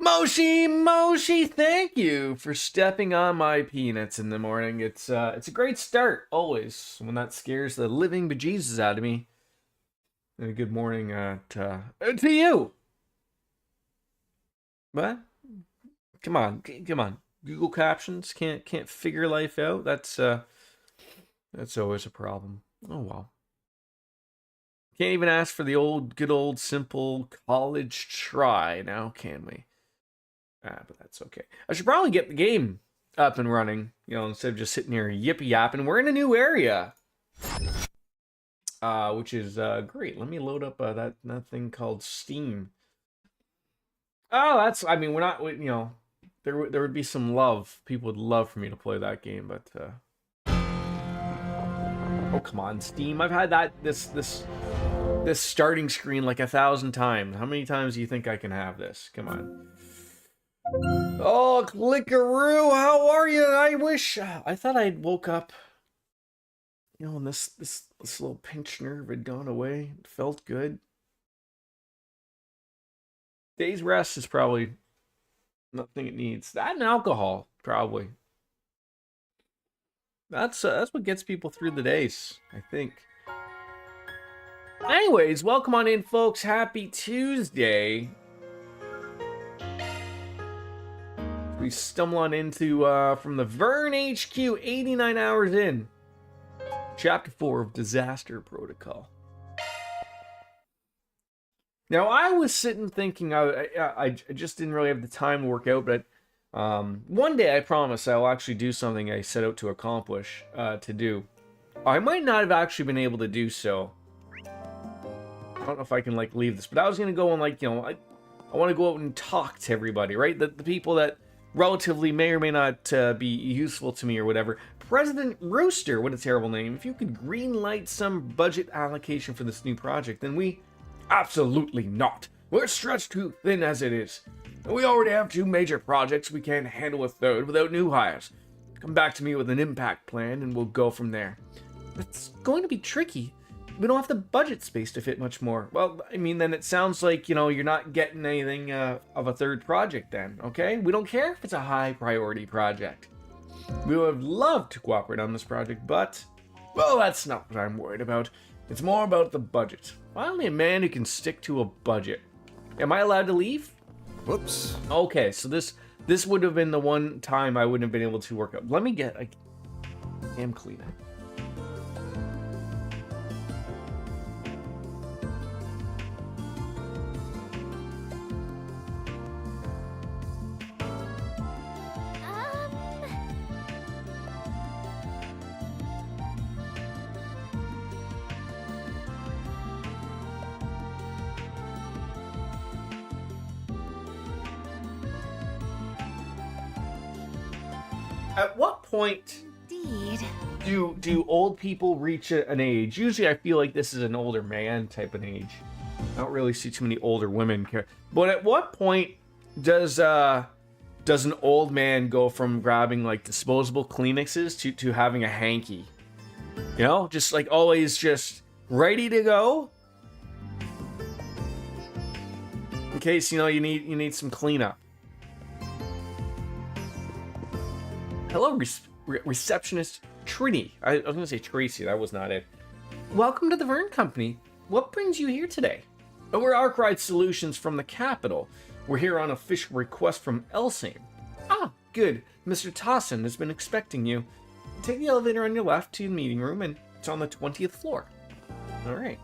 Moshi, thank you for stepping on my peanuts in the morning. It's a great start, always, when that scares the living bejesus out of me. And a good morning to you. What? Come on. Google Captions can't figure life out. That's always a problem. Oh well. Can't even ask for the good old simple college try now, can we? But that's okay. I should probably get the game up and running, instead of just sitting here yippee yapping. We're in a new area, which is great. Let me load up that thing called Steam. Oh, we're not, there would be some love. People would love for me to play that game, but oh come on, Steam. I've had this starting screen like 1,000 times. How many times do you think I can have this? Come on. Oh, Clickaroo, how are you? I thought I'd woke up, and this little pinched nerve had gone away. It felt good. Day's rest is probably nothing it needs. That and alcohol, probably. That's what gets people through the days, I think. Anyways, welcome on in, folks. Happy Tuesday. We stumble on into, from the Vern HQ, 89 hours in. Chapter 4 of Disaster Protocol. Now, I was sitting thinking, I just didn't really have the time to work out, but one day I promise I'll actually do something I set out to accomplish, to do. I might not have actually been able to do so. I don't know if I can, leave this, but I was going to go and, I want to go out and talk to everybody, right? The people that relatively may or may not be useful to me or whatever. President Rooster, what a terrible name. If you could greenlight some budget allocation for this new project, then we... Absolutely not. We're stretched too thin as it is. And we already have 2 major projects. We can't handle a third without new hires. Come back to me with an impact plan and we'll go from there. It's going to be tricky. We don't have the budget space to fit much more. Well, then it sounds like, you're not getting anything of a third project then, okay? We don't care if it's a high priority project. We would have loved to cooperate on this project, but, well, that's not what I'm worried about. It's more about the budget. Finally, a man who can stick to a budget. Am I allowed to leave? Whoops. Okay, so this would have been the one time I wouldn't have been able to work up. Let me get a damn cleaner. At what point do old people reach an age? Usually I feel like this is an older man type of age. I don't really see too many older women care. But at what point does an old man go from grabbing disposable Kleenexes to having a hanky? Just always just ready to go? In case you need some cleanup. Hello, receptionist Trini. I was going to say Tracy. That was not it. Welcome to the Vern Company. What brings you here today? We're Arkwright Solutions from the capital. We're here on official request from Elsame. Ah, good. Mr. Tossin has been expecting you. Take the elevator on your left to the meeting room, and it's on the 20th floor. All right.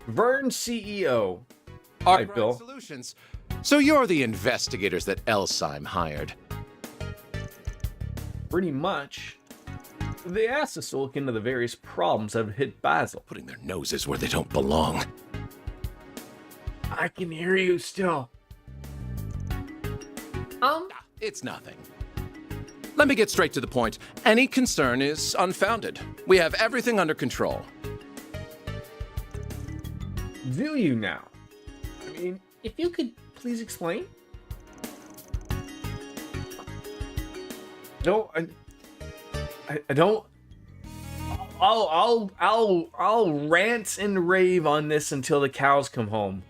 Vern CEO. Hi, Bill. Solutions. So you're the investigators that Elsime hired. Pretty much. They asked us to look into the various problems that have hit Basel. Putting their noses where they don't belong. I can hear you still. It's nothing. Let me get straight to the point. Any concern is unfounded. We have everything under control. Do you now? If you could please explain? No, I don't. I'll rant and rave on this until the cows come home.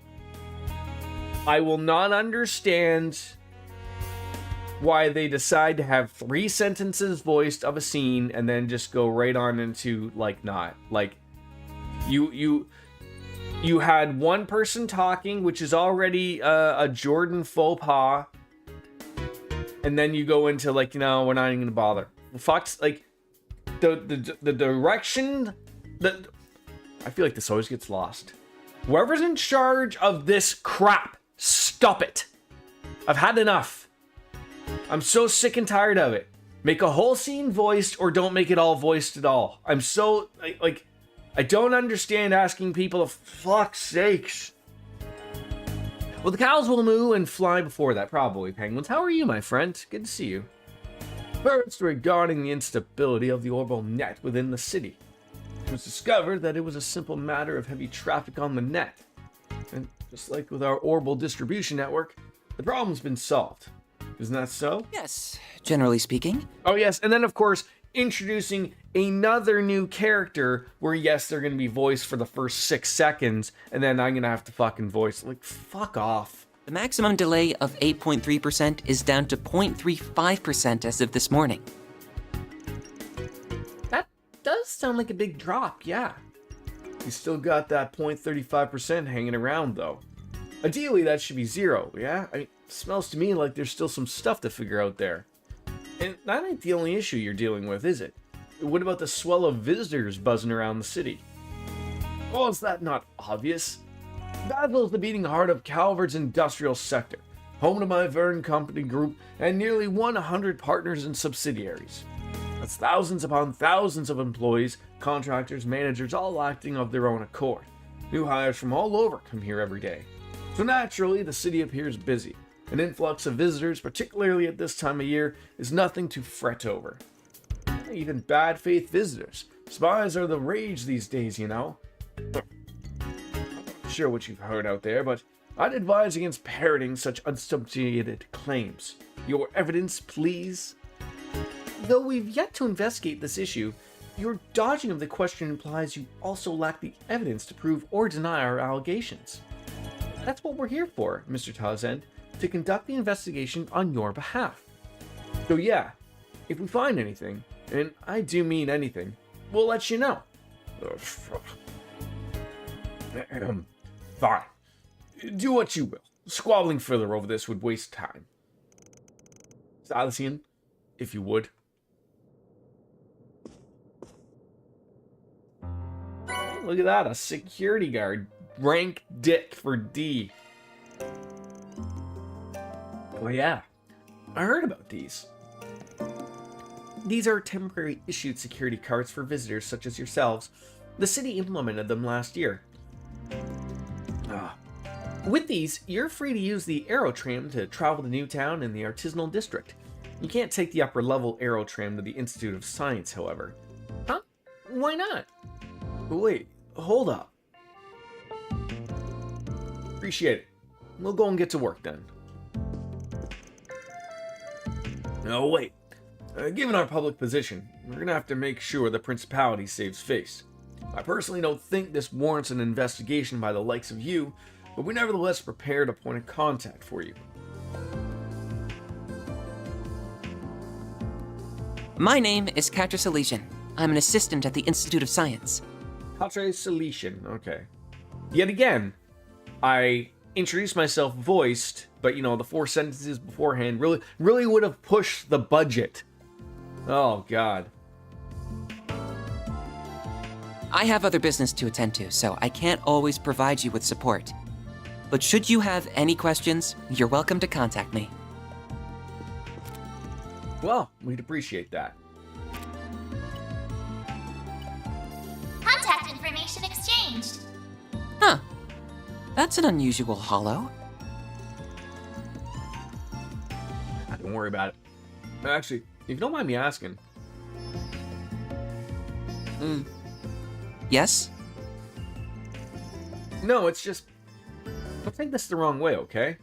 I will not understand why they decide to have 3 sentences voiced of a scene and then just go right on into like not like you had one person talking, which is already a Jordan faux pas, and then you go into like, we're not even gonna bother. Fox, like the direction that I feel like this always gets lost. Whoever's in charge of this crap, stop it. I've had enough. I'm so sick and tired of it. Make a whole scene voiced or don't make it all voiced at all. I'm so, I don't understand asking people to fuck's sakes. Well, the cows will moo and fly before that, probably, Penguins. How are you, my friend? Good to see you. First, regarding the instability of the orbital net within the city. It was discovered that it was a simple matter of heavy traffic on the net. And just like with our orbital distribution network, the problem's been solved. Isn't that so? Yes, generally speaking. Oh, yes. And then, of course, introducing another new character where, yes, they're going to be voiced for the first 6 seconds, and then I'm going to have to fucking voice. Like, fuck off. The maximum delay of 8.3% is down to 0.35% as of this morning. That does sound like a big drop, yeah. You still got that 0.35% hanging around, though. Ideally, that should be 0, yeah? I mean, it smells to me like there's still some stuff to figure out there. And that ain't the only issue you're dealing with, is it? What about the swell of visitors buzzing around the city? Oh, is that not obvious? Battle's the beating heart of Calvert's industrial sector, home to my Verne Company Group and nearly 100 partners and subsidiaries. That's thousands upon thousands of employees, contractors, managers, all acting of their own accord. New hires from all over come here every day. So naturally, the city appears busy. An influx of visitors, particularly at this time of year, is nothing to fret over. Even bad faith visitors. Spies are the rage these days, you know. I'm not sure what you've heard out there, but I'd advise against parroting such unsubstantiated claims. Your evidence, please. Though we've yet to investigate this issue, your dodging of the question implies you also lack the evidence to prove or deny our allegations. That's what we're here for, Mr. Townsend, to conduct the investigation on your behalf. So yeah, if we find anything, and I do mean anything, we'll let you know. Fine. Do what you will. Squabbling further over this would waste time. Silesian, if you would. Look at that, a security guard. Rank Dick for D. Oh yeah, I heard about these. These are temporary issued security cards for visitors such as yourselves. The city implemented them last year. With these, you're free to use the Aero Tram to travel to Newtown and the Artisanal District. You can't take the upper level Aero Tram to the Institute of Science, however. Huh? Why not? Wait, hold up. Appreciate it. We'll go and get to work then. No, wait. Given our public position, we're gonna have to make sure the Principality saves face. I personally don't think this warrants an investigation by the likes of you, but we nevertheless prepared a point of contact for you. My name is Katra Salesian. I'm an assistant at the Institute of Science. Katra Salesian, okay. Yet again, I introduced myself voiced, but the 4 sentences beforehand really would have pushed the budget. Oh god. I have other business to attend to, so I can't always provide you with support. But should you have any questions, you're welcome to contact me. Well, we'd appreciate that. Contact information exchanged. Huh. That's an unusual holo. Don't worry about it. Actually, if you don't mind me asking. Yes? No, it's just... Don't take this the wrong way, okay?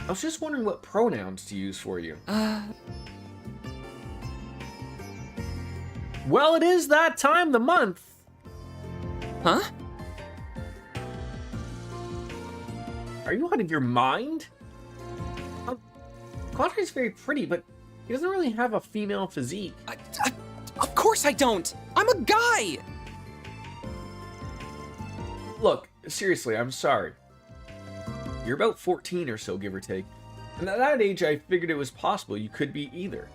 I was just wondering what pronouns to use for you. Well, it is that time of the month. Huh? Are you out of your mind? Quadra's very pretty, but he doesn't really have a female physique. Of course I don't! I'm a guy! Look, seriously, I'm sorry. You're about 14 or so, give or take. And at that age, I figured it was possible you could be either.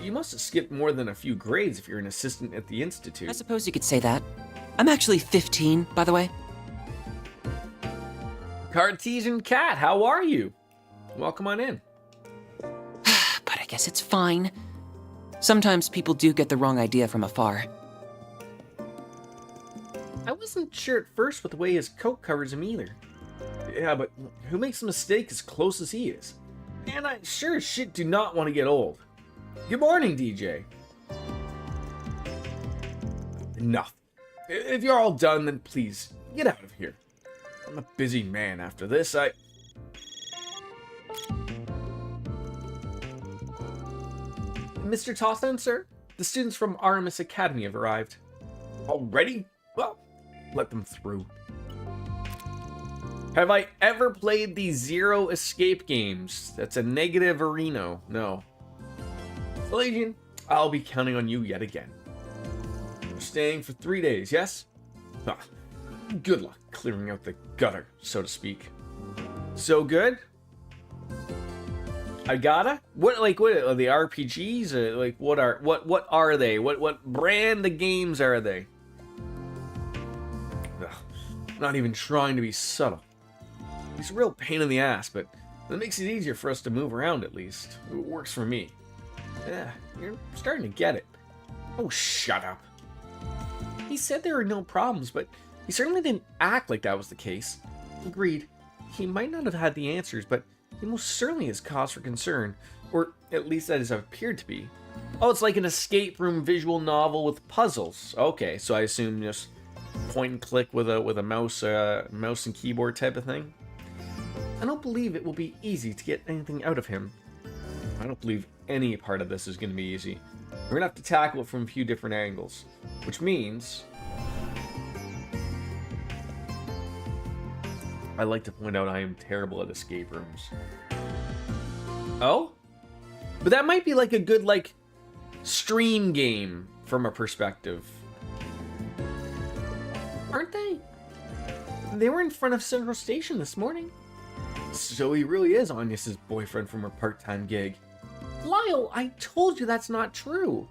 You must have skipped more than a few grades if you're an assistant at the Institute. I suppose you could say that. I'm actually 15, by the way. Cartesian Cat, how are you? Welcome on in. But I guess it's fine. Sometimes people do get the wrong idea from afar. I wasn't sure at first with the way his coat covers him either. Yeah, but who makes a mistake as close as he is? And I sure as shit do not want to get old. Good morning, DJ. Enough. If you're all done, then please, get out of here. I'm a busy man after this, Mr. Tossan, sir? The students from Artemis Academy have arrived. Already? Well, let them through. Have I ever played the Zero Escape games? That's a negative arena. No. Legion, I'll be counting on you yet again. You're staying for 3 days, yes? Ah, good luck clearing out the gutter, so to speak. So good? I gotta? What are the RPGs? Like what are they? What brand of games are they? Ugh, not even trying to be subtle. He's a real pain in the ass, but that makes it easier for us to move around at least. It works for me. Yeah, you're starting to get it. Oh, shut up. He said there were no problems, but he certainly didn't act like that was the case. Agreed. He might not have had the answers, but he most certainly has cause for concern. Or at least that has appeared to be. Oh, it's like an escape room visual novel with puzzles. Okay, so I assume just point and click with a mouse and keyboard type of thing. I don't believe it will be easy to get anything out of him. I don't believe any part of this is going to be easy. We're going to have to tackle it from a few different angles. Which means... I like to point out I am terrible at escape rooms. Oh? But that might be like a good, stream game from a perspective. Aren't they? They were in front of Central Station this morning. So he really is Agnes's boyfriend from her part-time gig. Lyle, I told you that's not true.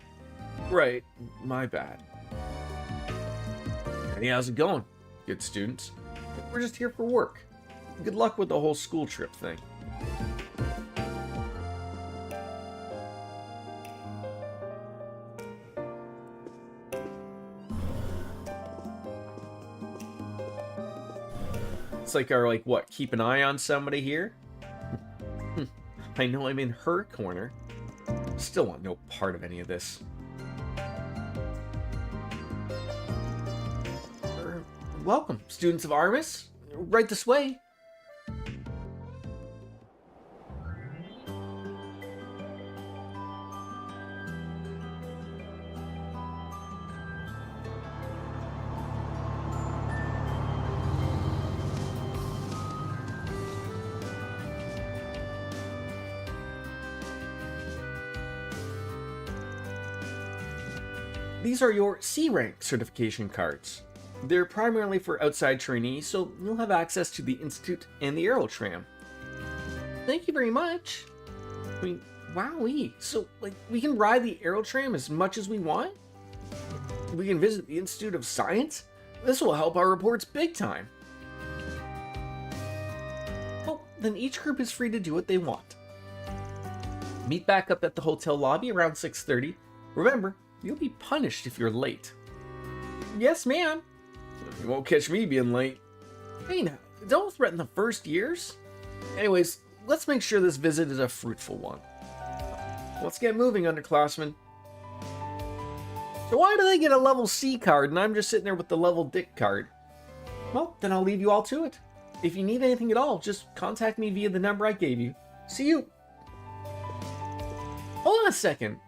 Right, my bad. Hey, how's it going, good students? We're just here for work. Good luck with the whole school trip thing. It's like our, keep an eye on somebody here? I know I'm in her corner. Still want no part of any of this. Welcome, students of Artemis. Right this way. These are your C-rank certification cards. They're primarily for outside trainees, so you'll have access to the Institute and the Aerotram. Thank you very much. I mean, wowee. So, we can ride the Aerotram as much as we want? We can visit the Institute of Science? This will help our reports big time. Well, then each group is free to do what they want. Meet back up at the hotel lobby around 6:30. Remember, you'll be punished if you're late. Yes, ma'am. You won't catch me being late. Hey now, don't threaten the first years. Anyways, let's make sure this visit is a fruitful one. Let's get moving, underclassmen. So why do they get a level C card and I'm just sitting there with the level Dick card? Well, then I'll leave you all to it. If you need anything at all, just contact me via the number I gave you. See you. Hold on a second.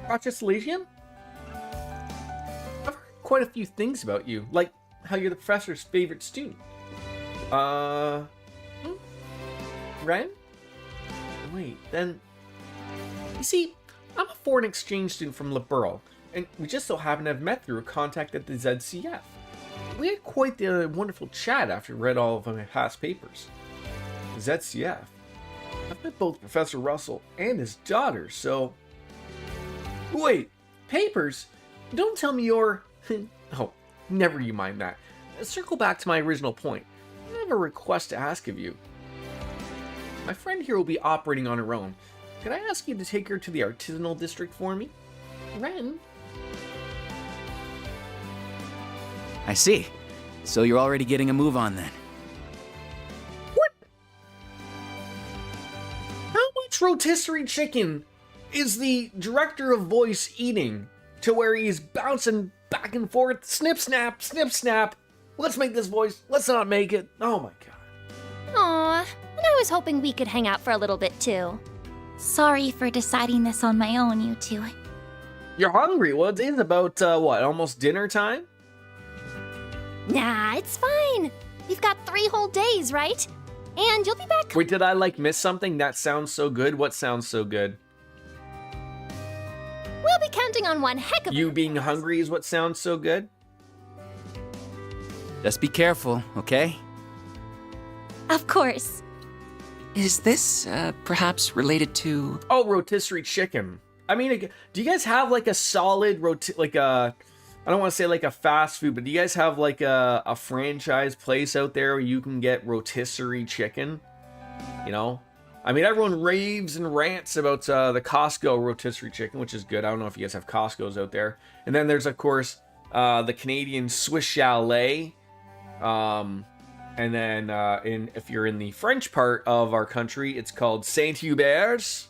Rochester Legion? quite a few things about you, like how you're the professor's favorite student. Ren? Wait, then... You see, I'm a foreign exchange student from Liberl, and we just so happen to have met through a contact at the ZCF. We had quite the wonderful chat after we read all of my past papers. ZCF? I've met both Professor Russell and his daughter, so... Wait, papers? Don't tell me you're... Oh, never you mind that. Circle back to my original point. I have a request to ask of you. My friend here will be operating on her own. Could I ask you to take her to the artisanal district for me? Ren? I see. So you're already getting a move on then. What? How much rotisserie chicken is the director of voice eating to where he's bouncing back and forth? Snip, snap, snip, snap. Let's make this voice. Let's not make it. Oh my god. Aw, and I was hoping we could hang out for a little bit too. Sorry for deciding this on my own, you two. You're hungry. Well, it is about, what, almost dinner time? Nah, it's fine. We've got 3 whole days, right? And you'll be back. Wait, did I, miss something? That sounds so good. What sounds so good? We'll be counting on one heck of You being hungry is what sounds so good? Just be careful, okay? Of course. Is this, perhaps related to... Oh, rotisserie chicken. I mean, do you guys have, a solid I don't want to say a fast food, but do you guys have a franchise place out there where you can get rotisserie chicken? You know? I mean, everyone raves and rants about the Costco rotisserie chicken, which is good. I don't know if you guys have Costco's out there. And then there's, of course, the Canadian Swiss Chalet. And then if you're in the French part of our country, it's called Saint Hubert's.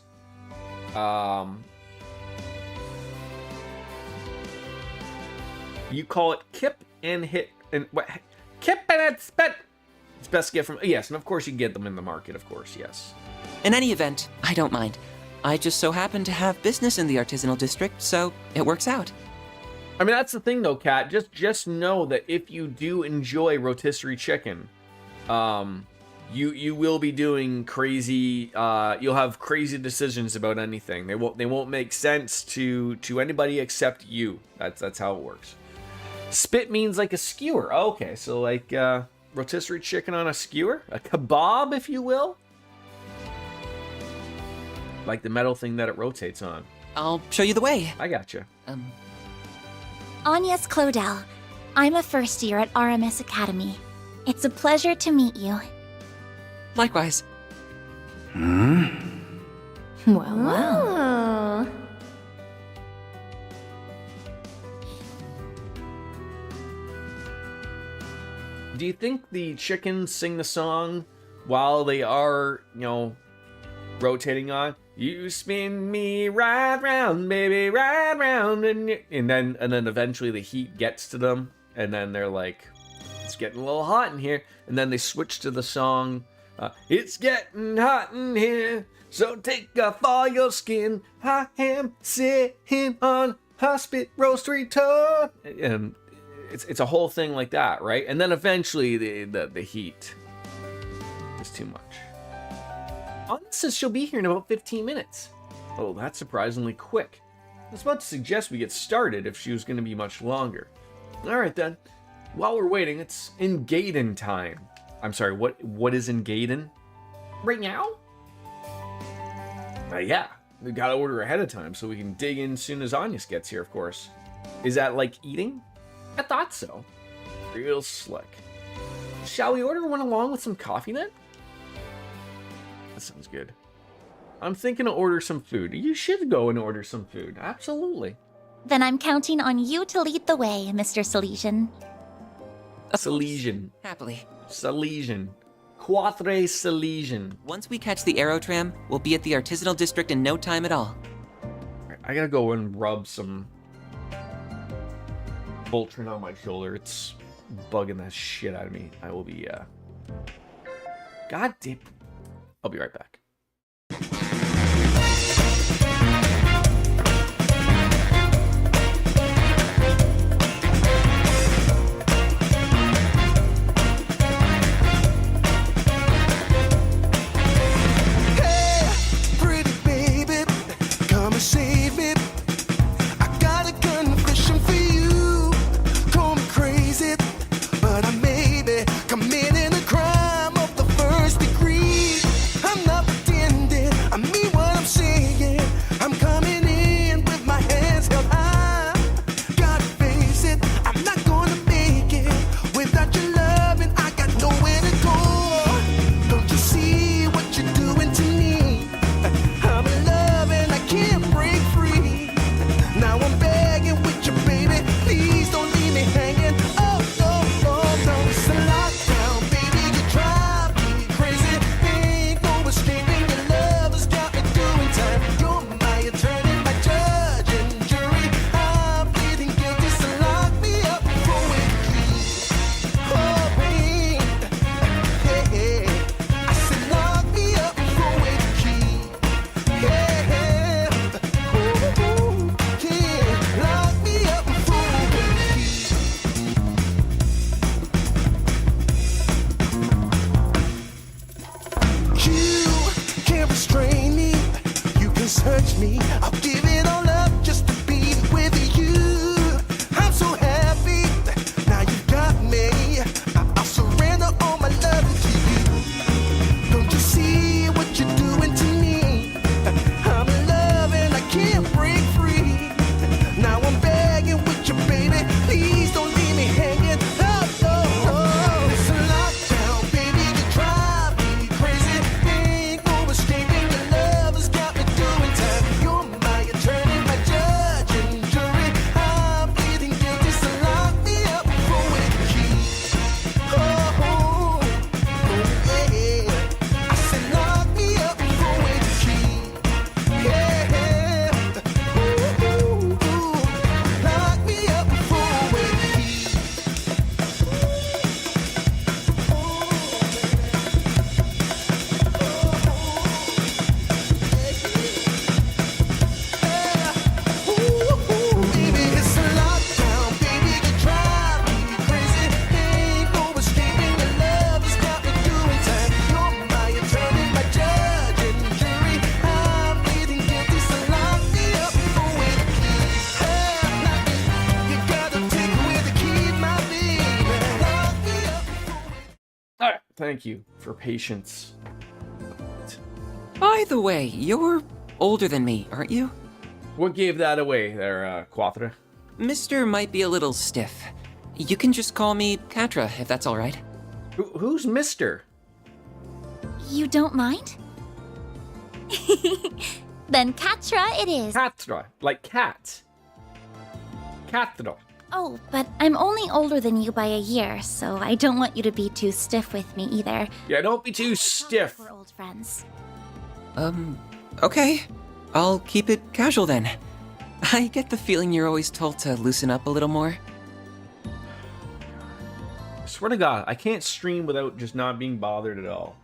You call it kip and hit and what? Kip and it's best to get from, yes, and of course you can get them in the market, of course, yes. In any event, I don't mind. I just so happen to have business in the artisanal district, so it works out. I mean, that's the thing though, Kat. Just know that if you do enjoy rotisserie chicken, you will be doing crazy. You'll have crazy decisions about anything. They won't make sense to anybody except you. That's how it works. Spit means a skewer. Okay, so rotisserie chicken on a skewer, a kebab, if you will. Like the metal thing that it rotates on. I'll show you the way. I gotcha. Agnes Claudel. I'm a first year at RMS Academy. It's a pleasure to meet you. Likewise. Well. Do you think the chickens sing the song while they are, rotating on? You spin me right round, baby, right round, and then eventually the heat gets to them, and then they're like, it's getting a little hot in here, and then they switch to the song, it's getting hot in here, so take off all your skin. I am sitting on hospit roastery toad, and it's a whole thing like that, right? And then eventually the heat is too much. Anna says she'll be here in about 15 minutes. Oh, that's surprisingly quick. I was about to suggest we get started if she was going to be much longer. Alright then. While we're waiting, it's in Gaiden time. I'm sorry, what is in Gaiden? Right now? Yeah. We gotta order ahead of time so we can dig in as soon as Agnes gets here, of course. Is that like eating? I thought so. Real slick. Shall we order one along with some coffee then? That sounds good. I'm thinking to order some food. You should go and order some food. Absolutely. Then I'm counting on you to lead the way, Mr. Salesian. Salesian. Happily. Salesian. Quatre Salesian. Once we catch the Aerotram, we'll be at the artisanal district in no time at all. I gotta go and rub some Voltron on my shoulder. It's bugging the shit out of me. I will be, God damn. I'll be right back. search me. I'll give it all up just to be with you. I'm so happy, now you got me. I'll surrender all my love to you. Don't you see what you're doing to me? I'm in love and I can't break free. Now I'm begging with you, baby. Please don't leave me hanging. Oh, oh, oh. It's a lockdown, baby. You drive me crazy. Ain't no escaping. Your love has got me doing time. You're my attorney, my judge and jury. I'm pleading guilty, so lock me up for with the key. Oh, oh, oh, yeah. I said lock me up for with the key. Yeah. Ooh, ooh, ooh. Lock me up for with the key. Baby, it's a lockdown, baby, you drive me crazy. Ain't no escaping, your love has got me doing time. You're my attorney, my judge and jury. I'm pleading guilty, so lock me up for with the key. You gotta take away the key, my baby. Lock me up for All right, thank you for patience. By the way, you're older than me, aren't you? What gave that away there, Quathra? Mister might be a little stiff. You can just call me Katra, if that's all right. Who's Mister? You don't mind? Then Katra it is. Catra, like cat. Catra. Oh, but I'm only older than you by a year, so I don't want you to be too stiff with me either. Yeah, don't be too stiff. We're old friends. Okay. I'll keep it casual then. I get the feeling you're always told to loosen up a little more. I swear to God, I can't stream without just not being bothered at all.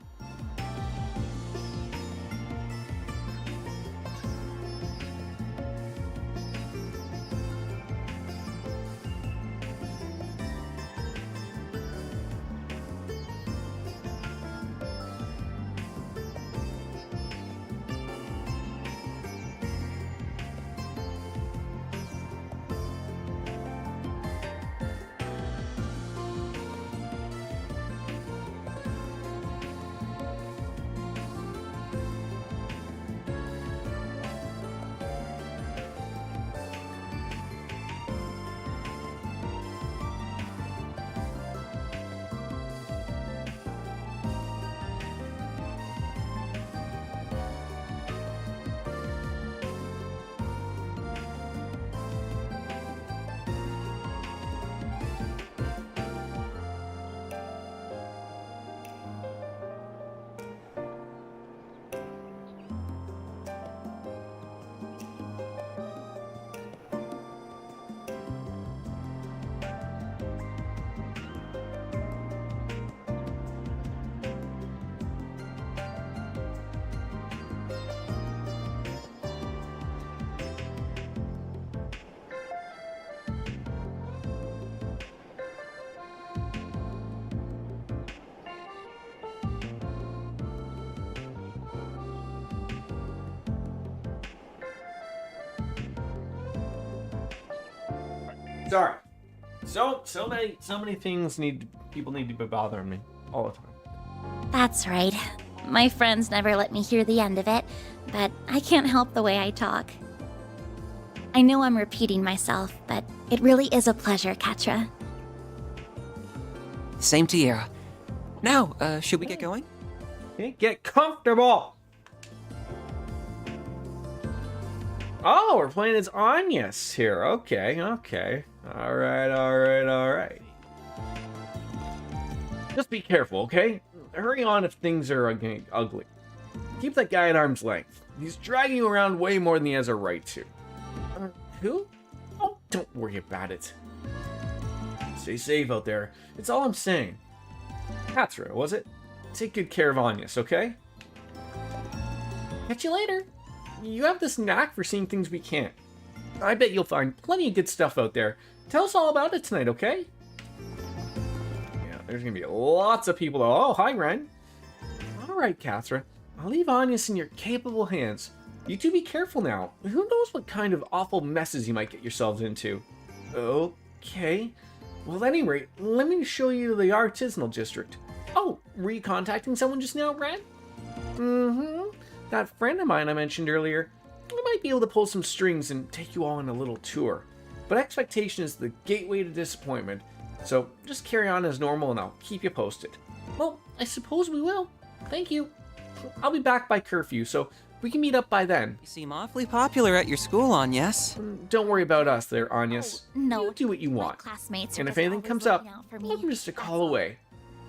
Sorry. So many things people need to be bothering me all the time. That's right. My friends never let me hear the end of it, but I can't help the way I talk. I know I'm repeating myself, but it really is a pleasure, Katra. Same to you. Now, should we get going? Okay, get comfortable. Oh, we're playing as Agnes here. Okay. All right. Just be careful, okay? Hurry on if things are getting ugly. Keep that guy at arm's length. He's dragging you around way more than he has a right to. Who? Oh, don't worry about it. Stay safe out there. It's all I'm saying. Katra, was it? Take good care of Agnes, okay? Catch you later. You have this knack for seeing things we can't. I bet you'll find plenty of good stuff out there. Tell us all about it tonight, okay? Yeah, there's gonna be lots of people. Oh, hi, Ren. All right, Katra. I'll leave Agnes in your capable hands. You two be careful now. Who knows what kind of awful messes you might get yourselves into. Okay. Well, at any rate, let me show you the artisanal district. Oh, were you contacting someone just now, Red? Mm-hmm. That friend of mine I mentioned earlier, I might be able to pull some strings and take you all on a little tour. But expectation is the gateway to disappointment, so just carry on as normal and I'll keep you posted. Well, I suppose we will. Thank you. I'll be back by curfew, so we can meet up by then. You seem awfully popular at your school, Agnes. Don't worry about us there, Agnes. No, You do what you my want. classmates are And if just anything always comes up, looking out for me. I'm just a That's call all. away.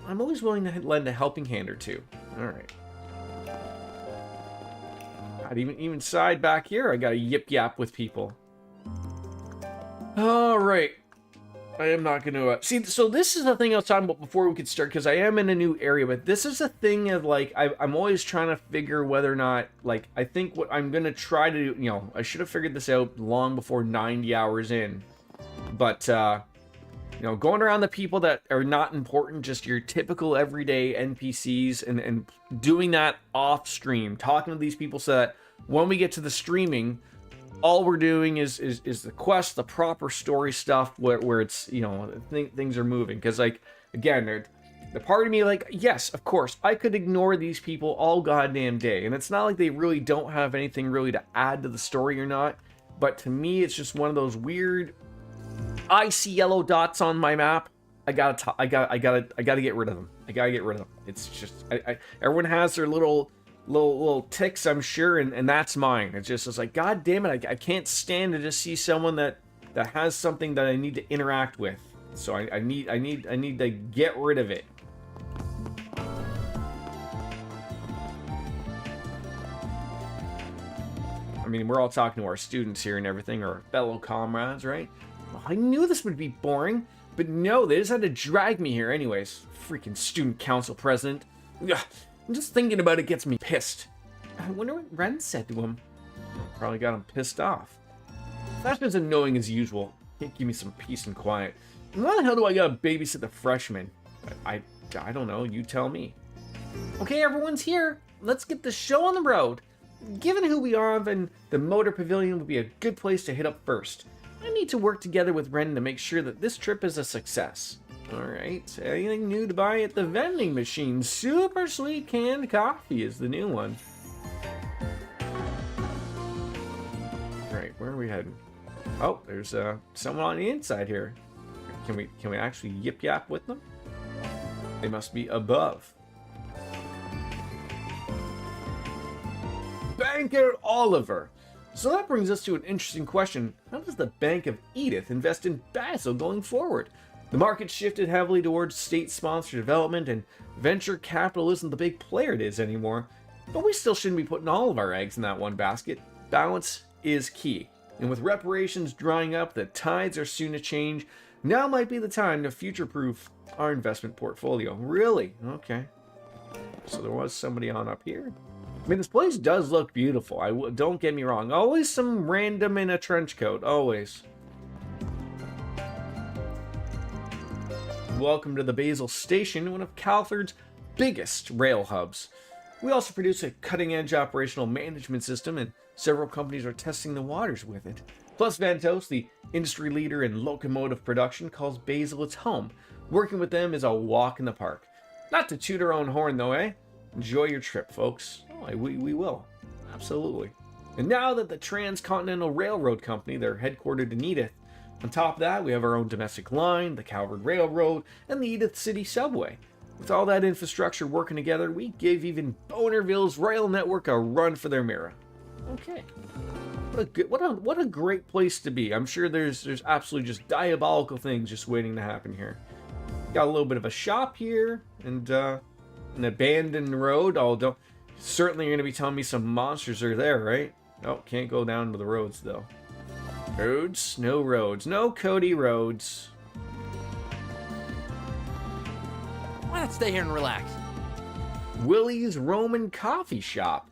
I'm always willing to lend a helping hand or two. Alright. God, even side back here, I gotta yip yap with people. Alright. I am not gonna see, so this is the thing I was talking about before we could start, because I am in a new area, but this is a thing of like I'm always trying to figure whether or not, like, I think what I'm gonna try to do, you know, I should have figured this out long before 90 hours in, but you know, going around the people that are not important, just your typical everyday NPCs, and doing that off stream, talking to these people so that when we get to the streaming, all we're doing is the quest, the proper story stuff, where it's, you know, things are moving. Because, like, again, the part of me, like, yes, of course, I could ignore these people all goddamn day. And it's not like they really don't have anything really to add to the story or not. But to me, it's just one of those weird, I see yellow dots on my map. I gotta get rid of them. I gotta get rid of them. It's just, everyone has their little ticks, I'm sure, and that's mine. It's like, god damn it, I can't stand to just see someone that has something that I need to interact with. So I need to get rid of it. I mean, we're all talking to our students here and everything, our fellow comrades, right? Well, I knew this would be boring, but no, they just had to drag me here anyways. Freaking student council president. Ugh. Just thinking about it gets me pissed. I wonder what Ren said to him. Probably got him pissed off. That's as annoying as usual. Can't give me some peace and quiet. And why the hell do I gotta babysit the freshmen? I don't know. You tell me. Okay, everyone's here. Let's get the show on the road. Given who we are, then the motor pavilion would be a good place to hit up first. I need to work together with Ren to make sure that this trip is a success. Alright, anything new to buy at the vending machine? Super sweet canned coffee is the new one. Alright, where are we heading? Oh, there's someone on the inside here. Can we actually yip yap with them? They must be above. Banker Oliver. So that brings us to an interesting question. How does the Bank of Edith invest in Basil going forward? The market shifted heavily towards state-sponsored development, and venture capital isn't the big player it is anymore. But we still shouldn't be putting all of our eggs in that one basket. Balance is key. And with reparations drying up, the tides are soon to change. Now might be the time to future-proof our investment portfolio. Really? Okay. So there was somebody on up here. I mean, this place does look beautiful. Don't get me wrong. Always some random in a trench coat. Always. Welcome to the Basil Station, one of Calford's biggest rail hubs. We also produce a cutting-edge operational management system, and several companies are testing the waters with it. Plus, Ventos, the industry leader in locomotive production, calls Basil its home. Working with them is a walk in the park. Not to toot our own horn, though, eh? Enjoy your trip, folks. Oh, we will. Absolutely. And now that the Transcontinental Railroad Company, they're headquartered in Edith. On top of that, we have our own domestic line, the Calvert Railroad, and the Edith City Subway. With all that infrastructure working together, we gave even Bonerville's rail network a run for their mirror. Okay. What a great place to be. I'm sure there's absolutely just diabolical things just waiting to happen here. Got a little bit of a shop here, and an abandoned road. Although certainly you're going to be telling me some monsters are there, right? Oh, can't go down to the roads though. Roads? No roads. No Cody roads. Why not stay here and relax? Willie's Roman Coffee Shop.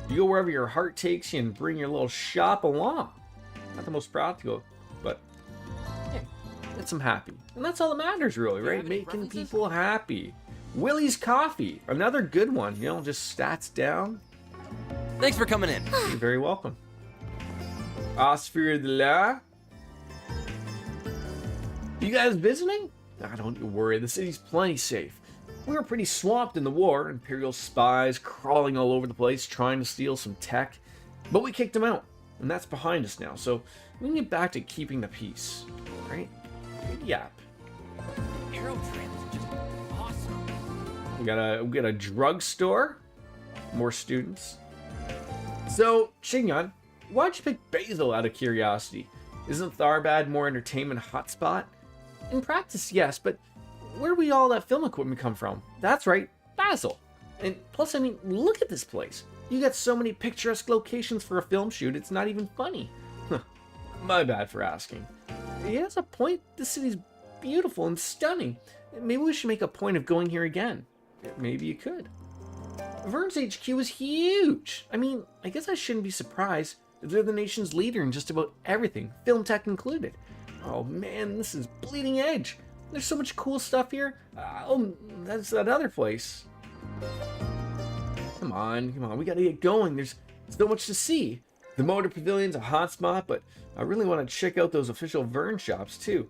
You go wherever your heart takes you and bring your little shop along. Not the most practical, but yeah, it's them happy. And that's all that matters really, right? Making people happy. Willie's Coffee, another good one. You know, just stats down. Thanks for coming in. You're very welcome. Osphir de la. You guys visiting? Don't you worry, the city's plenty safe. We were pretty swamped in the war, Imperial spies crawling all over the place trying to steal some tech. But we kicked them out, and that's behind us now, so we can get back to keeping the peace. Right? Yep. Aero Tram is just awesome. We got a drugstore. More students. So, Shingon, why'd you pick Basil out of curiosity? Isn't Tharbad more entertainment hotspot? In practice, yes, but where we all that film equipment come from? That's right, Basil. And plus, I mean, look at this place. You got so many picturesque locations for a film shoot, it's not even funny. My bad for asking. He has a point. This city's beautiful and stunning. Maybe we should make a point of going here again. Maybe you could. Vern's HQ is huge. I mean, I guess I shouldn't be surprised. They're the nation's leader in just about everything, film tech included. Oh man, this is bleeding edge. There's so much cool stuff here. Oh, that's that other place. Come on, we gotta get going. There's so much to see. The motor pavilion's a hot spot, but I really want to check out those official Vern shops too.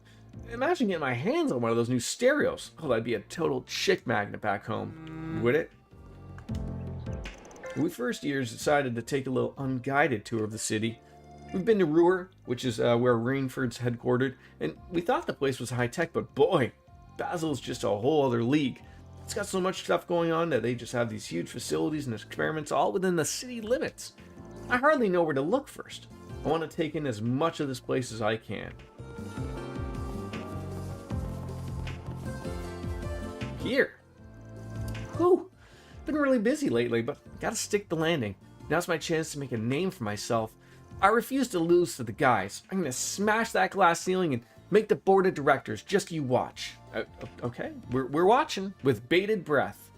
Imagine getting my hands on one of those new stereos. Oh, that'd be a total chick magnet back home, would it? We first years decided to take a little unguided tour of the city. We've been to Ruhr, which is where Rainford's headquartered, and we thought the place was high-tech, but boy, Basil's just a whole other league. It's got so much stuff going on that they just have these huge facilities and experiments all within the city limits. I hardly know where to look first. I want to take in as much of this place as I can. Here. Whew. Been really busy lately, but gotta stick the landing. Now's my chance to make a name for myself. I refuse to lose to the guys. I'm gonna smash that glass ceiling and make the board of directors. Just you watch. Okay, we're watching with bated breath.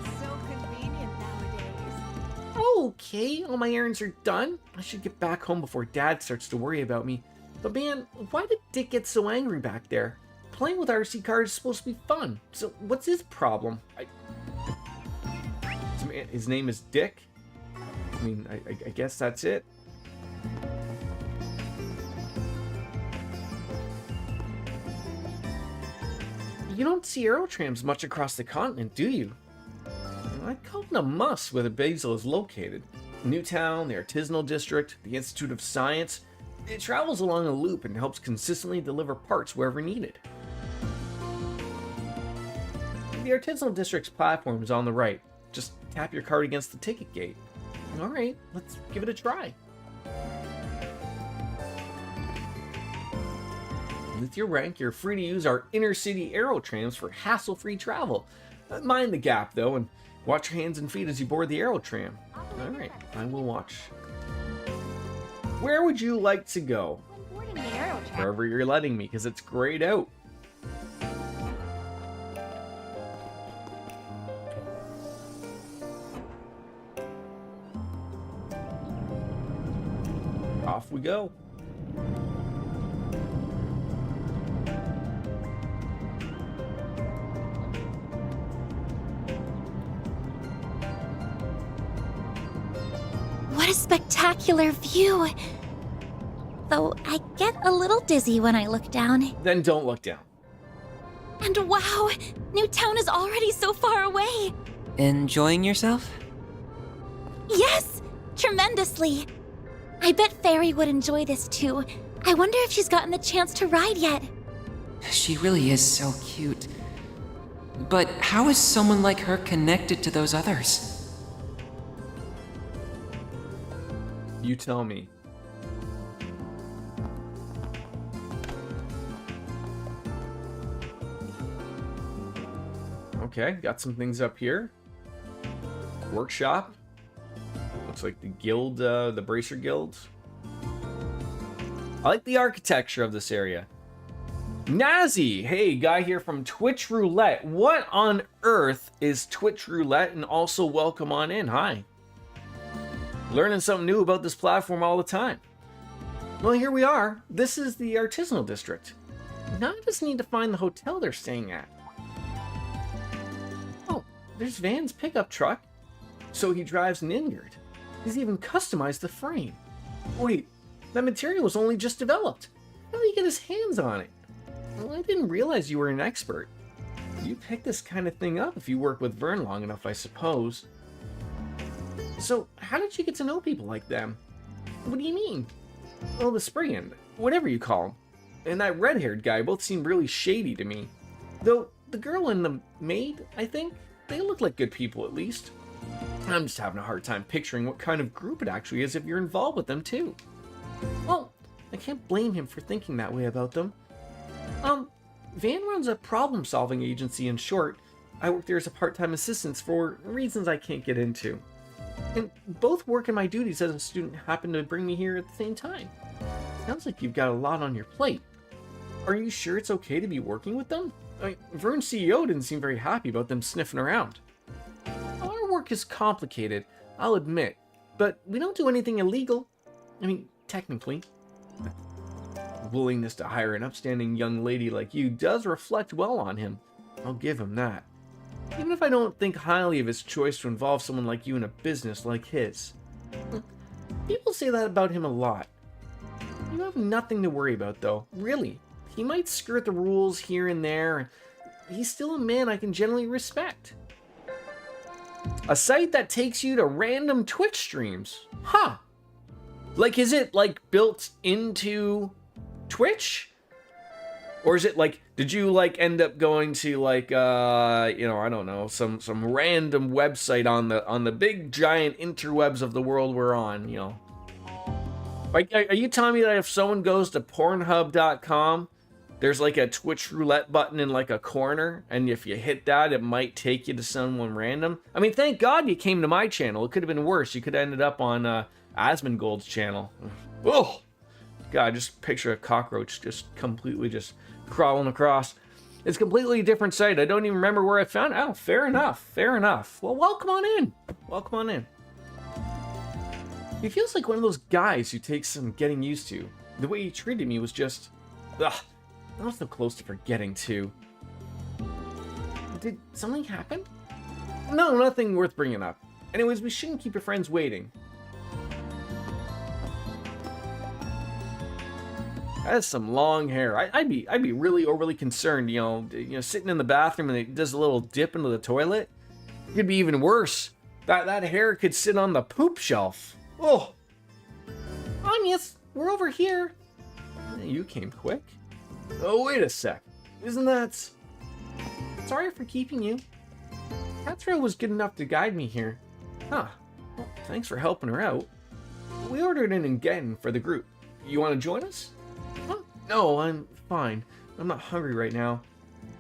It's so convenient nowadays. Okay, all my errands are done. I should get back home before Dad starts to worry about me. But man, why did Dick get so angry back there? Playing with RC cars is supposed to be fun. So what's his problem? His name is Dick? I mean, I guess that's it. You don't see aerotrams much across the continent, do you? I'd call it a must where the Basil is located. Newtown, the Artisanal District, the Institute of Science. It travels along a loop and helps consistently deliver parts wherever needed. The Artisanal District's platform is on the right. Just tap your card against the ticket gate. Alright, let's give it a try. With your rank, you're free to use our inner-city aerotrams for hassle-free travel. Mind the gap, though, and watch your hands and feet as you board the aerotram. Alright, I will watch. Where would you like to go? I'm boarding the Aerotrack. Wherever you're letting me, because it's grayed out. Off we go. What a spectacular view! Though I get a little dizzy when I look down. Then don't look down. And wow! Newtown is already so far away! Enjoying yourself? Yes! Tremendously! I bet Fairy would enjoy this too. I wonder if she's gotten the chance to ride yet. She really is so cute. But how is someone like her connected to those others? You tell me. Okay, got some things up here. Workshop. Looks like the guild, the Bracer Guild. I like the architecture of this area. Nazi! Hey, guy here from Twitch Roulette. What on earth is Twitch Roulette? And also welcome on in. Hi. Learning something new about this platform all the time. Well, here we are. This is the Artisanal District. Now I just need to find the hotel they're staying at. Oh, there's Van's pickup truck. So he drives an ingot. He's even customized the frame. Wait, that material was only just developed. How did he get his hands on it? Well, I didn't realize you were an expert. You pick this kind of thing up if you work with Vern long enough, I suppose. So, how did you get to know people like them? What do you mean? Well, the Spriggan, whatever you call him, and that red-haired guy both seem really shady to me. Though, the girl and the maid, I think, they look like good people at least. I'm just having a hard time picturing what kind of group it actually is if you're involved with them too. Well, I can't blame him for thinking that way about them. Van runs a problem-solving agency in short. I work there as a part-time assistant for reasons I can't get into. And both work and my duties as a student happen to bring me here at the same time. Sounds like you've got a lot on your plate. Are you sure it's okay to be working with them? Vern's CEO didn't seem very happy about them sniffing around. Our work is complicated, I'll admit, but we don't do anything illegal. I mean, technically. Willingness to hire an upstanding young lady like you does reflect well on him. I'll give him that. Even if I don't think highly of his choice to involve someone like you in a business like his. People say that about him a lot. You have nothing to worry about, though. Really. He might skirt the rules here and there. He's still a man I can generally respect. A site that takes you to random Twitch streams. Huh. Like, is it, like, built into Twitch? Or is it like, did you like end up going to like I don't know, some random website on the big giant interwebs of the world we're on, you know? Like, are you telling me that if someone goes to Pornhub.com, there's like a Twitch roulette button in like a corner, and if you hit that, it might take you to someone random? I mean, thank God you came to my channel. It could have been worse. You could have ended up on Asmongold's channel. Oh, God, just picture a cockroach just completely just crawling across. It's a completely different site. I don't even remember where I found it. Oh, fair enough. Fair enough. Well, welcome on in. Welcome on in. He feels like one of those guys who takes some getting used to. The way he treated me was just... Ugh. I was so close to forgetting, too. Did something happen? No, nothing worth bringing up. Anyways, we shouldn't keep your friends waiting. That's some long hair. I'd be really overly concerned, you know, sitting in the bathroom and it does a little dip into the toilet. It could be even worse. That hair could sit on the poop shelf. Oh. Agnes, we're over here. You came quick. Oh, wait a sec. Isn't that... Sorry for keeping you. Catherine was good enough to guide me here. Huh. Well, thanks for helping her out. We ordered an Ingetten for the group. You want to join us? Huh? No, I'm fine. I'm not hungry right now.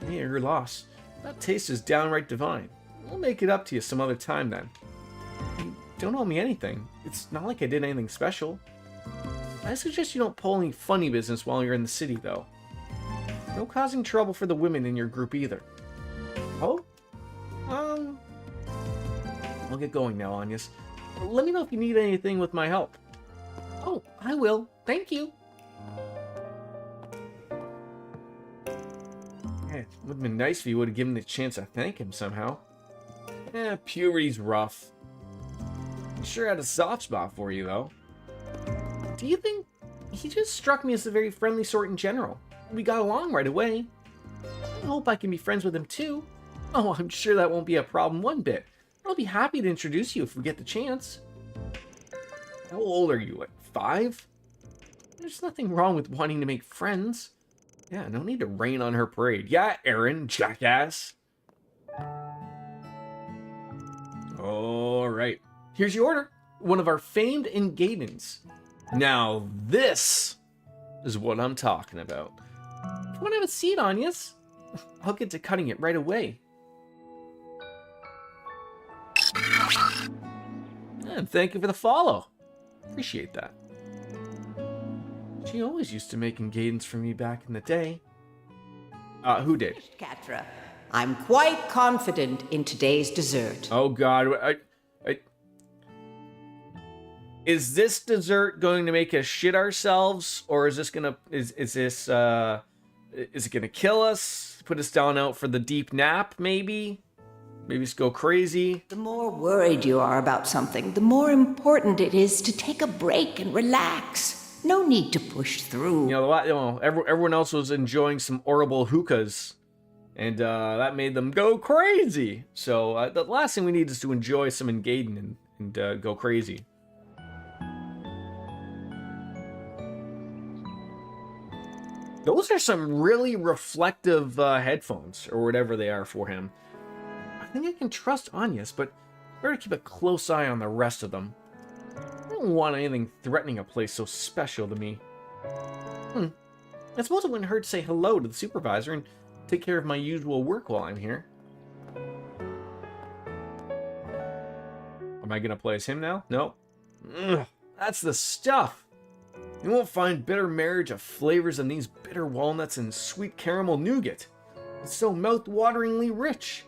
Hey, your loss. That taste is downright divine. We'll make it up to you some other time then. You don't owe me anything. It's not like I did anything special. I suggest you don't pull any funny business while you're in the city, though. No causing trouble for the women in your group either. Oh? I'll get going now, Agnes. Let me know if you need anything with my help. Oh, I will. Thank you. Yeah, it would have been nice if you would have given me the chance to thank him somehow. Puberty's rough. I sure had a soft spot for you, though. Do you think... He just struck me as a very friendly sort in general. We got along right away. I hope I can be friends with him, too. Oh, I'm sure that won't be a problem one bit. I'll be happy to introduce you if we get the chance. How old are you, like 5? There's nothing wrong with wanting to make friends. Yeah, no need to rain on her parade. Yeah, Aaron, jackass. Alright, here's your order. One of our famed Ingatens. Now this is what I'm talking about. If you want to have a seat, Agnes, I'll get to cutting it right away. And thank you for the follow. Appreciate that. She always used to make Ingatens for me back in the day. Who did? Catra, I'm quite confident in today's dessert. Oh God, is this dessert going to make us shit ourselves, or is this gonna is it gonna kill us? Put us down out for the deep nap, maybe? Maybe just go crazy. The more worried you are about something, the more important it is to take a break and relax. No need to push through. Everyone else was enjoying some horrible hookahs, and that made them go crazy. So the last thing we need is to enjoy some engagement and go crazy. Those are some really reflective headphones, or whatever they are for him. I think I can trust Anya's, but better keep a close eye on the rest of them. I don't want anything threatening a place so special to me. I suppose it wouldn't hurt to say hello to the supervisor and take care of my usual work while I'm here. Am I gonna play as him now? No. Ugh, that's the stuff! You won't find bitter marriage of flavors than these bitter walnuts and sweet caramel nougat. It's so mouth-wateringly rich.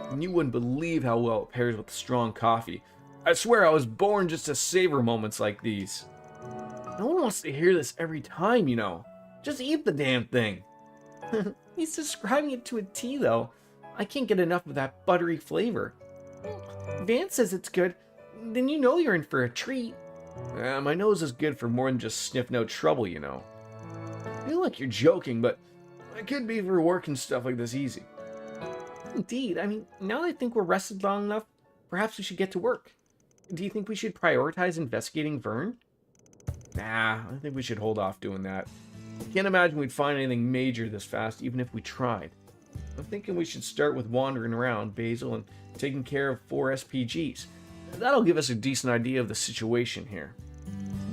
And you wouldn't believe how well it pairs with strong coffee. I swear I was born just to savor moments like these. No one wants to hear this every time, you know. Just eat the damn thing. He's describing it to a T, though. I can't get enough of that buttery flavor. Vance says it's good. Then you know you're in for a treat. My nose is good for more than just sniffing out trouble, you know. I feel like you're joking, but I could be for working stuff like this easy. Indeed, I mean, now that I think we're rested long enough, perhaps we should get to work. Do you think we should prioritize investigating Vern? Nah, I think we should hold off doing that. Can't imagine we'd find anything major this fast, even if we tried. I'm thinking we should start with wandering around Basil and taking care of 4 SPGs. That'll give us a decent idea of the situation here.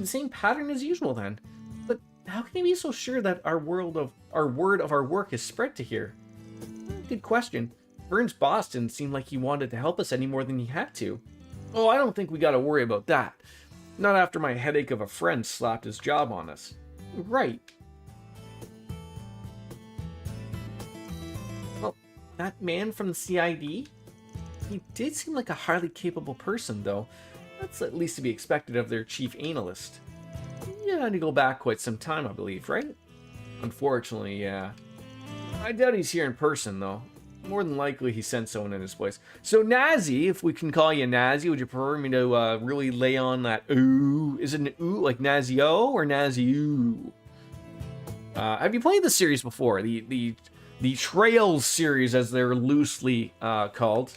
The same pattern as usual then. But how can you be so sure that our word of our work is spread to here? Good question. Vern's boss didn't seem like he wanted to help us any more than he had to. Oh, I don't think we gotta worry about that. Not after my headache of a friend slapped his job on us. Right. Well, that man from the CID? He did seem like a highly capable person, though. That's at least to be expected of their chief analyst. You had to go back quite some time, I believe, right? Unfortunately, yeah. I doubt he's here in person, though. More than likely, he sent someone in his place. So, Nazi, if we can call you Nazi, would you prefer me to really lay on that ooh? Is it an ooh like Nazi-o or Nazi-oo? Have you played the series before? The Trails series, as they're loosely called.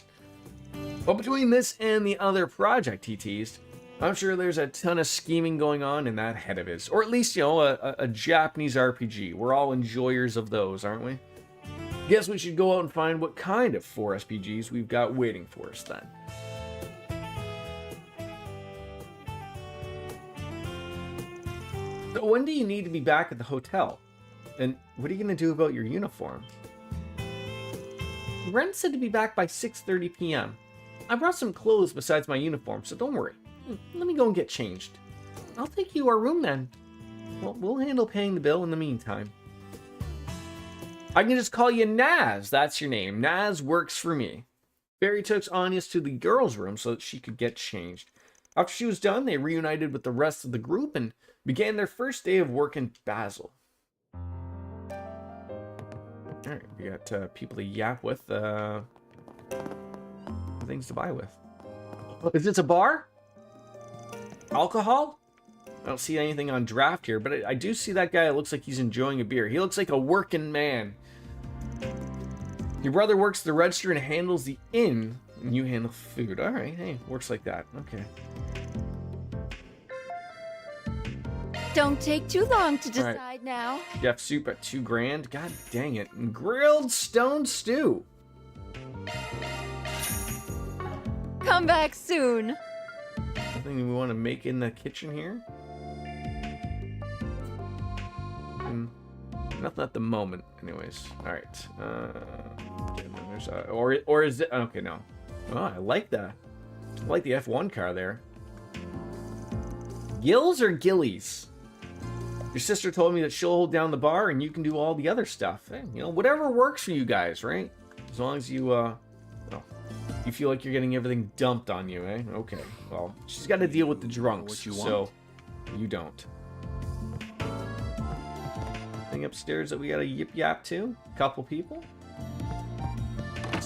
But between this and the other project he teased, I'm sure there's a ton of scheming going on in that head of his. Or at least, you know, a Japanese RPG. We're all enjoyers of those, aren't we? Guess we should go out and find what kind of 4 SPGs we've got waiting for us then. So when do you need to be back at the hotel? And what are you going to do about your uniform? Ren said to be back by 6:30 p.m. I brought some clothes besides my uniform, so don't worry. Let me go and get changed. I'll take you to our room then. Well, we'll handle paying the bill in the meantime. I can just call you Naz. That's your name. Naz works for me. Barry took Anya's to the girls' room so that she could get changed. After she was done, they reunited with the rest of the group and began their first day of work in Basel. Alright, we got people to yap with, things to buy with. Is this a bar? Alcohol? I don't see anything on draft here, but I do see that guy that looks like he's enjoying a beer. He looks like a working man. Your brother works the register and handles the inn, and you handle food. Alright, hey, works like that. Okay. Don't take too long to decide now. Chef soup at $2,000. God dang it. And grilled stone stew. Come back soon. Something we want to make in the kitchen here? Nothing at the moment, anyways. All right. There's or is it? Okay, no. Oh, I like that. I like the F1 car there. Gills or Gillies? Your sister told me that she'll hold down the bar and you can do all the other stuff. Hey, you know, whatever works for you guys, right? As long as you, you feel like you're getting everything dumped on you, eh? Okay. Well, she's got to deal with the drunks, so you don't. Thing upstairs that we got to yip yap to? Couple people?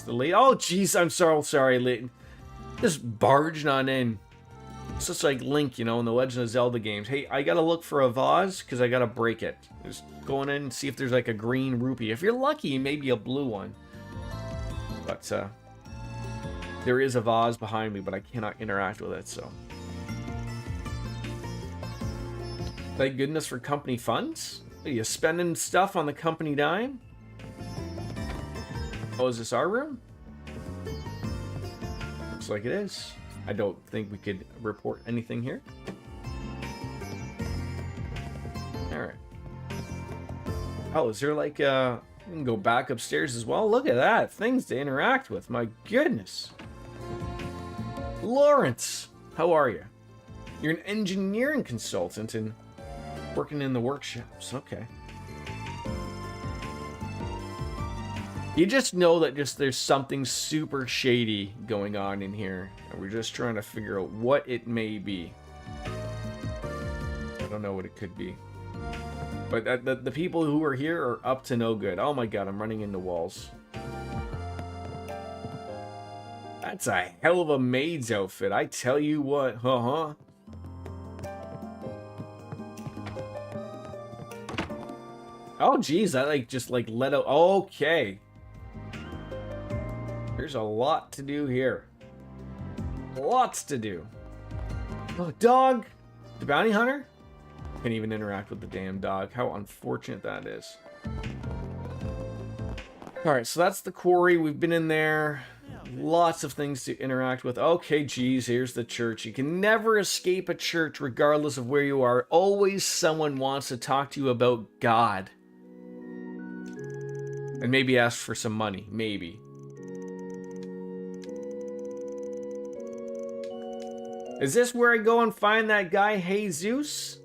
Just the late. Oh, jeez, I'm so sorry, Leighton. Just barging on in. It's just like Link, you know, in the Legend of Zelda games. Hey, I gotta look for a vase because I gotta break it. Just going in and see if there's like a green rupee. If you're lucky, maybe a blue one. But there is a vase behind me, but I cannot interact with it, so. Thank goodness for company funds. Are you spending stuff on the company dime? Oh, is this our room? Looks like it is. I don't think we could report anything here. Alright. Oh, is there like we can go back upstairs as well? Look at that. Things to interact with. My goodness. Lawrence, how are you? You're an engineering consultant and working in the workshops. Okay. You just know that there's something super shady going on in here, and we're just trying to figure out what it may be. I don't know what it could be. But the people who are here are up to no good. Oh my god, I'm running into walls. That's a hell of a maid's outfit, I tell you what. Uh-huh. Oh geez, that just let out. Okay. There's a lot to do here. Lots to do. Oh, dog! The bounty hunter? Can't even interact with the damn dog. How unfortunate that is. Alright, so that's the quarry. We've been in there. Lots of things to interact with. Okay, geez, here's the church. You can never escape a church regardless of where you are. Always someone wants to talk to you about God. And maybe ask for some money. Maybe. Is this where I go and find that guy Jesus?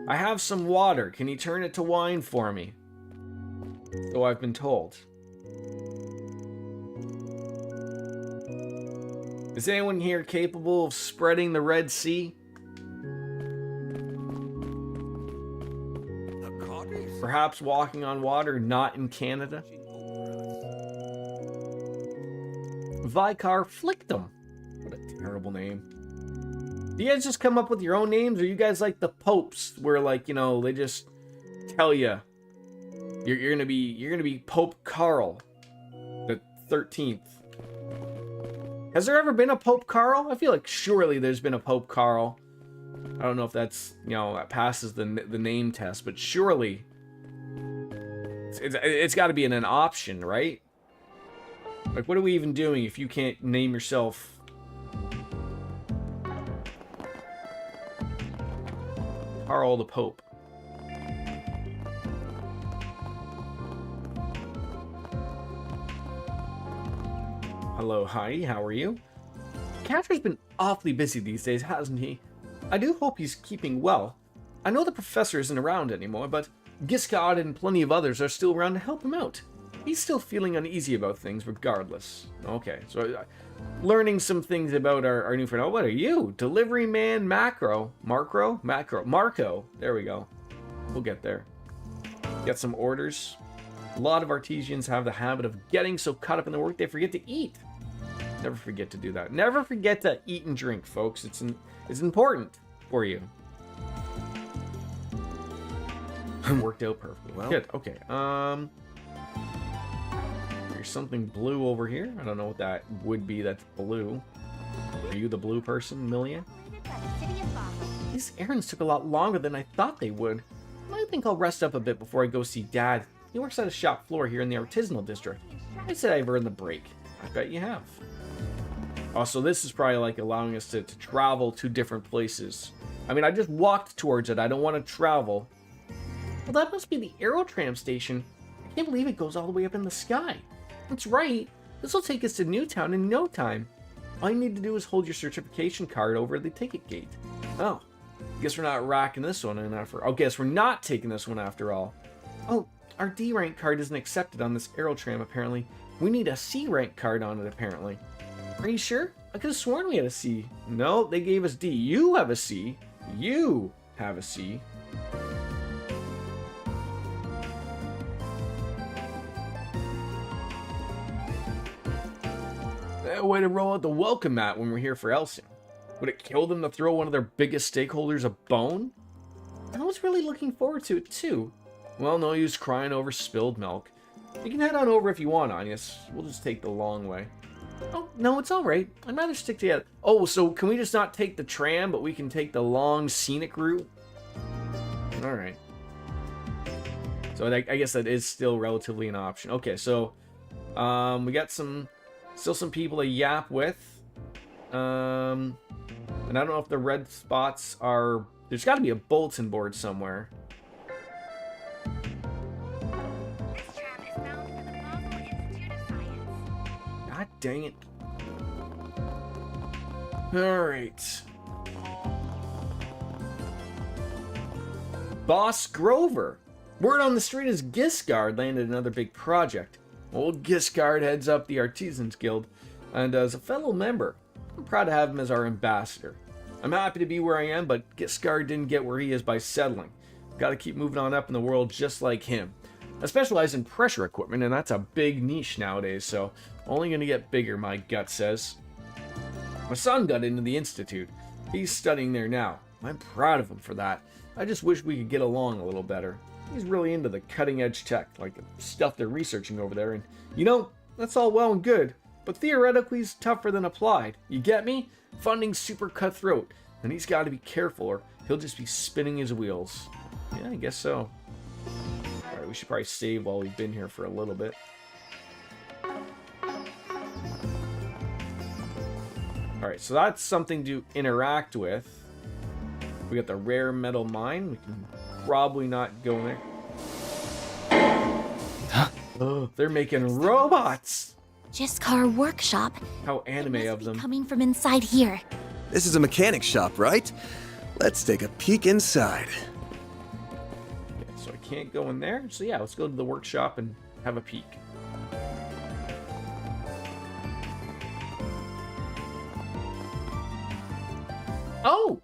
I have some water. Can you turn it to wine for me? So I've been told. Is anyone here capable of spreading the Red Sea? Perhaps walking on water not in Canada? Vicar Flickdom. What a terrible name. Do you guys just come up with your own names, or are you guys like the popes, where like, you know, they just tell you you're gonna be Pope Carl the 13th? Has there ever been a Pope Carl? I feel like surely there's been a Pope Carl. I don't know if that's, you know, that passes the name test, but surely it's got to be an option, right? Like, what are we even doing if you can't name yourself Carl the Pope? Hello, Heidi, how are you? Catcher's been awfully busy these days, hasn't he? I do hope he's keeping well. I know the professor isn't around anymore, but Giscard and plenty of others are still around to help him out. He's still feeling uneasy about things regardless. Okay, so learning some things about our new friend. Oh, what are you? Delivery man Marco. There we go. We'll get there. Get some orders. A lot of artisans have the habit of getting so caught up in the work they forget to eat. Never forget to do that. Never forget to eat and drink, folks. It's important for you. Worked out perfectly. Well, good. Okay. There's something blue over here. I don't know what that would be. That's blue. Are you the blue person, Millia? These errands took a lot longer than I thought they would. I think I'll rest up a bit before I go see Dad. He works on a shop floor here in the artisanal district. I said I've earned the break. I bet you have. Also, this is probably like allowing us to travel to different places. I mean, I just walked towards it. I don't want to travel. Well, that must be the Aerotram station. I can't believe it goes all the way up in the sky. That's right. This will take us to Newtown in no time. All you need to do is hold your certification card over the ticket gate. Oh, guess we're not racking this one in after. Oh, guess we're not taking this one after all. Oh, our D rank card isn't accepted on this Aerotram apparently. We need a C rank card on it apparently. Are you sure? I could have sworn we had a C. No, they gave us D. You have a C. You have a C. better way to roll out the welcome mat when we're here for Elsing? Would it kill them to throw one of their biggest stakeholders a bone? I was really looking forward to it too. Well, no use crying over spilled milk. You can head on over if you want, Agnes. We'll just take the long way. Oh, no, it's alright. I'd rather stick together. Oh, so can we just not take the tram, but we can take the long scenic route? Alright. So I guess that is still relatively an option. Okay, so we got still some people to yap with. And I don't know if the red spots are... There's got to be a bulletin board somewhere. God dang it. Alright. Boss Grover. Word on the street is Giscard landed another big project. Old Giscard heads up the Artisans Guild, and as a fellow member, I'm proud to have him as our ambassador. I'm happy to be where I am, but Giscard didn't get where he is by settling. Gotta keep moving on up in the world just like him. I specialize in pressure equipment, and that's a big niche nowadays, so only gonna get bigger, my gut says. My son got into the Institute. He's studying there now. I'm proud of him for that. I just wish we could get along a little better. He's really into the cutting-edge tech, like the stuff they're researching over there, and, you know, that's all well and good, but theoretically he's tougher than applied. You get me? Funding's super cutthroat, and he's got to be careful or he'll just be spinning his wheels. Yeah, I guess so. Alright, we should probably save while we've been here for a little bit. Alright, so that's something to interact with. We got the rare metal mine. We can probably not go in there. Oh, they're making robots! Giscar Workshop. How anime of them. Coming from inside here. This is a mechanic shop, right? Let's take a peek inside. Okay, so I can't go in there. So yeah, let's go to the workshop and have a peek. Oh!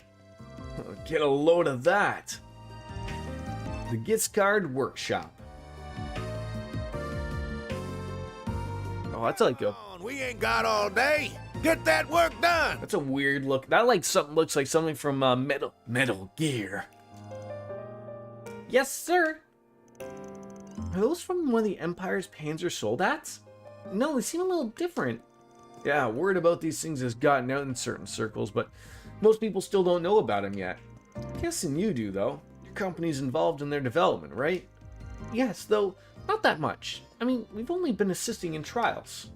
Get a load of that. The Giscard Workshop. Oh, that's like a... We ain't got all day. Get that work done. That's a weird look. That looks like something from Metal Gear. Yes, sir. Are those from one of the Empire's Panzer Soldats? No, they seem a little different. Yeah, word about these things has gotten out in certain circles, but most people still don't know about them yet. Guessing you do, though. Your company's involved in their development, right? Yes, though not that much. I mean, we've only been assisting in trials.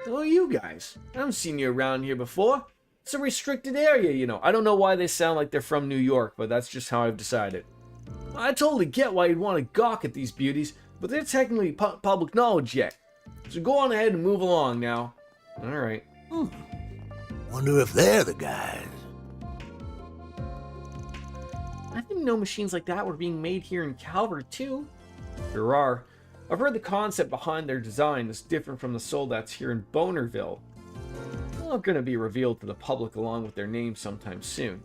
Oh, you guys. I haven't seen you around here before. It's a restricted area, you know. I don't know why they sound like they're from New York, but that's just how I've decided. I totally get why you'd want to gawk at these beauties, but they're technically public knowledge yet. So go on ahead and move along now. Alright. Wonder if they're the guys. I didn't know machines like that were being made here in Calvert, too. There are. I've heard the concept behind their design is different from the Soldats here in Bonerville. They're going to be revealed to the public along with their names sometime soon.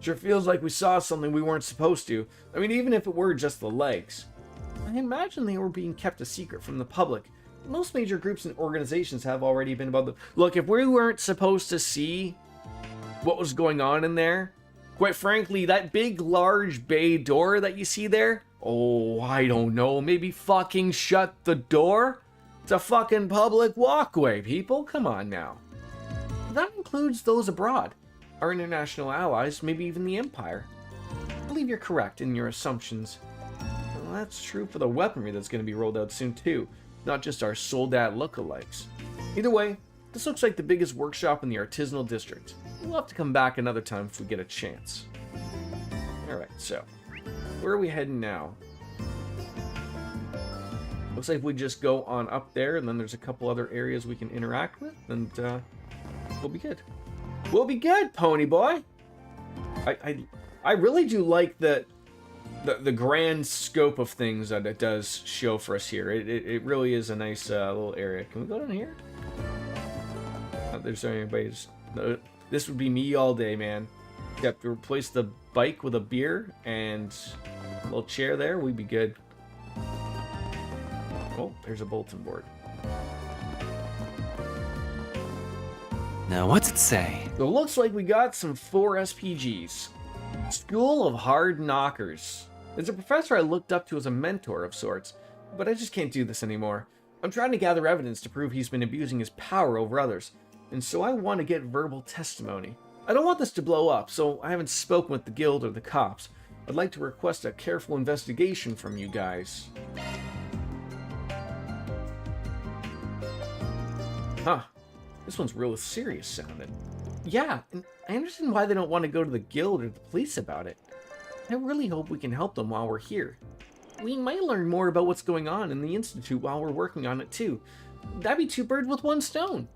Sure feels like we saw something we weren't supposed to. I mean, even if it were just the legs. I imagine they were being kept a secret from the public. Most major groups and organizations have already been about them. Look, if we weren't supposed to see what was going on in there, quite frankly, that big, large bay door that you see there, oh, I don't know, maybe fucking shut the door? It's a fucking public walkway, people. Come on now. That includes those abroad, our international allies, maybe even the Empire. I believe you're correct in your assumptions. Well, that's true for the weaponry that's going to be rolled out soon, too. Not just our Soldat lookalikes. Either way, this looks like the biggest workshop in the artisanal district. We'll have to come back another time if we get a chance. Alright, so, where are we heading now? Looks like we just go on up there, and then there's a couple other areas we can interact with, and we'll be good. We'll be good, pony boy! I really do like the grand scope of things that it does show for us here. It really is a nice little area. Can we go down here? There's anybody. This would be me all day, man. You have to replace the bike with a beer and a little chair there. We'd be good. Oh, there's a bulletin board. Now, what's it say? So it looks like we got some 4 SPGs. School of Hard Knockers. There's a professor I looked up to as a mentor of sorts, but I just can't do this anymore. I'm trying to gather evidence to prove he's been abusing his power over others, and so I want to get verbal testimony. I don't want this to blow up, so I haven't spoken with the guild or the cops. I'd like to request a careful investigation from you guys. Huh. This one's real serious sounding. Yeah, and I understand why they don't want to go to the guild or the police about it. I really hope we can help them while we're here. We might learn more about what's going on in the Institute while we're working on it too. That'd be 2 birds with 1 stone.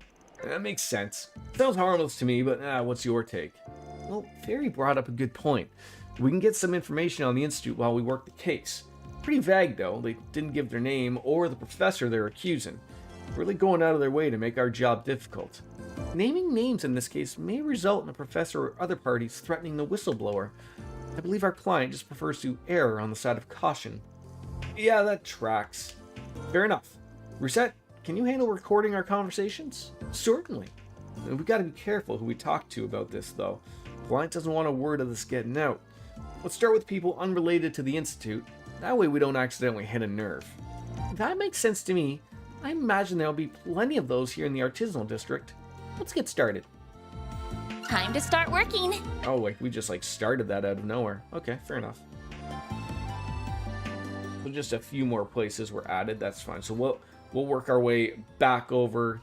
That makes sense. Sounds harmless to me, but what's your take? Well, Fairy brought up a good point. We can get some information on the Institute while we work the case. Pretty vague though, they didn't give their name or the professor they're accusing. Really going out of their way to make our job difficult. Naming names in this case may result in a professor or other parties threatening the whistleblower. I believe our client just prefers to err on the side of caution. Yeah, that tracks. Fair enough. Reset, can you handle recording our conversations? Certainly. We gotta be careful who we talk to about this though. Client doesn't want a word of this getting out. Let's start with people unrelated to the Institute. That way we don't accidentally hit a nerve. That makes sense to me. I imagine there'll be plenty of those here in the artisanal district. Let's get started. Time to start working. Oh, like we just started that out of nowhere. Okay, fair enough. So just a few more places were added. That's fine. So we'll work our way back over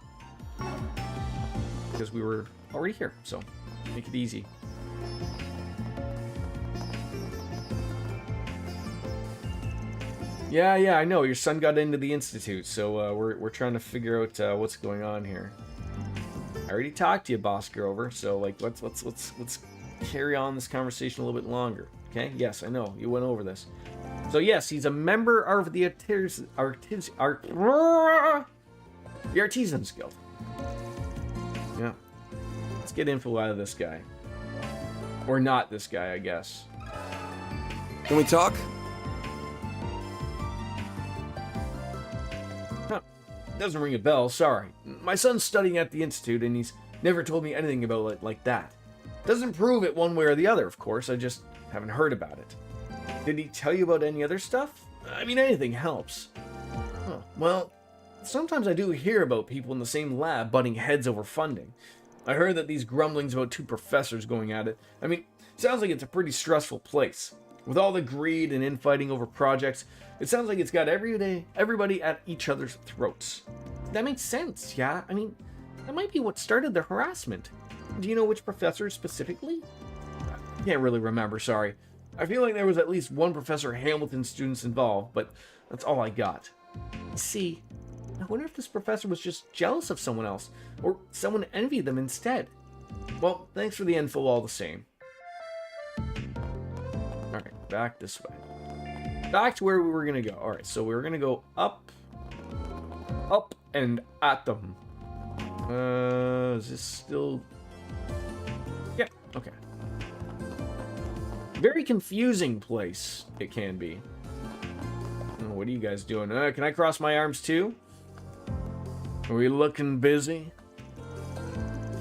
because we were already here. So make it easy. Yeah, I know. Your son got into the Institute, so we're trying to figure out what's going on here. I already talked to you, Boss Grover, so let's carry on this conversation a little bit longer. Okay? Yes, I know. You went over this. So yes, he's a member of the Artisans Guild. Yeah. Let's get info out of this guy. Or not this guy, I guess. Can we talk? Doesn't ring a bell, sorry. My son's studying at the Institute and he's never told me anything about it like that. Doesn't prove it one way or the other, of course, I just haven't heard about it. Did he tell you about any other stuff? I mean, anything helps. Huh. Well, sometimes I do hear about people in the same lab butting heads over funding. I heard that these grumblings about 2 professors going at it. I mean, sounds like it's a pretty stressful place. With all the greed and infighting over projects, it sounds like it's got everybody at each other's throats. That makes sense, yeah? I mean, that might be what started the harassment. Do you know which professor specifically? I can't really remember, sorry. I feel like there was at least 1 Professor Hamilton students involved, but that's all I got. See, I wonder if this professor was just jealous of someone else, or someone envied them instead. Well, thanks for the info all the same. Alright, back this way. Back to where we were going to go. Alright, so we were going to go up, and at them. Is this still... Yeah, okay. Very confusing place it can be. Oh, what are you guys doing? Can I cross my arms too? Are we looking busy?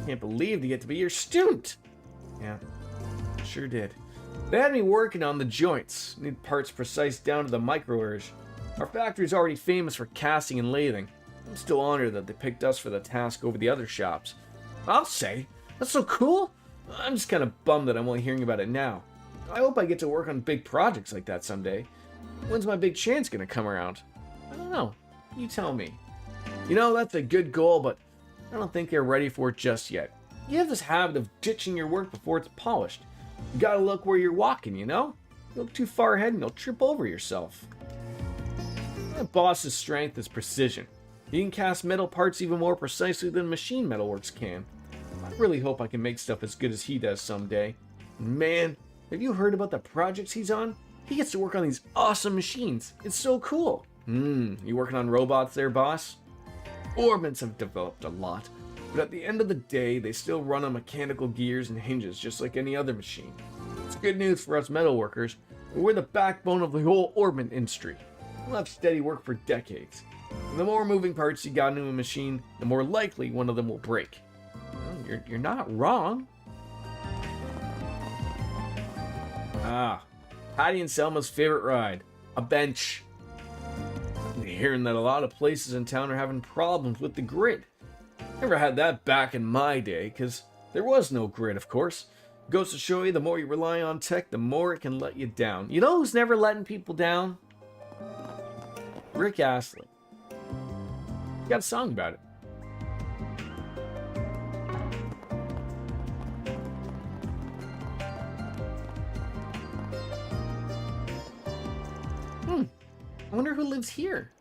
Can't believe you get to be your student. Yeah, sure did. They had me working on the joints. Need parts precise down to the microerge. Our factory's already famous for casting and lathing. I'm still honored that they picked us for the task over the other shops. I'll say, that's so cool. I'm just kind of bummed that I'm only hearing about it now. I hope I get to work on big projects like that someday. When's my big chance gonna come around? I don't know. You tell me. You know, that's a good goal, but I don't think they're ready for it just yet. You have this habit of ditching your work before it's polished. You gotta look where you're walking, you know? You look too far ahead and you'll trip over yourself. My boss's strength is precision. He can cast metal parts even more precisely than machine metalworks can. I really hope I can make stuff as good as he does someday. Man, have you heard about the projects he's on? He gets to work on these awesome machines. It's so cool. You working on robots there, boss? Orbits have developed a lot, but at the end of the day, they still run on mechanical gears and hinges just like any other machine. It's good news for us metalworkers. We're the backbone of the whole orbit industry. We'll have steady work for decades. And the more moving parts you got into a machine, the more likely one of them will break. Well, you're not wrong. Ah, Patty and Selma's favorite ride, a bench. I'm hearing that a lot of places in town are having problems with the grid. Never had that back in my day, because there was no grid, of course. Goes to show you, the more you rely on tech, the more it can let you down. You know who's never letting people down? Rick Astley. He got a song about it. I wonder who lives here.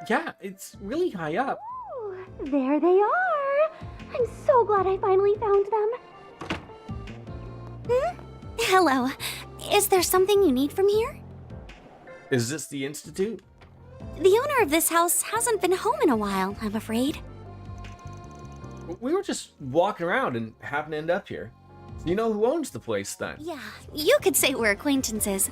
Yeah, it's really high up. Ooh, there they are. I'm so glad I finally found them. Hello. Is there something you need from here? Is this the Institute? The owner of this house hasn't been home in a while, I'm afraid. We were just walking around and happened to end up here. You know who owns the place then? Yeah, you could say we're acquaintances.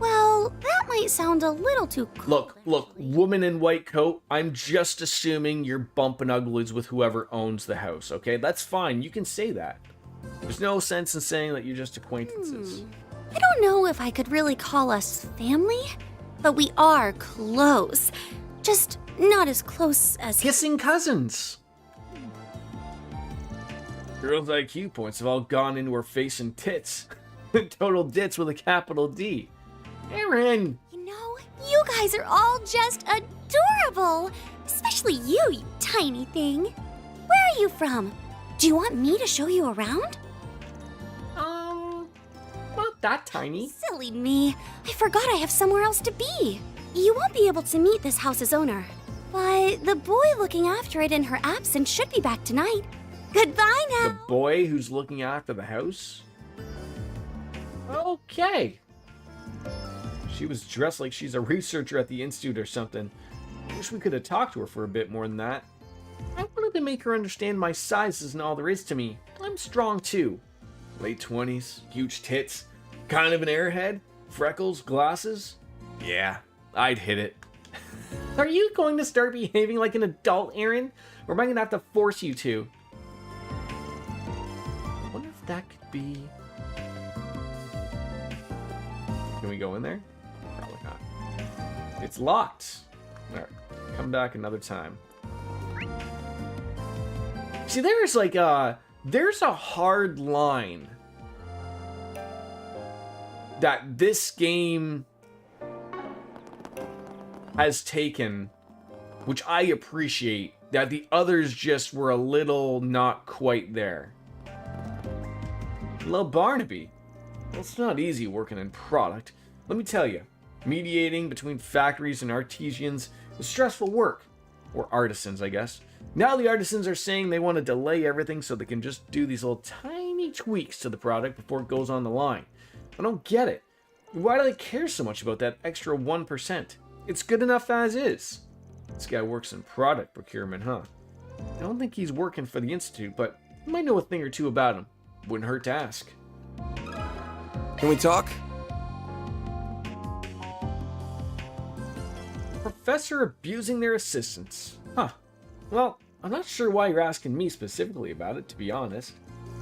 Well, that might sound a little too cold. Look, woman in white coat, I'm just assuming you're bumping uglies with whoever owns the house, okay? That's fine, you can say that. There's no sense in saying that you're just acquaintances. I don't know if I could really call us family, but we are close. Just not as close as... Kissing cousins! Girls' IQ points have all gone into her face and tits. Total dits with a capital D. Aaron! You know, you guys are all just adorable! Especially you tiny thing. Where are you from? Do you want me to show you around? Not that tiny. Silly me. I forgot I have somewhere else to be. You won't be able to meet this house's owner, but the boy looking after it in her absence should be back tonight. Goodbye now. The boy who's looking after the house? Okay. She was dressed like she's a researcher at the Institute or something. Wish we could have talked to her for a bit more than that. I wanted to make her understand my size isn't all there is to me. I'm strong too. Late 20s, huge tits, kind of an airhead, freckles, glasses. Yeah, I'd hit it. Are you going to start behaving like an adult, Aaron? Or am I going to have to force you to? I wonder if that could be... Can we go in there? Probably not. It's locked. Alright, come back another time. See, there's like there's a hard line that this game has taken, which I appreciate, that the others just were a little not quite there. Hello, Barnaby. Well, it's not easy working in product. Let me tell you, mediating between factories and artisans is stressful work. Or artisans, I guess. Now the artisans are saying they want to delay everything so they can just do these little tiny tweaks to the product before it goes on the line. I don't get it. Why do they care so much about that extra 1%? It's good enough as is. This guy works in product procurement, huh? I don't think he's working for the Institute, but you might know a thing or two about him. Wouldn't hurt to ask. Can we talk? Professor abusing their assistants. Huh. Well, I'm not sure why you're asking me specifically about it, to be honest.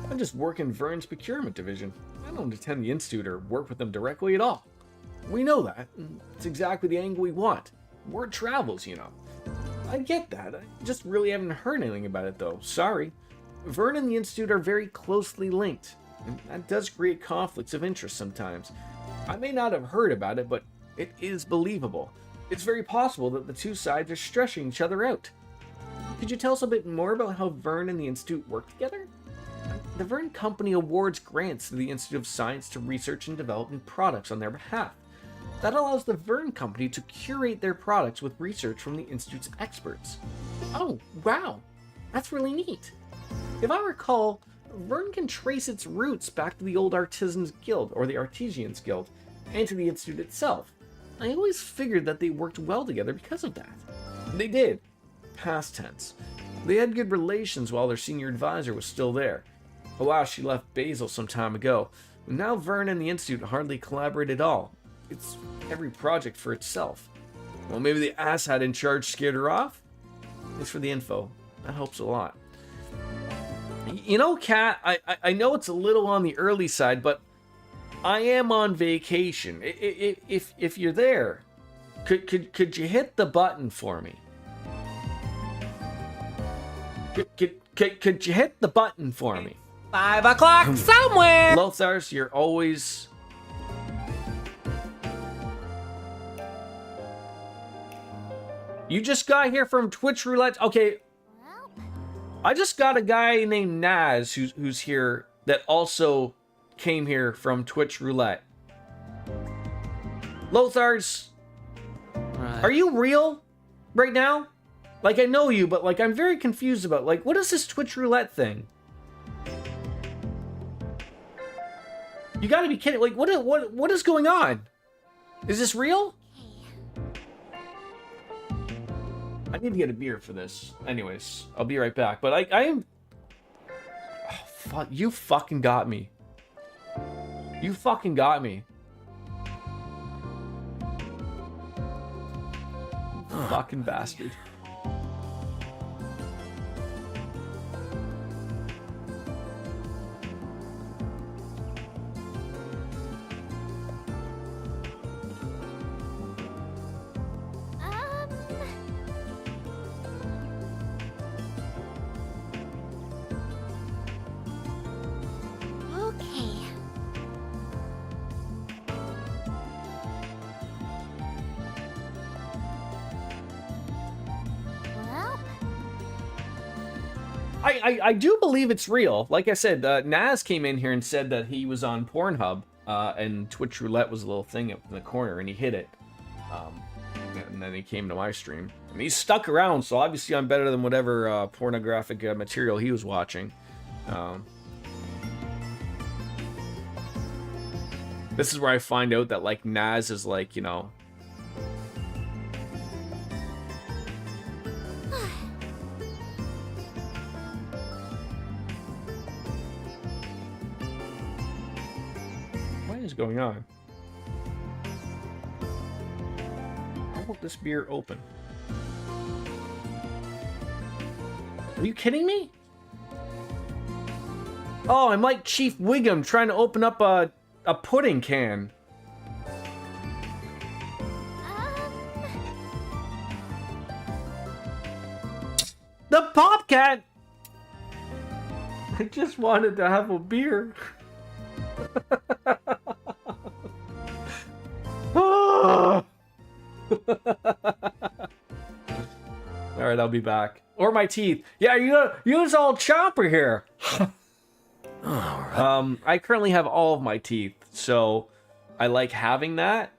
I just work in Vern's procurement division. I don't attend the Institute or work with them directly at all. We know that. It's exactly the angle we want. Word travels, you know. I get that. I just really haven't heard anything about it, though. Sorry. Vern and the Institute are very closely linked, and that does create conflicts of interest sometimes. I may not have heard about it, but it is believable. It's very possible that the two sides are stressing each other out. Could you tell us a bit more about how Vern and the Institute work together? The Vern Company awards grants to the Institute of Science to research and develop new products on their behalf. That allows the Vern Company to curate their products with research from the Institute's experts. Oh, wow. That's really neat. If I recall, Vern can trace its roots back to the old Artisans Guild, or the Artisans Guild, and to the Institute itself. I always figured that they worked well together because of that. They did. Past tense. They had good relations while their senior advisor was still there. Alas, she left Basil some time ago. Now Vern and the Institute hardly collaborate at all. It's every project for itself. Well, maybe the asshat in charge scared her off? Thanks for the info. That helps a lot. You know, Kat, I know it's a little on the early side, but I am on vacation. If you're there, could you hit the button for me? Could you hit the button for me? 5 o'clock somewhere! Lothars, you're always... You just got here from Twitch Roulette. Okay. I just got a guy named Naz who's here that also came here from Twitch Roulette. Lothars, are you real right now? Like, I know you, but like I'm very confused about like what is this Twitch Roulette thing? You gotta be kidding. Like what is going on? Is this real? I need to get a beer for this. Anyways, I'll be right back. But I am... Oh, fuck. You fucking got me. You fucking got me. Fucking bastard. I do believe it's real. Like I said, Naz came in here and said that he was on Pornhub, and Twitch Roulette was a little thing up in the corner, and he hit it. And then he came to my stream. And he's stuck around, so obviously I'm better than whatever pornographic material he was watching. This is where I find out that, like, Naz is, like, you know... What is going on? How about this beer open? Are you kidding me? Oh, I'm like Chief Wiggum trying to open up a pudding can. The Popcat! I just wanted to have a beer. Alright, I'll be back. Or my teeth. Yeah, use old Chopper here. I currently have all of my teeth, so I like having that.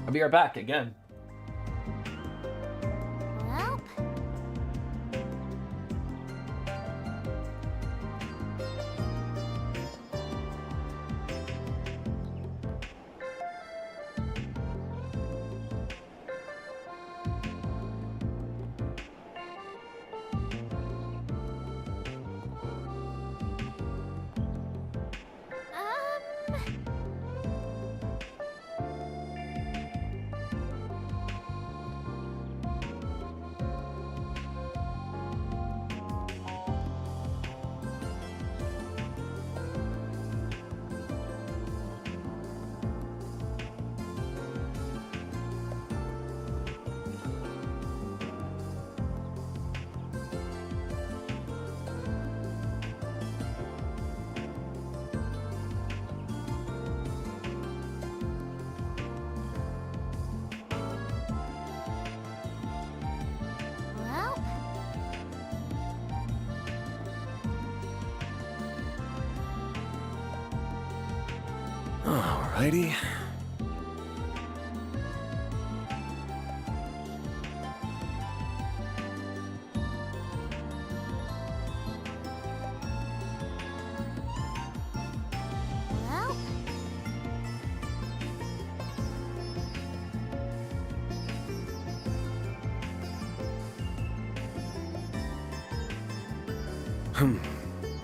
I'll be right back again. Alrighty.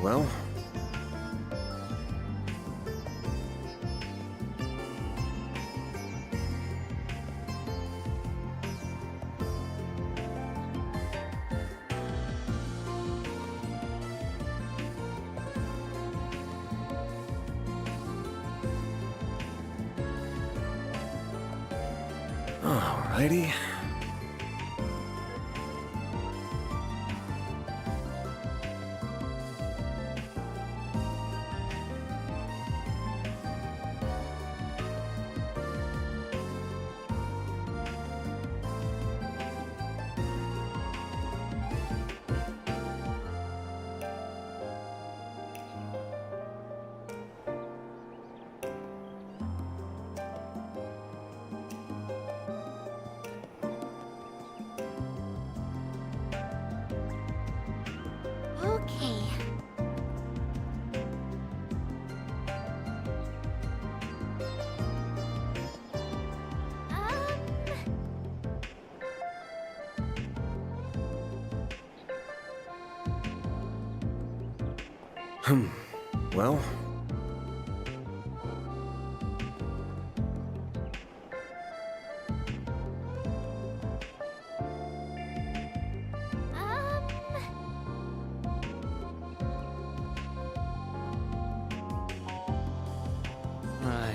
Well... Alrighty. Okay. Well, Right.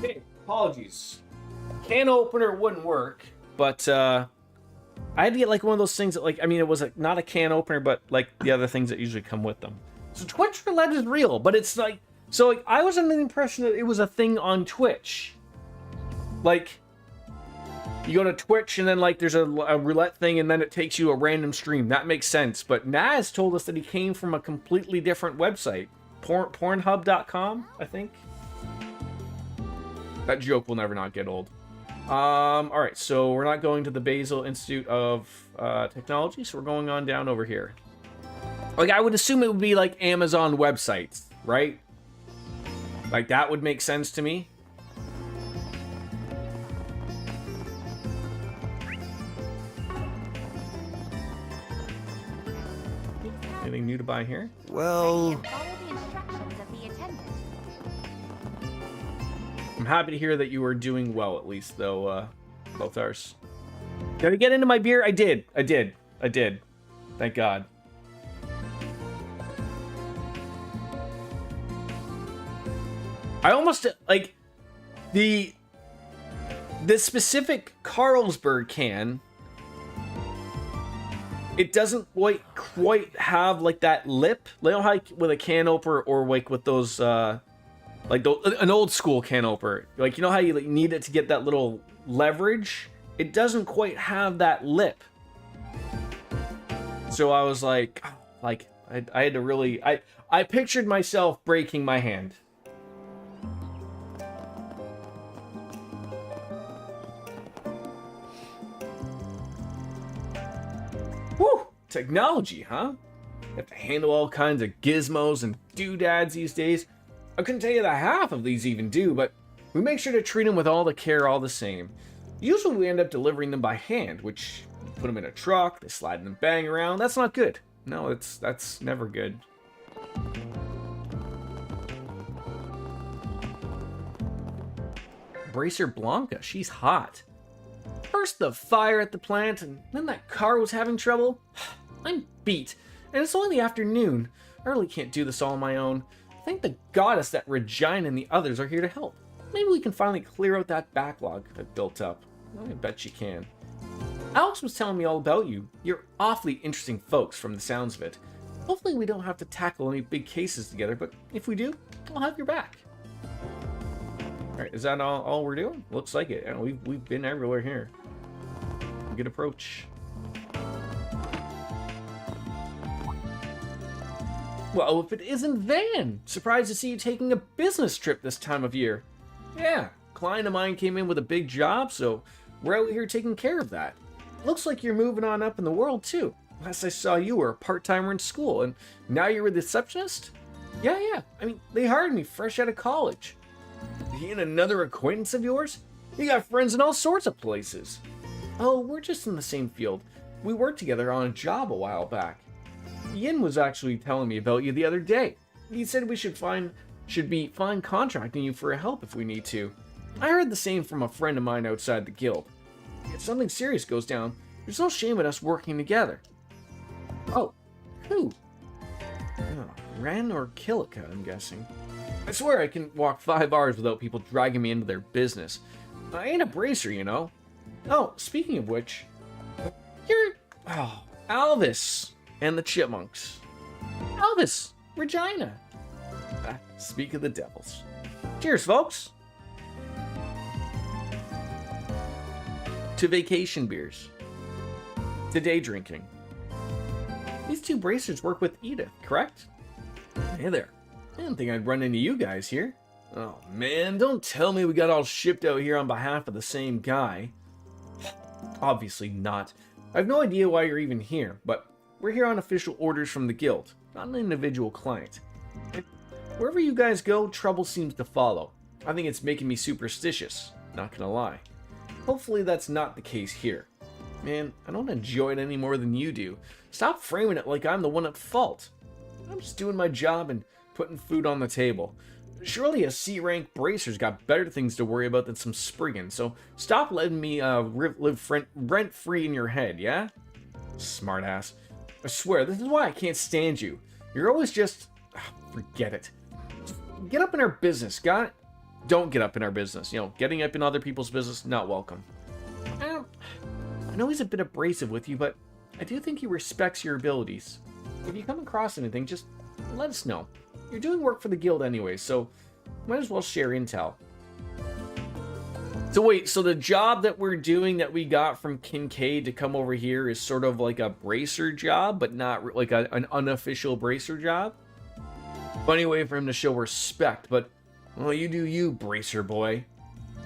Hey, apologies. Can opener wouldn't work, but I had to get like one of those things that, like, I mean, it was not a can opener, but like the other things that usually come with them. So Twitch Roulette is real, but it's like, so like, I was under the impression that it was a thing on Twitch. Like, you go to Twitch and then like there's a roulette thing and then it takes you to a random stream. That makes sense. But Naz told us that he came from a completely different website. Pornhub.com, I think. That joke will never not get old. Alright, so we're not going to the Basel Institute of Technology, so we're going on down over here. Like, I would assume it would be like Amazon websites, right? Like, that would make sense to me. Anything new to buy here? well, I'm happy to hear that you are doing well, at least, though, both ours. Did I get into my beer? I did. Thank God. I almost, like, the specific Carlsberg can, it doesn't quite have, like, that lip. Like, you know how with a can opener or, like, with those, like, an old school can opener. Like, you know how you like, need it to get that little leverage? It doesn't quite have that lip. So I was like, I had to really, I pictured myself breaking my hand. Whew, technology, huh? You have to handle all kinds of gizmos and doodads these days. I couldn't tell you the half of these even do, but we make sure to treat them with all the care all the same. Usually we end up delivering them by hand, which you put them in a truck, they slide and bang around. That's not good. No, that's never good. Bracer Blanca, she's hot. First the fire at the plant, and then that car was having trouble. I'm beat, and it's only the afternoon. I really can't do this all on my own. Thank the goddess that Regina and the others are here to help. Maybe we can finally clear out that backlog that built up. I bet you can. Alex was telling me all about you. You're awfully interesting folks from the sounds of it. Hopefully we don't have to tackle any big cases together, but if we do, I'll have your back. Alright, is that all we're doing? Looks like it. We've been everywhere here. Good approach. Well, if it isn't Van! Surprised to see you taking a business trip this time of year. Yeah, client of mine came in with a big job, so we're out here taking care of that. Looks like you're moving on up in the world, too. Last I saw you were a part-timer in school, and now you're a receptionist? Yeah. I mean, they hired me fresh out of college. He and another acquaintance of yours? You got friends in all sorts of places. Oh, we're just in the same field. We worked together on a job a while back. Yin was actually telling me about you the other day. He said we should be fine contracting you for help if we need to. I heard the same from a friend of mine outside the guild. If something serious goes down, there's no shame in us working together. Oh, who? Oh, Ren or Kilika, I'm guessing. I swear I can walk 5 hours without people dragging me into their business. I ain't a bracer, you know. Oh, speaking of which, you're... Oh, Alvis and the Chipmunks. Alvis, Regina. Speak of the devils. Cheers, folks. To vacation beers. To day drinking. These two bracers work with Edith, correct? Hey there. I didn't think I'd run into you guys here. Oh man, don't tell me we got all shipped out here on behalf of the same guy. Obviously not. I have no idea why you're even here, but we're here on official orders from the guild, not an individual client. And wherever you guys go, trouble seems to follow. I think it's making me superstitious, not gonna lie. Hopefully that's not the case here. Man, I don't enjoy it any more than you do. Stop framing it like I'm the one at fault. I'm just doing my job and putting food on the table. Surely a C-rank bracer's got better things to worry about than some sprigging, so stop letting me live rent-free in your head, yeah? Smartass. I swear, this is why I can't stand you. You're always just... forget it. Just get up in our business, got it? Don't get up in our business. You know, getting up in other people's business, not welcome. I know he's a bit abrasive with you, but I do think he respects your abilities. If you come across anything, just let us know. You're doing work for the guild anyway, so might as well share intel. So wait, so the job that we're doing that we got from Kincaid to come over here is sort of like a bracer job, but not like an unofficial bracer job? Funny way for him to show respect, but, well, you do you, bracer boy.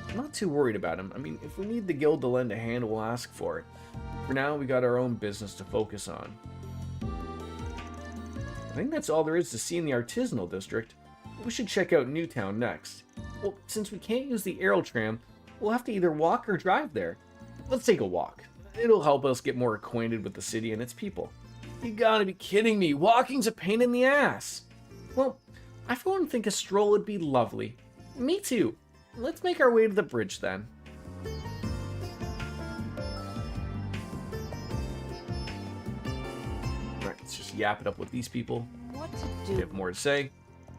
I'm not too worried about him. I mean, if we need the guild to lend a hand, we'll ask for it. For now, we got our own business to focus on. I think that's all there is to see in the artisanal district. We should check out Newtown next. Well, since we can't use the Aero Tram, we'll have to either walk or drive there. Let's take a walk. It'll help us get more acquainted with the city and its people. You gotta be kidding me. Walking's a pain in the ass. Well, I for one think a stroll would be lovely. Me too. Let's make our way to the bridge then. Alright, let's just yap it up with these people. What to do? They have more to say.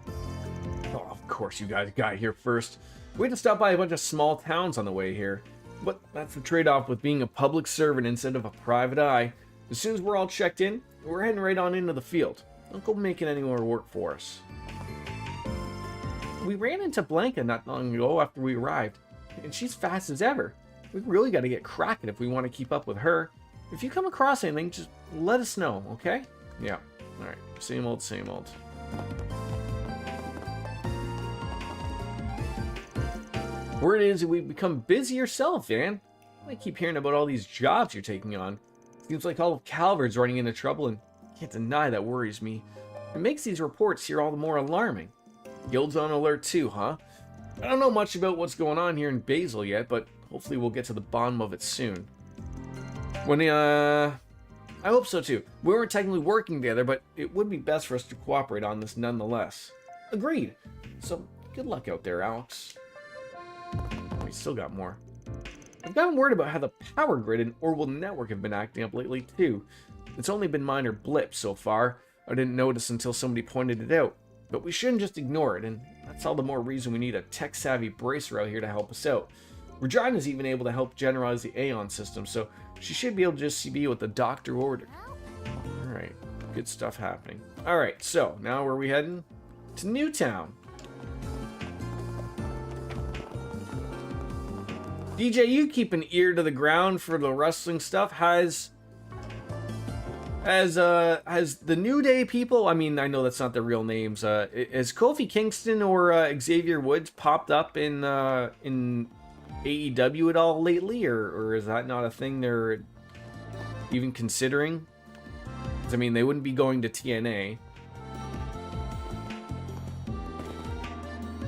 Oh, of course you guys got here first. We had to stop by a bunch of small towns on the way here. But that's the trade-off with being a public servant instead of a private eye. As soon as we're all checked in, we're heading right on into the field. Don't go making any more work for us. We ran into Blanca not long ago after we arrived, and she's fast as ever. We really got to get cracking if we want to keep up with her. If you come across anything, just let us know, okay? Yeah. Alright. Same old, same old. Word is we've become busy yourself, man. I keep hearing about all these jobs you're taking on. Seems like all of Calvert's running into trouble, and I can't deny that worries me. It makes these reports here all the more alarming. Guild's on alert too, huh? I don't know much about what's going on here in Basil yet, but hopefully we'll get to the bottom of it soon. I hope so too. We weren't technically working together, but it would be best for us to cooperate on this nonetheless. Agreed. So, good luck out there, Alex. We still got more. I've gotten word about how the power grid and Orwell network have been acting up lately too. It's only been minor blips so far. I didn't notice until somebody pointed it out. But we shouldn't just ignore it, and that's all the more reason we need a tech-savvy bracer out here to help us out. Regina's even able to help generalize the Aeon system, so she should be able to just be what the doctor ordered. Alright, good stuff happening. Alright, so, now where are we heading? To Newtown. DJ, you keep an ear to the ground for the wrestling stuff. Has the New Day people, I mean, I know that's not their real names, has Kofi Kingston or Xavier Woods popped up in AEW at all lately, or is that not a thing they're even considering? I mean, they wouldn't be going to TNA.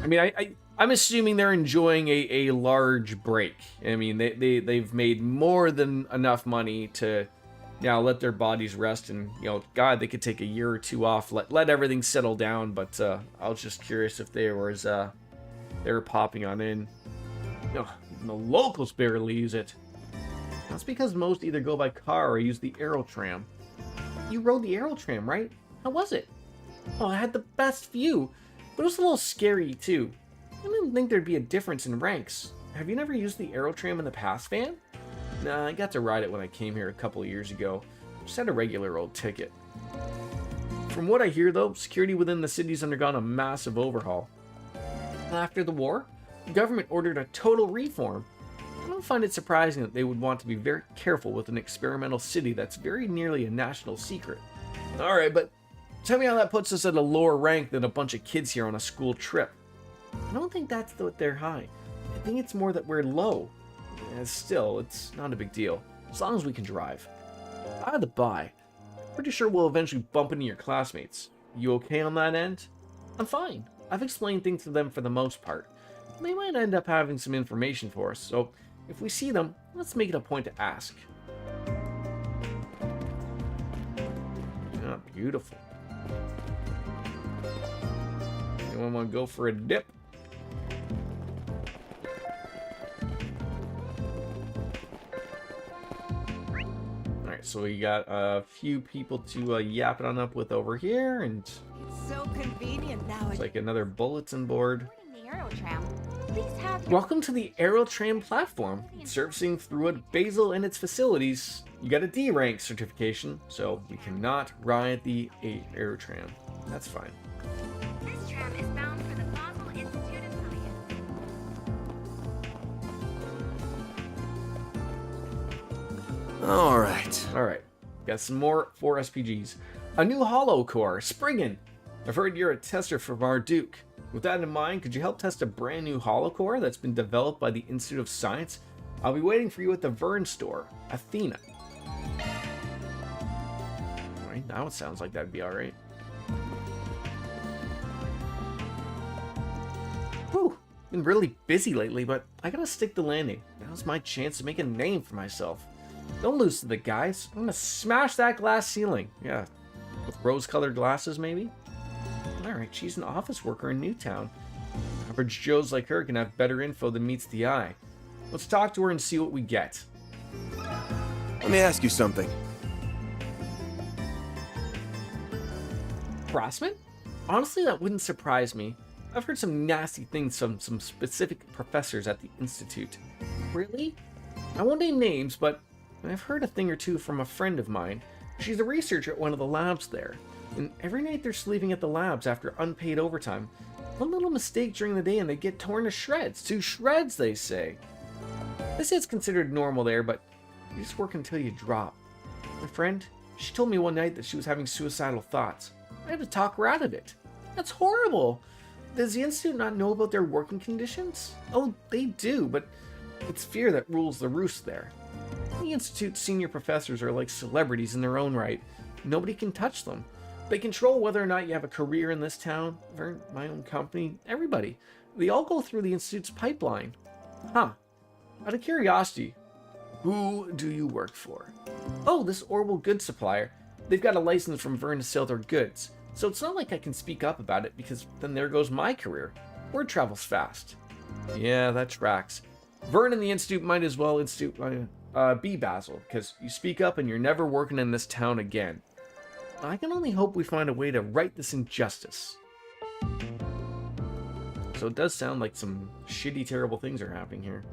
I mean, I'm assuming they're enjoying a large break. I mean, they've made more than enough money to let their bodies rest, and God, they could take a year or two off, let everything settle down. But I was just curious if they were popping on in. The locals barely use it. That's because most either go by car or use the Aero Tram. You rode the Aero Tram, right? How was it? Oh, I had the best view. but it was a little scary too. I didn't think there'd be a difference in ranks. Have you never used the Aerotram in the past, Van? Nah, I got to ride it when I came here a couple of years ago. Just had a regular old ticket. From what I hear though, security within the city's undergone a massive overhaul. After the war, the government ordered a total reform. I don't find it surprising that they would want to be very careful with an experimental city that's very nearly a national secret. Alright, but tell me how that puts us at a lower rank than a bunch of kids here on a school trip. I don't think that's what they're high. I think it's more that we're low. Still, it's not a big deal, as long as we can drive. By the by, pretty sure we'll eventually bump into your classmates. You okay on that end? I'm fine. I've explained things to them for the most part. They might end up having some information for us, so if we see them, let's make it a point to ask. Ah, beautiful. Anyone want to go for a dip? Alright, so we got a few people to yap it on up with over here, and It's so convenient now. it's like another bulletin board. The Aerotram. Please have Welcome to the Aerotram platform. Servicing throughout Basel and its facilities. You got a D rank certification, so we cannot ride the Aerotram. That's fine. This tram is bound for the Basel Institute of Science. Alright. Alright, got some more 4 SPGs. A new hollow core, Spriggan. I've heard you're a tester for Marduk. With that in mind, could you help test a brand new hollow core that's been developed by the Institute of Science? I'll be waiting for you at the Vern store, Athena. Alright, now it sounds like that'd be alright. Whew, been really busy lately, but I gotta stick the landing. Now's my chance to make a name for myself. Don't lose to the guys. I'm gonna smash that glass ceiling. Yeah, with rose-colored glasses, maybe? Alright, she's an office worker in Newtown. Average Joes like her can have better info than meets the eye. Let's talk to her and see what we get. Let me ask you something. Harassment? Honestly, that wouldn't surprise me. I've heard some nasty things from some specific professors at the Institute. Really? I won't name names, but I've heard a thing or two from a friend of mine. She's a researcher at one of the labs there. And every night they're sleeping at the labs after unpaid overtime. One little mistake during the day and they get torn to shreds. To shreds, they say. This is considered normal there, but you just work until you drop. My friend, she told me one night that she was having suicidal thoughts. I had to talk her out of it. That's horrible. Does the Institute not know about their working conditions? Oh, they do, but it's fear that rules the roost there. The Institute's senior professors are like celebrities in their own right. Nobody can touch them. They control whether or not you have a career in this town, or my own company, everybody. They all go through the Institute's pipeline. Huh. Out of curiosity, who do you work for? Oh, this Orwell goods supplier. They've got a license from Vern to sell their goods, so it's not like I can speak up about it because then there goes my career. Word travels fast. Yeah, that tracks. Vern and the Institute might as well be Basil, because you speak up and you're never working in this town again. I can only hope we find a way to right this injustice. So it does sound like some shitty, terrible things are happening here.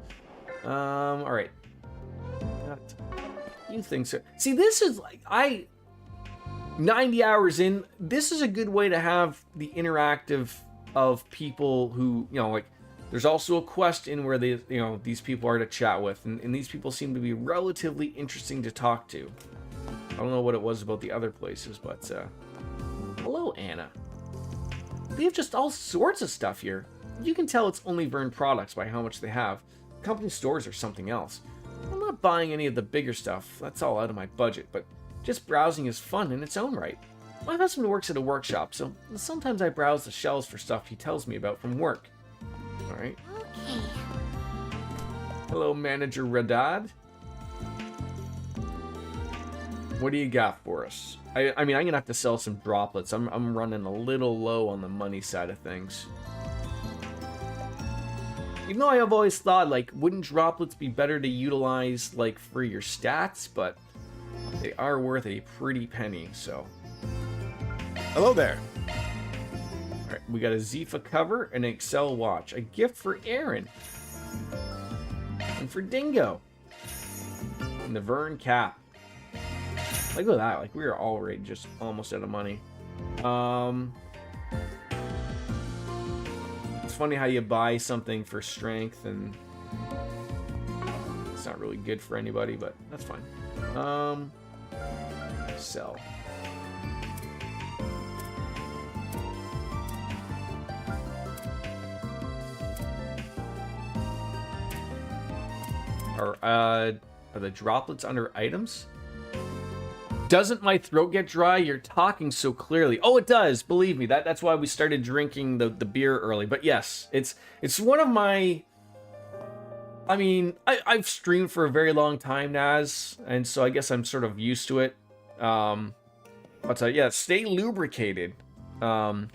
Alright. You think so? See, this is like, 90 hours in, this is a good way to have the interactive of people who, you know, like, there's also a quest in where they, you know, these people are to chat with, and these people seem to be relatively interesting to talk to. I don't know what it was about the other places, but, hello, Anna. They have just all sorts of stuff here. You can tell it's only Vern products by how much they have. Company stores are something else. I'm not buying any of the bigger stuff, that's all out of my budget, but just browsing is fun in its own right. My husband works at a workshop, so sometimes I browse the shelves for stuff he tells me about from work. Alright. Okay. Hello, Manager Radad. What do you got for us? I mean, I'm gonna have to sell some droplets. I'm running a little low on the money side of things. Even though I have always thought, like, wouldn't droplets be better to utilize, like, for your stats? But they are worth a pretty penny, so. Hello there. Alright. we got a Zifa cover and an Excel watch. A gift for Aaron. And for Dingo. And the Vern cap. Like, look at that. Like, we are already just almost out of money. It's funny how you buy something for strength and it's not really good for anybody, but that's fine. Sell. Are the droplets under items? Doesn't my throat get dry? You're talking so clearly. Oh, it does. Believe me. That's why we started drinking the beer early. But yes, it's one of my... I mean, I've streamed for a very long time, Naz, and so I guess I'm sort of used to it. But yeah, stay lubricated. But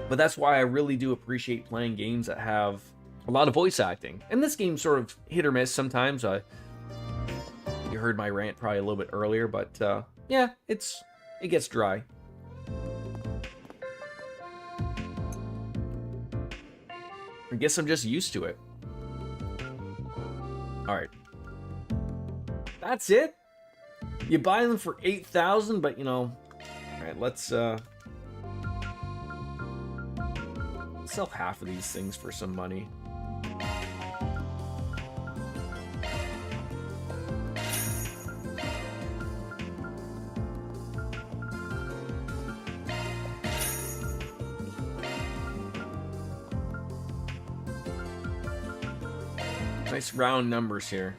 that's why I really do appreciate playing games that have a lot of voice acting. And this game's sort of hit or miss sometimes. You heard my rant probably a little bit earlier, but yeah, it gets dry. I guess I'm just used to it. All right, that's it. You buy them for 8,000, but you know, all right, let's sell half of these things for some money. Nice round numbers here.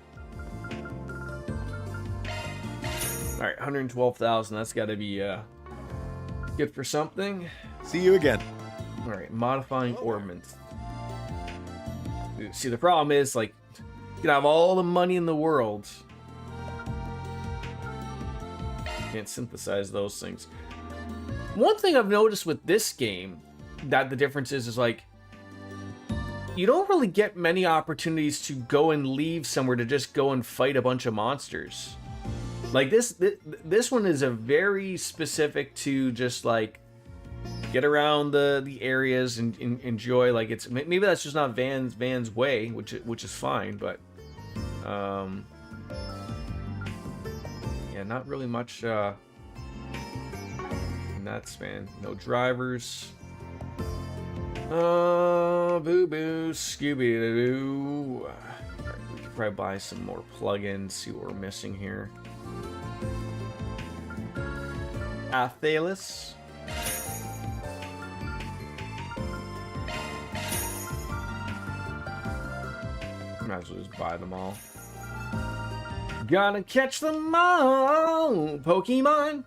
All right, 112,000. That's got to be good for something. See you again. All right, modifying ornaments. See, the problem is, like, you can have all the money in the world. Can't synthesize those things. One thing I've noticed with this game, that the difference is like, you don't really get many opportunities to go and leave somewhere to just go and fight a bunch of monsters. Like this one is a very specific to just like get around the areas and enjoy. Like it's maybe that's just not Van's way, which is fine, but yeah, not really much in that span. No drivers. Boo boo, Scooby Doo. We could probably buy some more plugins, see what we're missing here. Athelis. Might as well just buy them all. Gotta catch them all, Pokemon.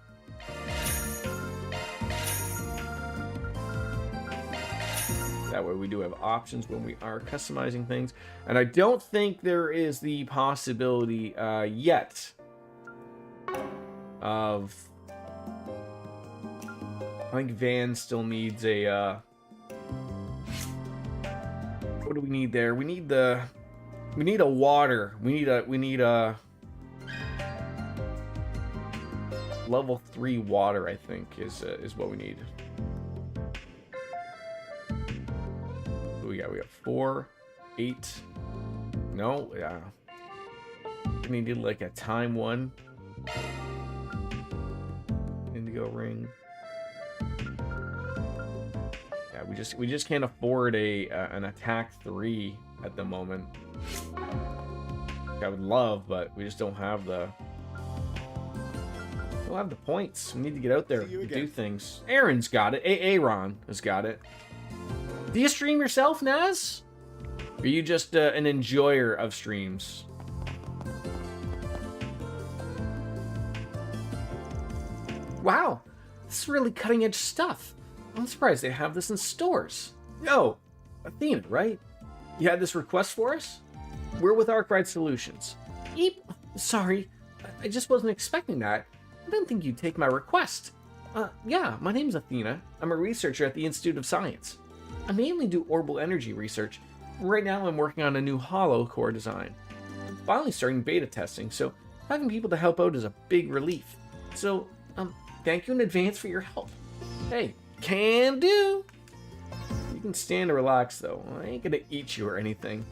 That way we do have options when we are customizing things. And I don't think there is the possibility yet of... I think Van still needs a... what do we need there? We need a water. We need a level 3 water, I think, is what we need. We got 4, 8. No, yeah. We needed like a time 1. Indigo ring. Yeah, we just can't afford an attack 3 at the moment. I would love, but we just don't have the points. We need to get out there and do things. Aaron's got it. Aaron has got it. Do you stream yourself, Naz? Or are you just an enjoyer of streams? Wow, this is really cutting edge stuff. I'm surprised they have this in stores. Yo, Athena, right? You had this request for us? We're with Arkwright Solutions. Eep, sorry, I just wasn't expecting that. I didn't think you'd take my request. Yeah, my name's Athena. I'm a researcher at the Institute of Science. I mainly do orbital energy research. Right now I'm working on a new hollow core design. I'm finally starting beta testing, so having people to help out is a big relief. So, thank you in advance for your help. Hey, Can do. You can stand and relax, though. I ain't gonna eat you or anything.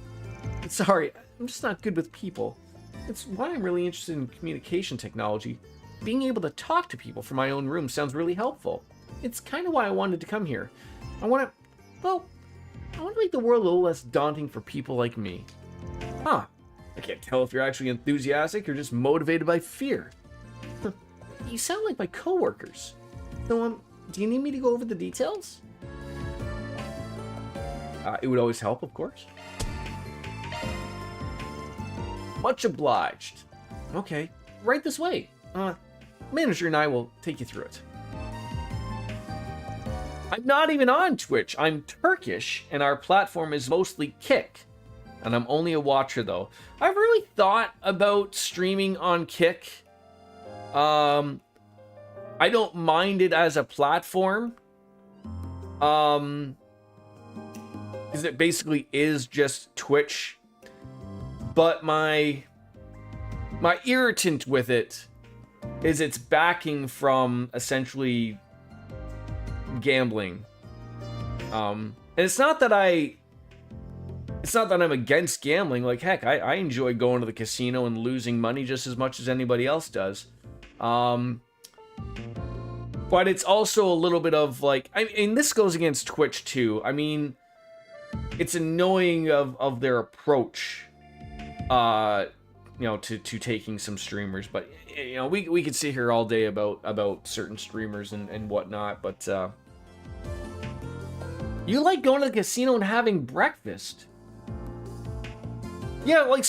Sorry, I'm just not good with people. It's why I'm really interested in communication technology. Being able to talk to people from my own room sounds really helpful. It's kind of why I wanted to come here. I want to make the world a little less daunting for people like me. Huh. I can't tell if you're actually enthusiastic or just motivated by fear. You sound like my coworkers. So, do you need me to go over the details? It would always help, of course. Much obliged. Okay, right this way. Manager and I will take you through it. I'm not even on Twitch. I'm Turkish, and our platform is mostly Kick. And I'm only a watcher, though. I've really thought about streaming on Kick. I don't mind it as a platform. Because it basically is just Twitch. But my irritant with it is its backing from essentially gambling. And it's not that I'm against gambling. Like, heck, I enjoy going to the casino and losing money just as much as anybody else does. But it's also a little bit of like, I mean, this goes against Twitch too. I mean, it's annoying of their approach, to taking some streamers. But we could sit here all day about certain streamers and whatnot. But you like going to the casino and having breakfast. Yeah, like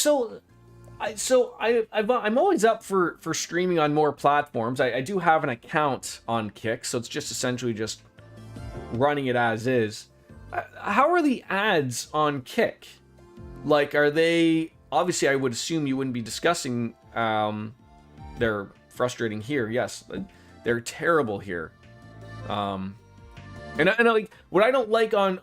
I'm always up for streaming on more platforms. I do have an account on Kick, so it's just essentially just running it as is. How are the ads on Kick? Like, are they... Obviously, I would assume you wouldn't be discussing... they're frustrating here. Yes, they're terrible here. And like, what I don't like on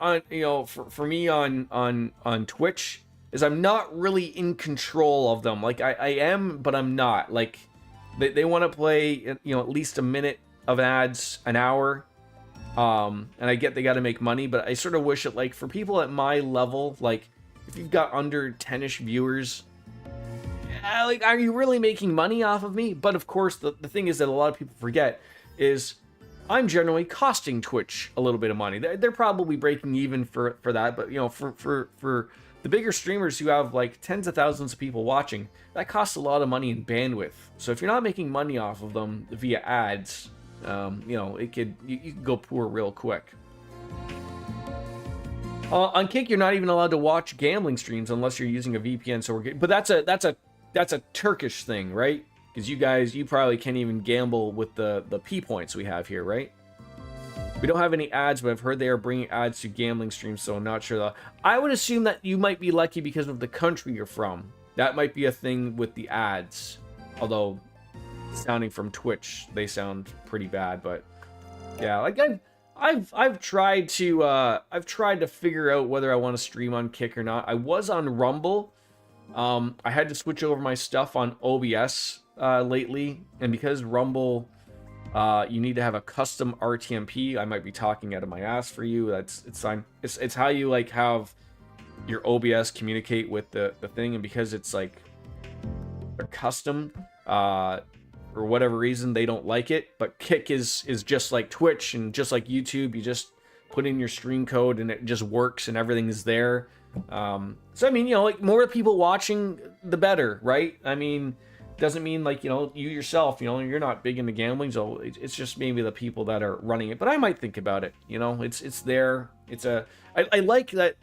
for me on Twitch is I'm not really in control of them. Like, I am, but I'm not. Like, they want to play, at least a minute of ads an hour. And I get they got to make money, but I sort of wish it, like, for people at my level, like, if you've got under 10-ish viewers, like, are you really making money off of me? But of course, the thing is that a lot of people forget is I'm generally costing Twitch a little bit of money. They're probably breaking even for that, but for the bigger streamers who have like tens of thousands of people watching, that costs a lot of money in bandwidth. So if you're not making money off of them via ads, you could go poor real quick. On Kick, you're not even allowed to watch gambling streams unless you're using a VPN. But that's a Turkish thing, right? Because you probably can't even gamble with the P points we have here, right? We don't have any ads, but I've heard they are bringing ads to gambling streams, so I'm not sure though. I would assume that you might be lucky because of the country you're from. That might be a thing with the ads. Although, sounding from Twitch, they sound pretty bad, but yeah, like I've tried to figure out whether I want to stream on Kick or not. I was on Rumble. I had to switch over my stuff on OBS lately, and because Rumble, you need to have a custom RTMP. I might be talking out of my ass for you. It's how you like have your OBS communicate with the thing, and because it's like they're custom, for whatever reason they don't like it. But Kick is just like Twitch and just like YouTube. You just put in your stream code and it just works and everything is there. So I mean, like, more people watching, the better, right? I mean, doesn't mean like, you yourself, you're not big into gambling, so it's just maybe the people that are running it. But I might think about it. It's there. I like that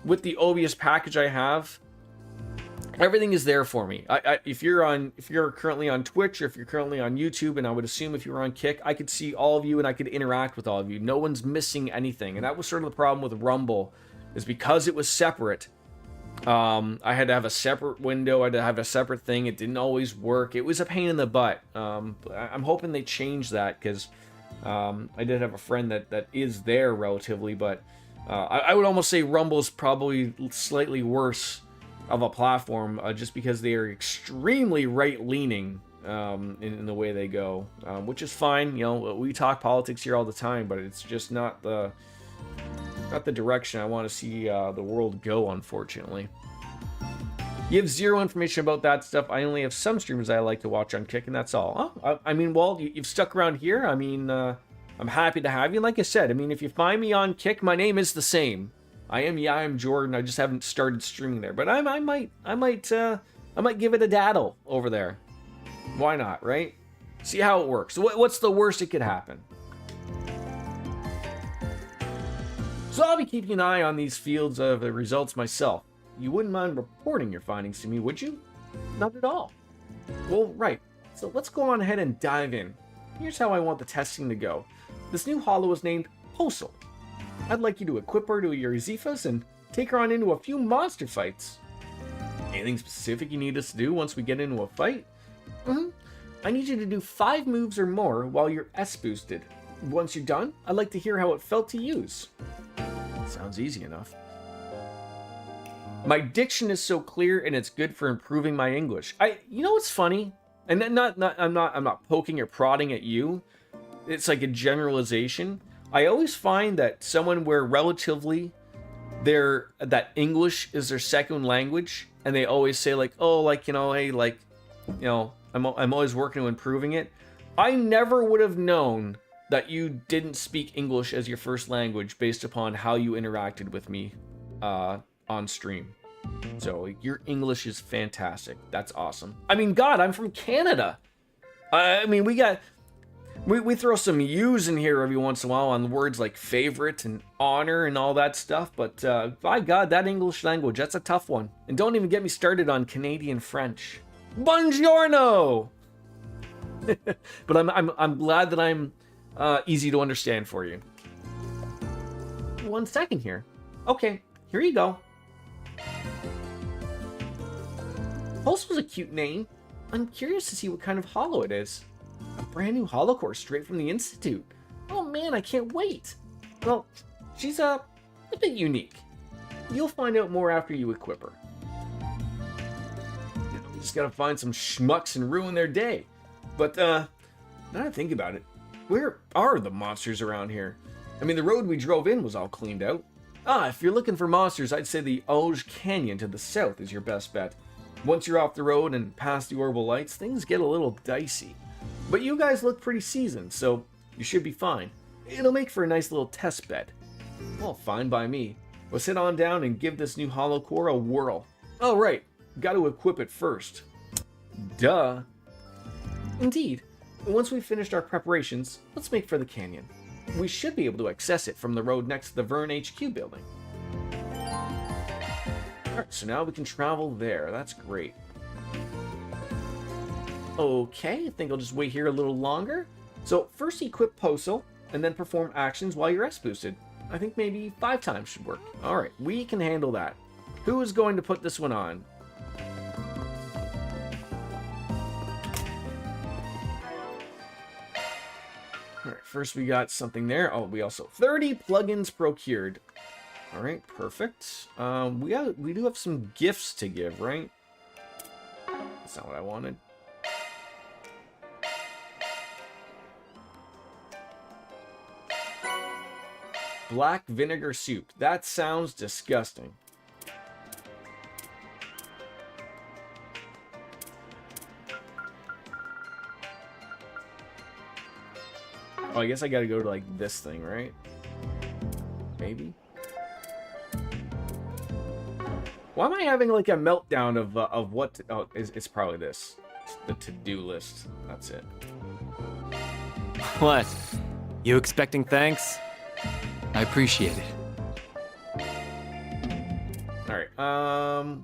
with the OBS package I have. Everything is there for me. If you're currently on Twitch, or if you're currently on YouTube, and I would assume if you were on Kick, I could see all of you and I could interact with all of you. No one's missing anything, and that was sort of the problem with Rumble. Is because it was separate. I had to have a separate window. I had to have a separate thing. It didn't always work. It was a pain in the butt. I'm hoping they change that, because I did have a friend that is there relatively, but I would almost say Rumble is probably slightly worse of a platform, just because they are extremely right-leaning. in the way they go, which is fine. You know, we talk politics here all the time, but it's just not the direction I want to see the world go, unfortunately. You have zero information about that stuff. I only have some streamers I like to watch on Kick, and that's all. Oh, I mean, well, you've stuck around here. I mean, I'm happy to have you. Like I said, I mean, if you find me on Kick, my name is the same. I'm Jordan. I just haven't started streaming there, but I might give it a daddle over there. Why not, right? See how it works. What's the worst that could happen? So I'll be keeping an eye on these fields of the results myself. You wouldn't mind reporting your findings to me, would you? Not at all. Well, right. So let's go on ahead and dive in. Here's how I want the testing to go. This new hollow is named Posel. I'd like you to equip her to your Zifas and take her on into a few monster fights. Anything specific you need us to do once we get into a fight? I need you to do 5 moves or more while you're S boosted. Once you're done, I'd like to hear how it felt to use. Sounds easy enough. My diction is so clear and it's good for improving my English. You know what's funny? And I'm not poking or prodding at you. It's like a generalization. I always find that someone where relatively that English is their second language, and they always say like, oh, like, you know, hey, like, you know, I'm always working on improving it. I never would have known that you didn't speak English as your first language based upon how you interacted with me on stream. So your English is fantastic. That's awesome. I mean, God, I'm from Canada. I mean, we throw some U's in here every once in a while on words like favorite and honor and all that stuff. But by God, that English language, that's a tough one. And don't even get me started on Canadian French. Buongiorno. But I'm glad that I'm easy to understand for you. 1 second here. Okay, here you go. Pulse was a cute name. I'm curious to see what kind of hollow it is. A brand new hollow core straight from the Institute. Oh man, I can't wait. Well, she's a bit unique. You'll find out more after you equip her. You just gotta find some schmucks and ruin their day. But now that I think about it, where are the monsters around here? I mean, the road we drove in was all cleaned out. If you're looking for monsters, I'd say the Auge Canyon to the south is your best bet. Once you're off the road and past the orbital lights, things get a little dicey. But you guys look pretty seasoned, so you should be fine. It'll make for a nice little test bed. Well, fine by me. Let's head on down and give this new hollow core a whirl. Oh, right. Got to equip it first. Duh. Indeed. Once we've finished our preparations, let's make for the canyon. We should be able to access it from the road next to the Vern HQ building. Alright, so now we can travel there. That's great. Okay, I think I'll just wait here a little longer. So first equip Posel, and then perform actions while you're S boosted. I think maybe 5 times should work. Alright, we can handle that. Who is going to put this one on? Alright, first we got something there. Oh, we also 30 plugins procured. Alright, perfect. We do have some gifts to give, right? That's not what I wanted. Black vinegar soup. That sounds disgusting. Oh, I guess I gotta go to, like, this thing, right? Maybe? Why am I having, like, a meltdown of what... Oh, it's probably this. The to-do list. That's it. What? You expecting thanks? I appreciate it. Alright, are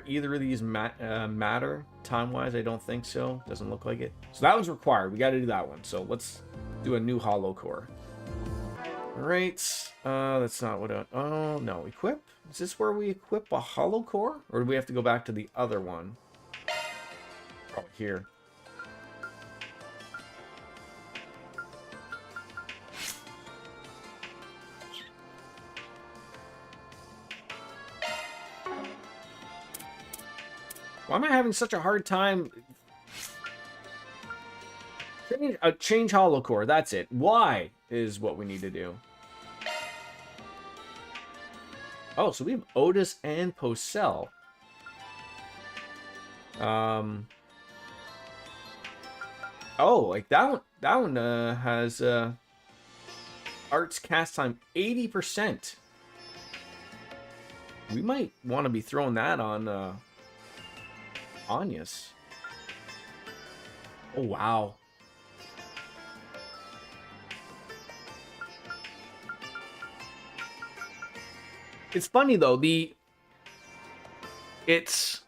either of these matter time-wise? I don't think so. Doesn't look like it. So that one's required. We gotta do that one. So let's do a new hollow core. Alright, that's not what oh, no, equip? Is this where we equip a hollow core? Or do we have to go back to the other one? Oh, here. Why am I having such a hard time Change holocore. That's it. Y is what we need to do. Oh, so we have Otis and Pocell. Oh, like that one. That one has arts cast time 80%. We might want to be throwing that on Anya's. Oh wow. It's funny though, it's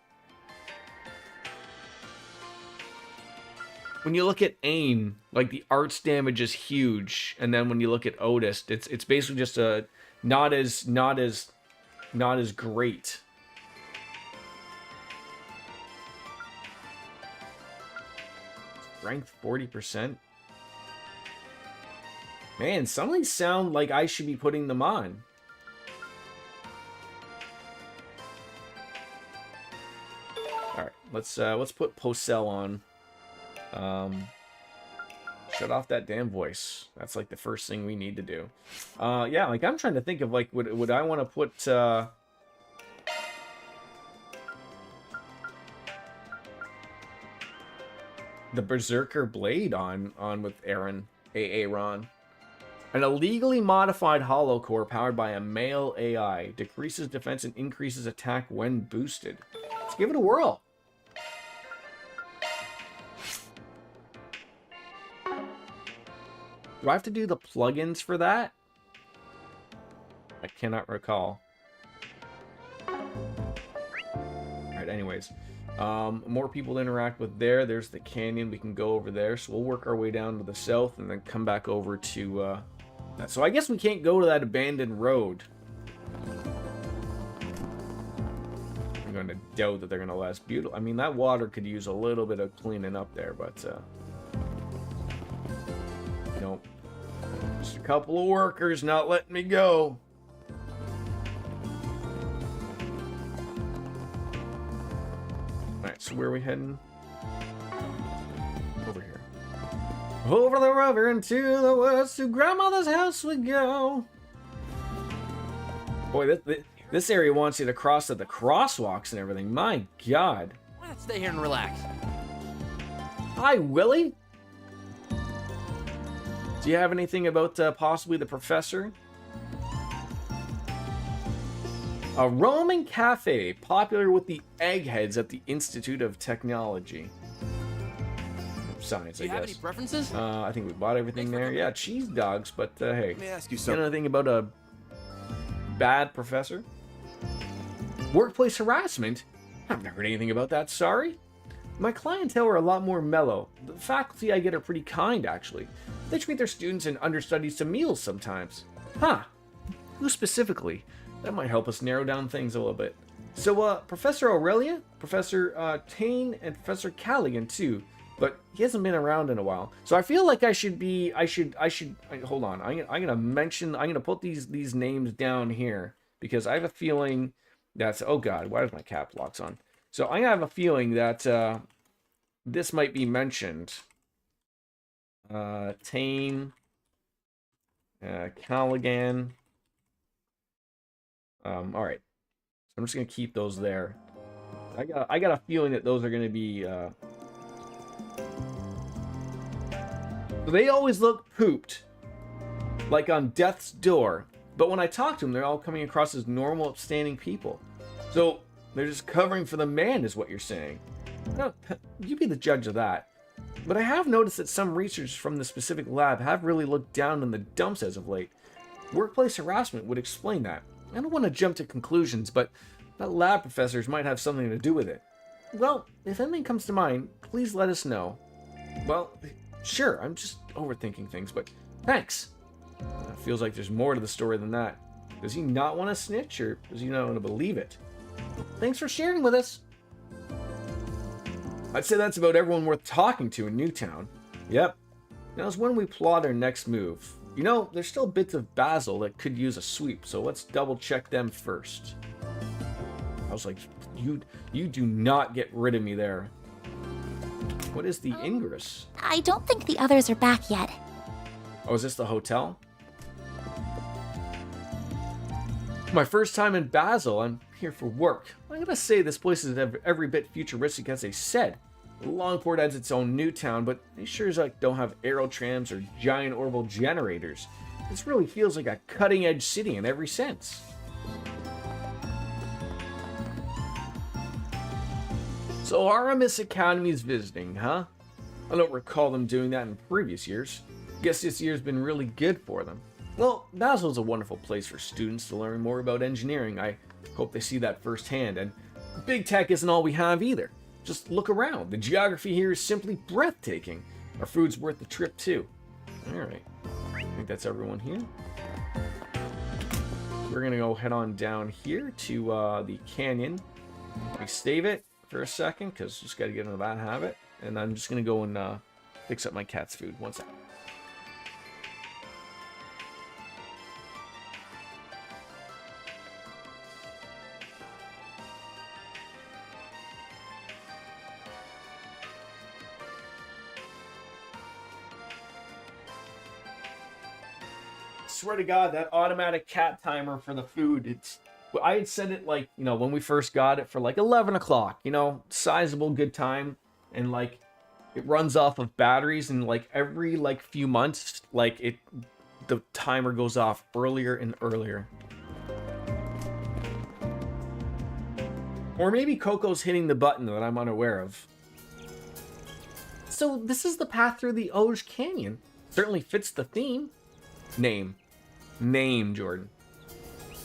when you look at AIM, like the arts damage is huge, and then when you look at Otis, it's basically just a not as great. Strength 40%. Man, some of these sound like I should be putting them on. Alright, let's put Pocell on. Shut off that damn voice. That's like the first thing we need to do. Yeah, like I'm trying to think of like would I want to put the Berserker Blade on with Aaron. An illegally modified holocore powered by a male AI decreases defense and increases attack when boosted. Let's give it a whirl. Do I have to do the plugins for that? I cannot recall. Alright, anyways. More people to interact with there. There's the canyon. We can go over there. So we'll work our way down to the south and then come back over to that. So I guess we can't go to that abandoned road. I'm going to doubt that they're going to last beautiful. I mean, that water could use a little bit of cleaning up there, but nope. Just a couple of workers not letting me go. Alright, so where are we heading? Over here. Over the river and to the west, to grandmother's house we go. Boy, this area wants you to cross at the crosswalks and everything. My God. Why not stay here and relax? Hi, Willie. Do you have anything about possibly the professor? A Roman cafe, popular with the eggheads at the Institute of Technology. Science, I guess. Do you have any preferences? I think we bought everything there. Yeah, cheese dogs, but hey. Let me ask you You something. know anything about a bad professor? Workplace harassment? I've never heard anything about that, sorry. My clientele are a lot more mellow. The faculty I get are pretty kind, actually. They treat their students and understudies to meals sometimes. Huh. Who specifically? That might help us narrow down things a little bit. So, Professor Aurelia, Professor Tane, and Professor Callaghan, too. But he hasn't been around in a while. So I feel like I should hold on. I'm gonna put these names down here. Because I have a feeling that's, oh God, why is my cap locks on? So I have a feeling that this might be mentioned. Tane, Callaghan. All right. So I'm just gonna keep those there. I got a feeling that those are gonna be. They always look pooped, like on death's door. But when I talk to them, they're all coming across as normal, upstanding people. So they're just covering for the man, is what you're saying. No, you be the judge of that. But I have noticed that some researchers from the specific lab have really looked down in the dumps as of late. Workplace harassment would explain that. I don't want to jump to conclusions, but that lab professors might have something to do with it. Well, if anything comes to mind, please let us know. Well, sure, I'm just overthinking things, but thanks. It feels like there's more to the story than that. Does he not want to snitch, or does he not want to believe it? Thanks for sharing with us. I'd say that's about everyone worth talking to in Newtown. Yep. Now's when we plot our next move. You know, there's still bits of Basil that could use a sweep, so let's double check them first. I was like, you do not get rid of me there. What is the Ingress? I don't think the others are back yet. Oh, is this the hotel? My first time in Basel. I'm here for work. I gotta say, this place is every bit futuristic as they said. Longport has its own new town, but they sure as like don't have aero trams or giant orbital generators. This really feels like a cutting-edge city in every sense. So Aramis Academy is visiting, huh? I don't recall them doing that in previous years. Guess this year's been really good for them. Well, Basel's a wonderful place for students to learn more about engineering. I hope they see that firsthand. And big tech isn't all we have either. Just look around. The geography here is simply breathtaking. Our food's worth the trip too. Alright. I think that's everyone here. We're gonna go head on down here to the canyon. We save it for a second, because just gotta get into that habit. And I'm just gonna go and fix up my cat's food. One second. Swear to God, that automatic cat timer for the food, I had set it like, you know, when we first got it for like 11 o'clock, you know, sizable good time. And like, it runs off of batteries, and like every like few months, like the timer goes off earlier and earlier. Or maybe Coco's hitting the button that I'm unaware of. So this is the path through the Auge Canyon. Certainly fits the theme. Name, Jordan.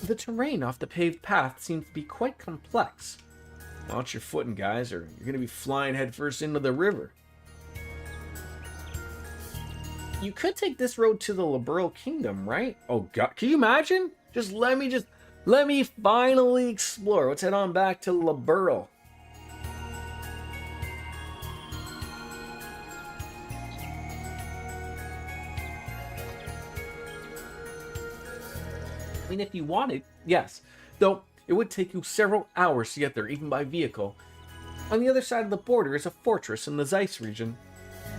The terrain off the paved path seems to be quite complex. Watch your footing, guys, or you're going to be flying headfirst into the river. You could take this road to the Liberal Kingdom, right? Oh God, can you imagine? Let me finally explore. Let's head on back to Liberal. I mean, if you wanted, yes. Though, it would take you several hours to get there, even by vehicle. On the other side of the border is a fortress in the Zeiss region.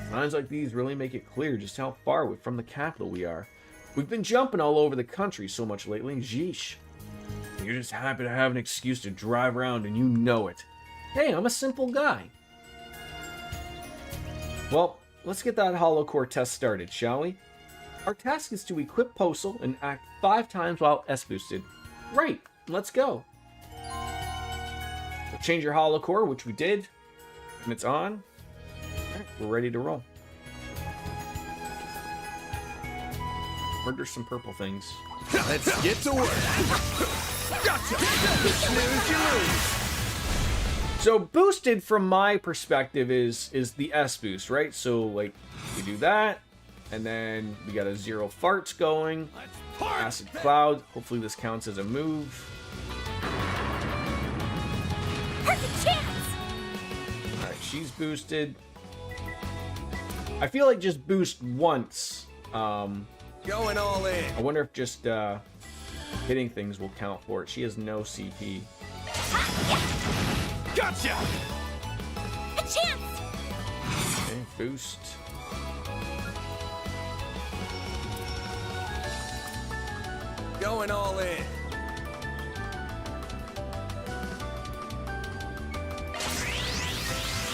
Signs like these really make it clear just how far from the capital we are. We've been jumping all over the country so much lately, jeesh. You're just happy to have an excuse to drive around, and you know it. Hey, I'm a simple guy. Well, let's get that holocore test started, shall we? Our task is to equip Postal and act 5 times while S-boosted. Right, let's go. So change your holocore, which we did, and it's on. Alright, we're ready to roll. Murder some purple things. Let's get to work. Gotcha. Snooze, you lose. So boosted from my perspective is the S boost, right? So like we do that, and then we got a 0 farts going. Acid cloud. Hopefully this counts as a move. Perfect chance. All right, she's boosted. I feel like just boost once. Going all in. I wonder if just hitting things will count for it. She has no CP. Gotcha. A chance. Okay, boost. Going all in.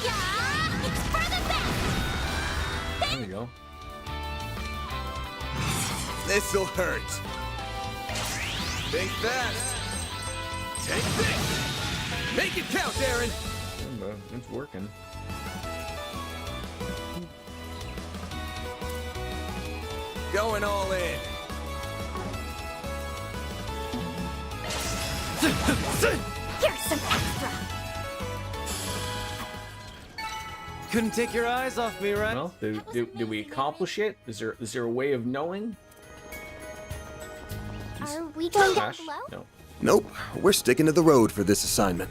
Yeah, it's for the best. There we go. This'll hurt. Think fast. Take this. Make it count, Aaron. It's working. Going all in. Here's some extra. Couldn't take your eyes off me, right? Well, did we accomplish it? Is there a way of knowing? Are we going down Smash? below? No. Nope. We're sticking to the road for this assignment.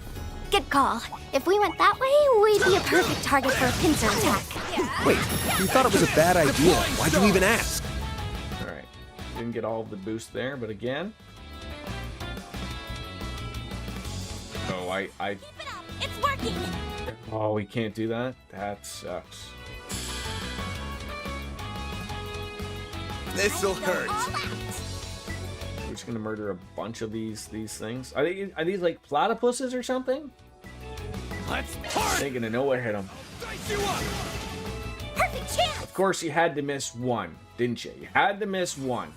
Good call. If we went that way, we'd be a perfect target for a pincer attack. Wait, you thought it was a bad idea. Why'd you even ask? All right. Didn't get all of the boost there, but again. Oh, I It's working! Oh, we can't do that? That sucks. This'll hurt. We're just gonna murder a bunch of these things. Are these like platypuses or something? Let's They're gonna know what hit them. Perfect chance! Of course, you had to miss one, didn't you? You had to miss one.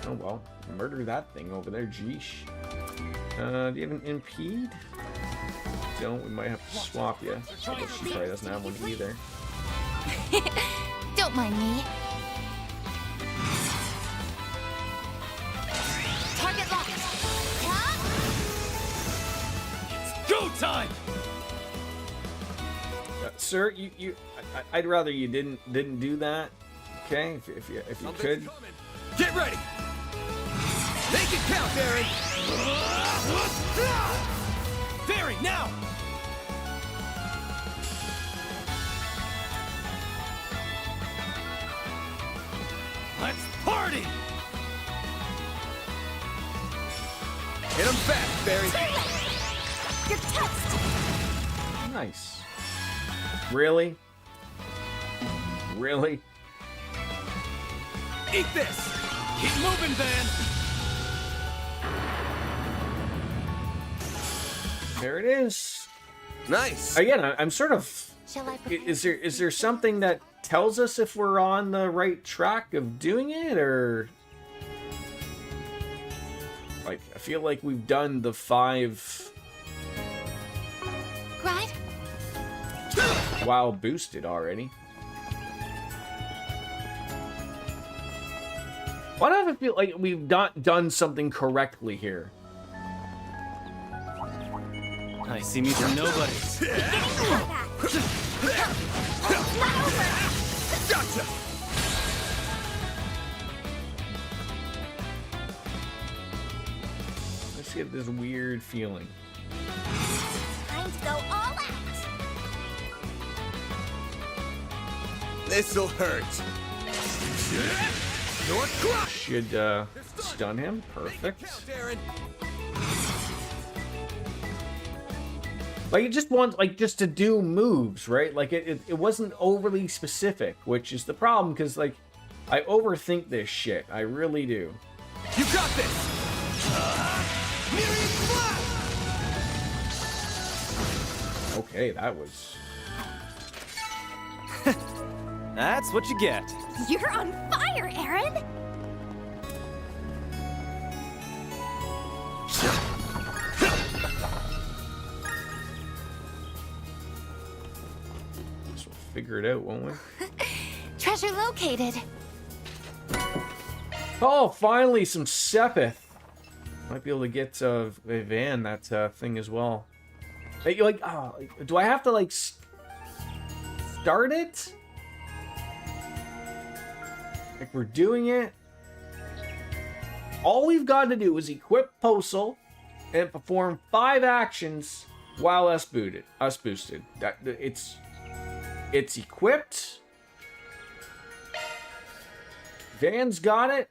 Oh well, murder that thing over there, geesh. Do you have an impede? Don't, we might have to swap you. Although she probably doesn't have one either. Don't mind me. Target locked. It's go time! Sir, I'd rather you didn't do that. Okay, if you could. Get ready! Make it count, Barry! Barry, now! Let's party! Hit him fast, Barry! You're toast! Nice. Really? Really? Eat this! Keep moving, Van! There it is. Nice. Again, I'm sort of. Shall I Is there something that tells us if we're on the right track of doing it, or like I feel like we've done the 5 Right? while boosted already. Why do I feel like we've not done something correctly here? I see me from nobody. Gotcha. Let's get this weird feeling. Time to go all out! This'll hurt. Should stun him. Perfect. Like, it just wants, like, just to do moves, right? Like, it wasn't overly specific, which is the problem, because, like, I overthink this shit. I really do. You got this! Okay, that was... That's what you get. You're on fire, Aaron! Guess we'll figure it out, won't we? Treasure located. Oh, finally, some Sepith. Might be able to get Van that thing as well. Hey, like, oh, do I have to, like, start it? Like, we're doing it. All we've got to do is equip Postal and perform 5 actions while us boosted. That it's equipped. Van's got it.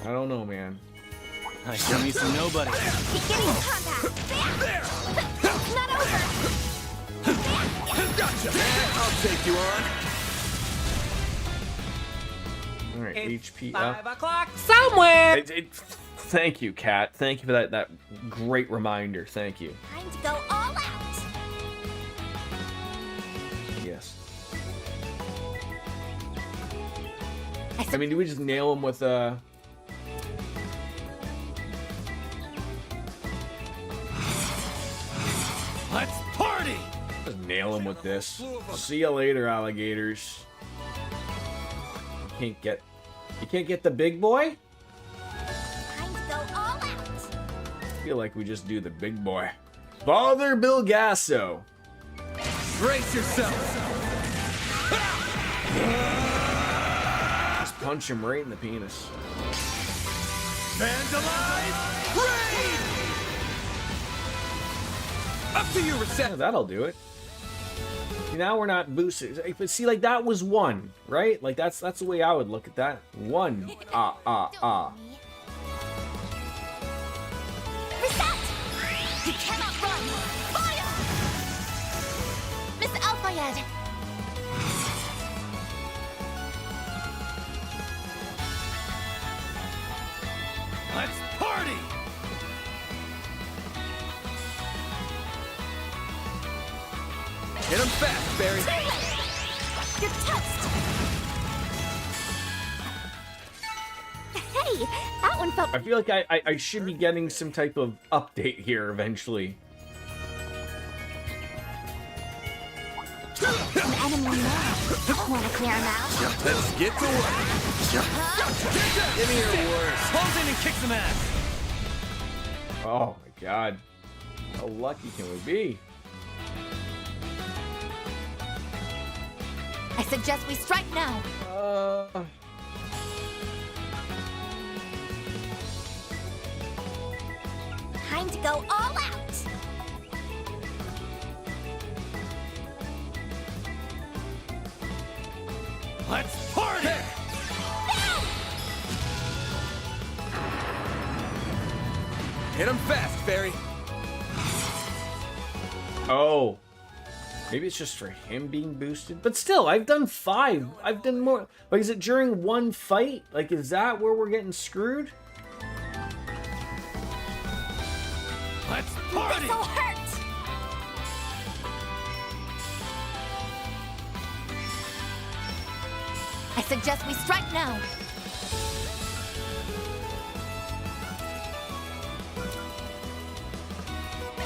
I don't know, man. I see me some nobody. Beginning combat. There. Not over. Gotcha. I'll take you on. All right, HP 5 up. o'clock somewhere! Thank you, Kat. Thank you for that great reminder. Thank you. Time to go all out. Yes. I mean, do we just nail him with a... Let's party! Just nail him with this. See you later, alligators. You can't get the big boy? Time to go all out. I feel like we just do the big boy. Father Bill Gasso. Brace yourself! punch him right in the penis. Vandalize! Raid! Up to you, Yeah, reset. that'll do it. See, now we're not boosted. But see, like, that was one, right? Like, that's the way I would look at that. One. Reset! You cannot run! Fire! Miss Alfayed! Let's party! Hit him fast, Barry. Too late! You're toast! Hey, that one felt... I feel like I should be getting some type of update here eventually. An enemy now. Wanna clear him out? Let's get to work. Give me your worst. Pulls in and kicks some ass. Oh my god. How lucky can we be? I suggest we strike now. Time to go all out. Let's party! Hit him fast, Barry. Oh. Maybe it's just for him being boosted. But still, I've done 5. I've done more. Like, is it during one fight? Like, is that where we're getting screwed? Let's party! This'll hurt. I suggest we strike now.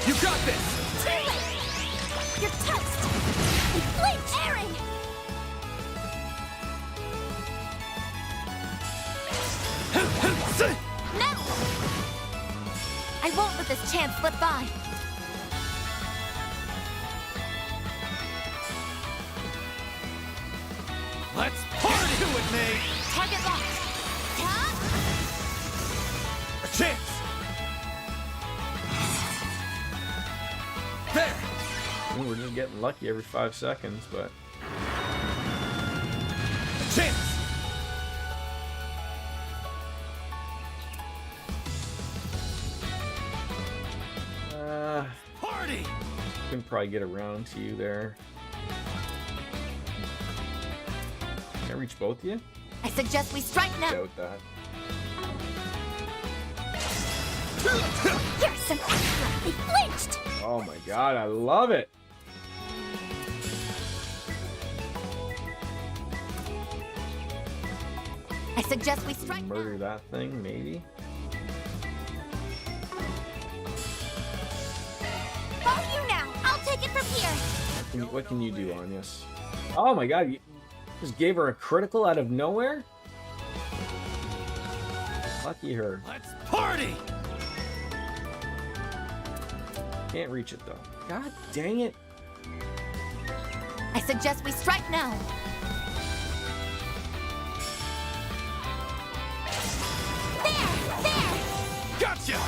You got this! Too late! You're toast! Flinch! Airing! No! I won't let this chance slip by. Let's party! Do it, mate! Target locked. Tap! A chance! There! We're just getting lucky every 5 seconds, but... A chance! Party! Can probably get around to you there. Can I reach both of you? I suggest we strike now. Doubt that. Here's some extra. They flinched. Oh my god, I love it! I suggest we strike now. Murder that thing, maybe? Follow you now. I'll take it from here. What can you do on this? Oh my god, you just gave her a critical out of nowhere? Lucky her. Let's party! Can't reach it though. God dang it. I suggest we strike now. There! Gotcha!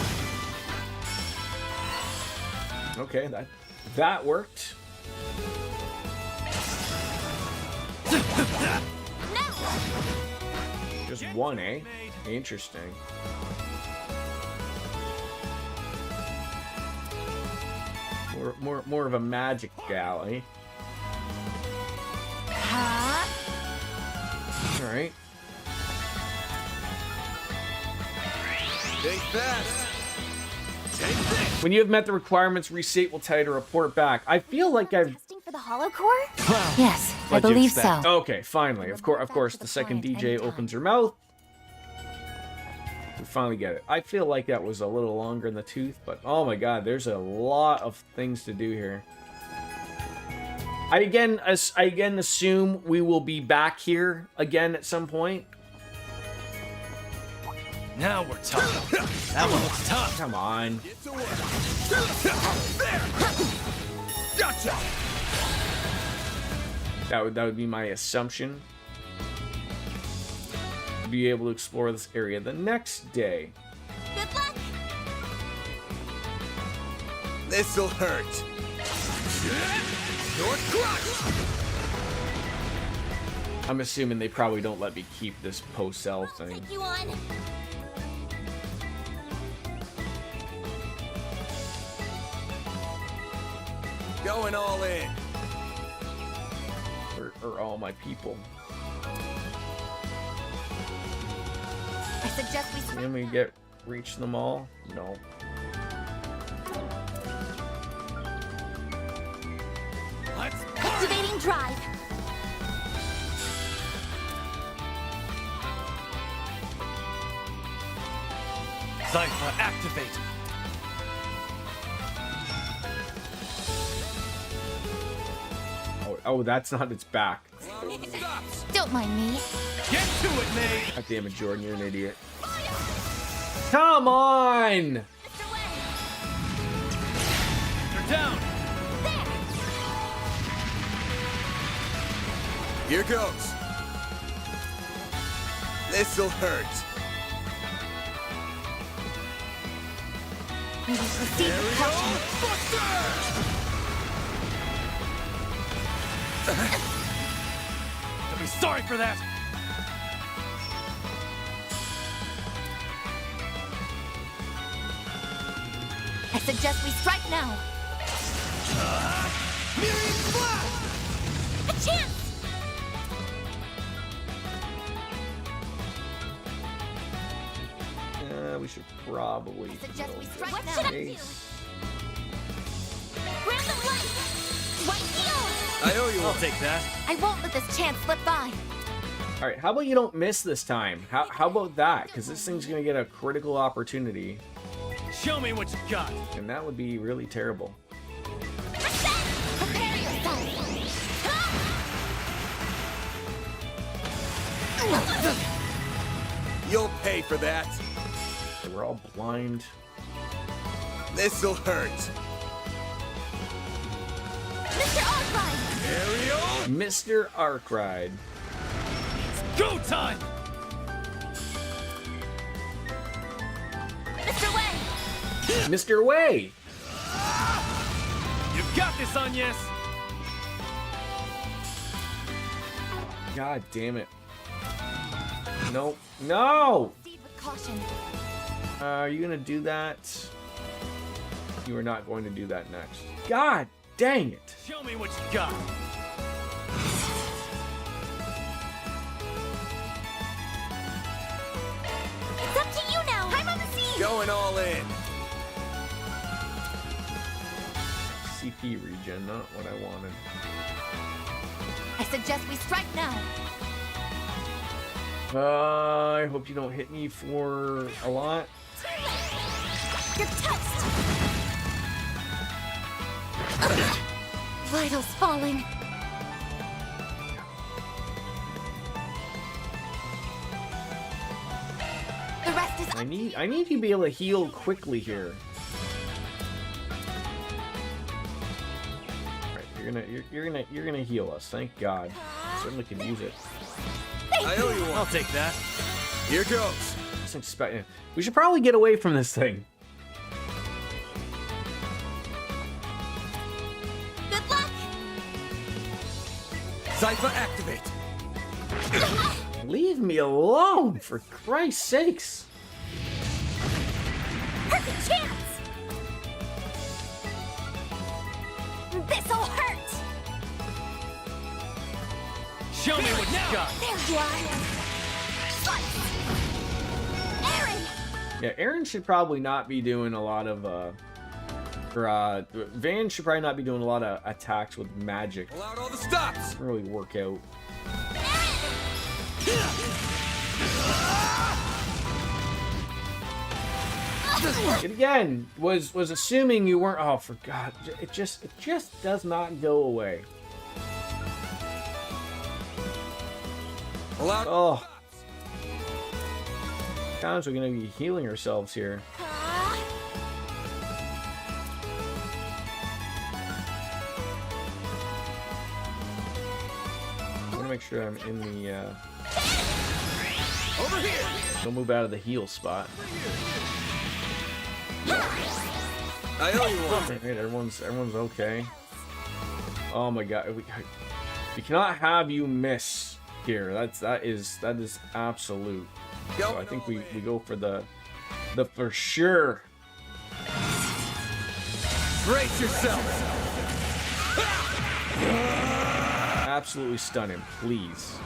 Okay, that worked. No! Just one, eh? Interesting. More of a magic gal, eh? Huh? All right. Stay fast! Take this! When you have met the requirements, Restate will tell you to report back. I feel like I've... Testing for the hollow core? Yes, I What'd you believe so. expect? Okay, finally. Of course, the second DJ opens her mouth. We finally get it. I feel like that was a little longer in the tooth, but oh my god, there's a lot of things to do here. I again assume we will be back here again at some point. Now we're talking. That one looks tough. Come on. Get to work. There! Gotcha! That would be my assumption. be able to explore this area the next day. Good luck! This'll hurt. You're crushed! I'm assuming they probably don't let me keep this post-cell thing. Take you on. Going all in. Or all my people. I suggest we Can we reach them all? No. activating drive. Cypher, activate. Oh, that's not its back. Don't mind me. Get to it, May. God damn it, Jordan, you're an idiot. Come on! You're down. Here goes. This'll hurt. We will proceed with caution. You'll be sorry for that. I suggest we strike now. Myriad Flash! A chance! We should probably. I suggest we strike what now. should I do? Random light! White heel! I owe you I'll one. take that. I won't let this chance slip by. All right, how about you don't miss this time? How about that? Because this thing's gonna get a critical opportunity, Show me what you got. and that would be really terrible. Prepare yourself! You'll pay for that. We're all blind. This'll hurt. Mr. Arkwright! Ariel! Mr. Arkwright. Go time. Mr. Way! Mr. Way! You've got this, Agnes. God damn it. Nope. No! Proceed with caution. Are you gonna do that? You are not going to do that next. God dang it! Show me what you got. It's up to you now! I'm on the scene! Going all in. CP regen, not what I wanted. I suggest we strike now. I hope you don't hit me for a lot. You're toast! Vitals falling. The rest is I need you to be able to heal quickly here. Alright, you're gonna heal us, thank God. Certainly could use it. I owe you I'll one. take that. Here goes. Just expect we should probably get away from this thing. good luck! Cypher activate. Leave me alone, for Christ's sakes. Perfect chance! This'll hurt! Show me what you got. There you are! Slice! Aaron! Yeah, Aaron should probably not be doing a lot of Van should probably not be doing a lot of attacks with magic. Pull out all the stops. Doesn't really work out. It again was assuming you weren't. Oh, for God! It just does not go away. Pull out. Oh, times we're gonna be healing ourselves here. I want to make sure I'm in the. Over here. Don't move out of the heel spot. I owe you one. Right, everyone's okay. Oh my god, we cannot have you miss here. That is absolute. So I think we go for the for sure. Brace yourself. Absolutely stun him, please.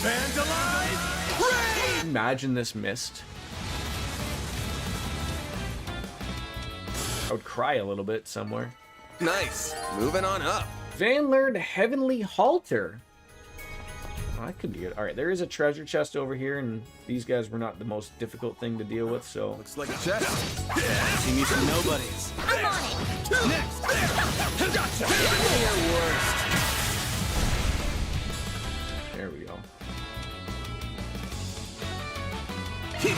Vandalize! Imagine this missed. I would cry a little bit somewhere. Nice. Moving on up. Vanlard Heavenly Halter. Oh, that could be good. Alright, there is a treasure chest over here, and these guys were not the most difficult thing to deal with, so... Looks like a chest. See me some nobodies. I'm on it. Next. Gotcha. Your worst. There we go.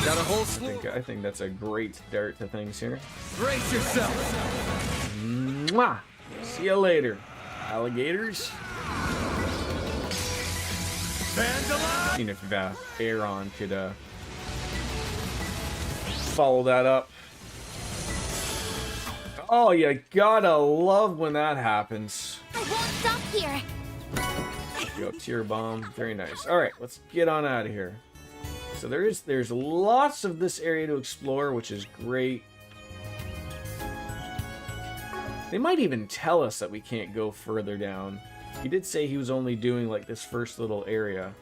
Got a whole slew. I think that's a great start to things here. Brace yourself. Mwah! See you later, alligators. Vandalize! Seeing if Aaron could follow that up. Oh, you gotta love when that happens. I won't stop here. There you go, tear bomb. Very nice. All right, let's get on out of here. So there's lots of this area to explore, which is great. They might even tell us that we can't go further down. He did say he was only doing like this first little area.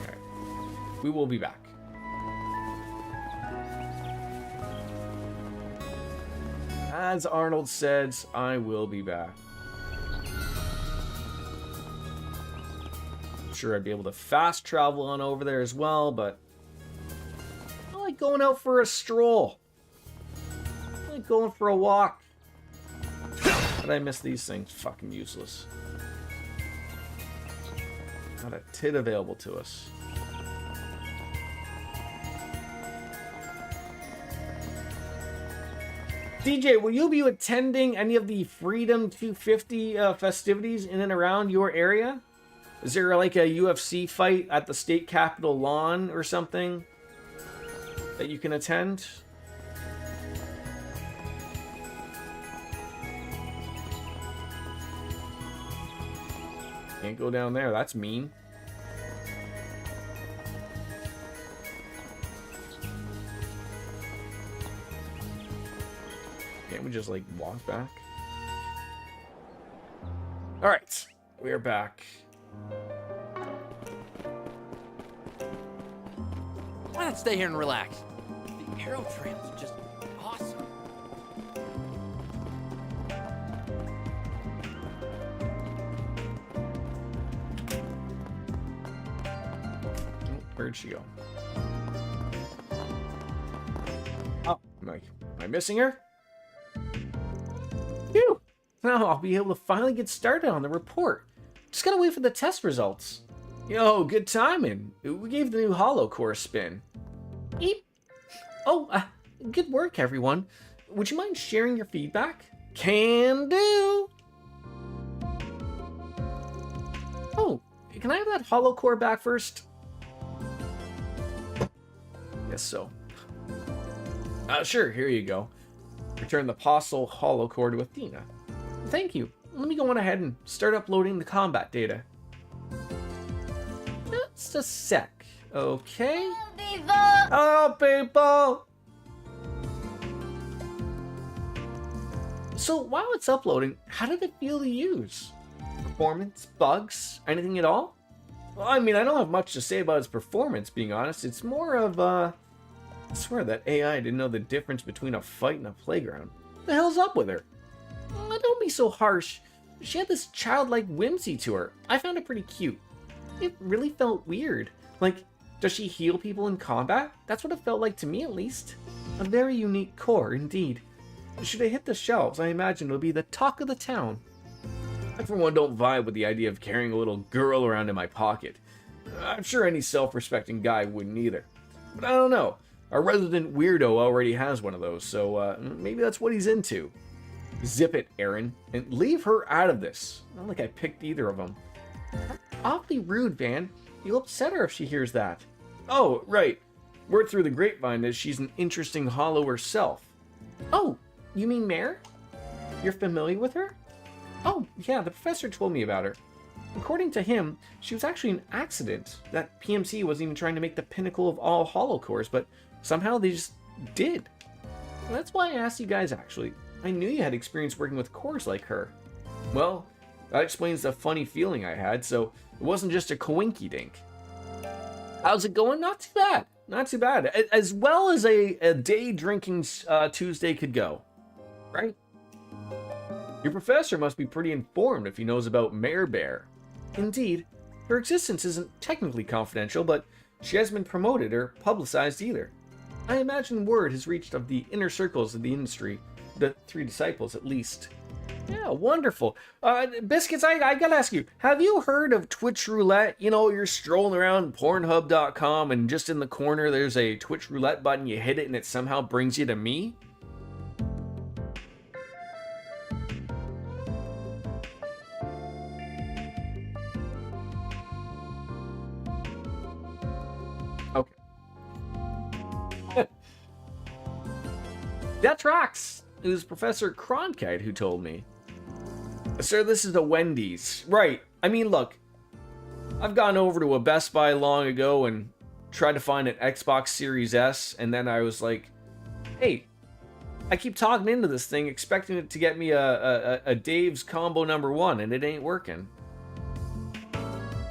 Okay. We will be back. As Arnold says, I will be back. I'm sure I'd be able to fast travel on over there as well, but I like going out for a stroll. I like going for a walk. But I miss these things. Fucking useless. Not a tit available to us. DJ, will you be attending any of the Freedom 250 festivities in and around your area? Is there like a UFC fight at the state capitol lawn or something that you can attend? Can't go down there, that's mean. Can't we just like walk back? Alright, we are back. Why not stay here and relax? The arrow trail is just awesome. Where'd she go? Oh, am I missing her? Phew! Now I'll be able to finally get started on the report. Just gotta wait for the test results. Yo, good timing. We gave the new Hollow Core a spin. Eep. Oh, good work, everyone. Would you mind sharing your feedback? Can do. Oh, can I have that Hollow Core back first? Yes, so. Sure, here you go. Return the Apostle Hollow Core to Athena. Thank you. Let me go on ahead and start uploading the combat data. Just a sec, okay? Hello, people! So, while it's uploading, how did it feel to use? Performance, bugs, anything at all? Well, I mean, I don't have much to say about its performance, being honest. It's more of, I swear that AI didn't know the difference between a fight and a playground. What the hell's up with her? Oh, don't be so harsh. She had this childlike whimsy to her. I found it pretty cute. It really felt weird. Like, does she heal people in combat? That's what it felt like to me, at least. A very unique core, indeed. Should it hit the shelves, I imagine it'll be the talk of the town. I, for one, don't vibe with the idea of carrying a little girl around in my pocket. I'm sure any self-respecting guy wouldn't either. But I don't know. Our resident weirdo already has one of those, so maybe that's what he's into. Zip it, Aaron, and leave her out of this. Not like I picked either of them. Awfully rude, Van. You'll upset her if she hears that. Oh, right. Word through the grapevine is she's an interesting hollow herself. Oh, you mean Mare? You're familiar with her? Oh, yeah, the professor told me about her. According to him, she was actually an accident. That PMC wasn't even trying to make the pinnacle of all hollow cores, but somehow they just did. That's why I asked you guys, actually. I knew you had experience working with cores like her. Well, that explains the funny feeling I had, so it wasn't just a coinky-dink. How's it going? Not too bad. Not too bad. As well as a day drinking Tuesday could go. Right? Your professor must be pretty informed if he knows about Mare Bear. Indeed, her existence isn't technically confidential, but she hasn't been promoted or publicized either. I imagine word has reached of the inner circles of the industry, the 3 disciples at least. Yeah, wonderful. Biscuits, I gotta ask you, have you heard of Twitch Roulette? You know, you're strolling around Pornhub.com and just in the corner there's a Twitch Roulette button, you hit it and it somehow brings you to me? Okay. That tracks. It was Professor Cronkite who told me. Sir, this is a Wendy's. Right. I mean, look. I've gone over to a Best Buy long ago and tried to find an Xbox Series S, and then I was like, hey, I keep talking into this thing, expecting it to get me a Dave's combo #1, and it ain't working.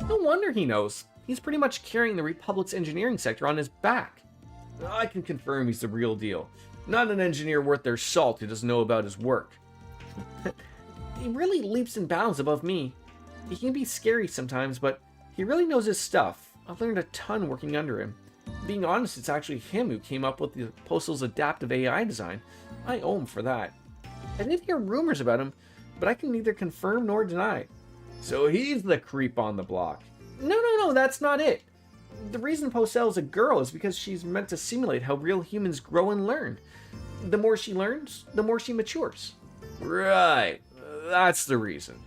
No wonder he knows. He's pretty much carrying the Republic's engineering sector on his back. I can confirm he's the real deal. Not an engineer worth their salt who doesn't know about his work. He really leaps and bounds above me. He can be scary sometimes, but he really knows his stuff. I've learned a ton working under him. Being honest, it's actually him who came up with the Postal's adaptive AI design. I owe him for that. I did hear rumors about him, but I can neither confirm nor deny. So he's the creep on the block. No, that's not it. The reason Postel's a girl is because she's meant to simulate how real humans grow and learn. The more she learns, the more she matures. Right. That's the reason.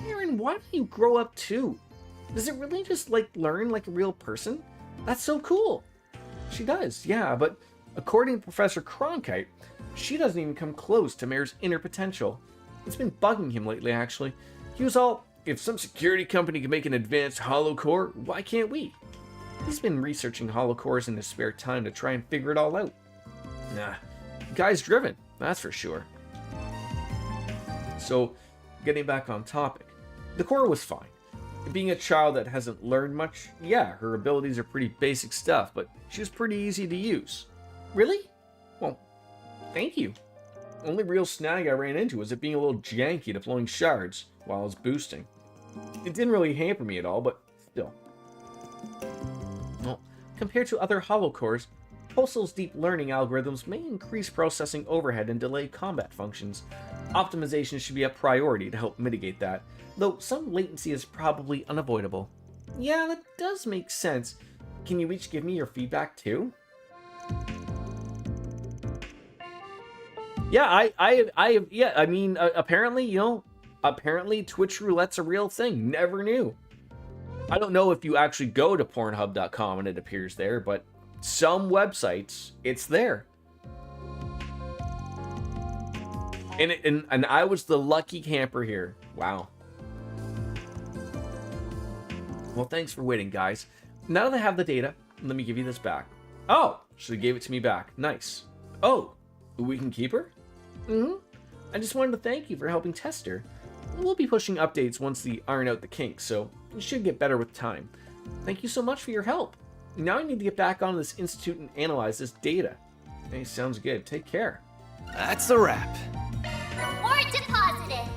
Aaron, why don't you grow up too? Does it really just, learn like a real person? That's so cool. She does, yeah, but according to Professor Cronkite, she doesn't even come close to Mare's inner potential. It's been bugging him lately, actually. He was all, if some security company can make an advanced hollow core, why can't we? He's been researching hollow cores in his spare time to try and figure it all out. Nah, the guy's driven, that's for sure. So, getting back on topic, the core was fine. Being a child that hasn't learned much, yeah, her abilities are pretty basic stuff, but she was pretty easy to use. Really? Well, thank you. Only real snag I ran into was it being a little janky deploying shards while I was boosting. It didn't really hamper me at all, but still. Well, compared to other hollow cores, Postal's deep learning algorithms may increase processing overhead and delay combat functions. Optimization should be a priority to help mitigate that, though some latency is probably unavoidable. Yeah, that does make sense. Can you each give me your feedback too? Yeah, apparently Twitch Roulette's a real thing. Never knew. I don't know if you actually go to Pornhub.com and it appears there, but some websites, it's there. And I was the lucky camper here. Wow. Well, thanks for waiting, guys. Now that I have the data, let me give you this back. Oh, she gave it to me back. Nice. Oh, we can keep her? I just wanted to thank you for helping test her. We'll be pushing updates once they iron out the kinks, so it should get better with time. Thank you so much for your help. Now I need to get back onto this institute and analyze this data. Hey, sounds good. Take care. That's a wrap. Reward deposited.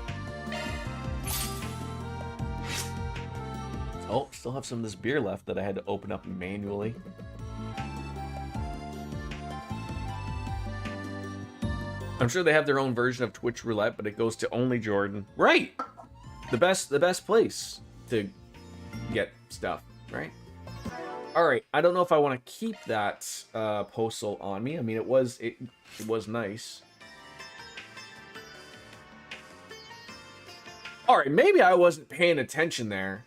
Oh, still have some of this beer left that I had to open up manually. I'm sure they have their own version of Twitch Roulette, but it goes to only Jordan. Right! The best place to get stuff, right? Alright, I don't know if I want to keep that postal on me. I mean, it was nice. Alright, maybe I wasn't paying attention there.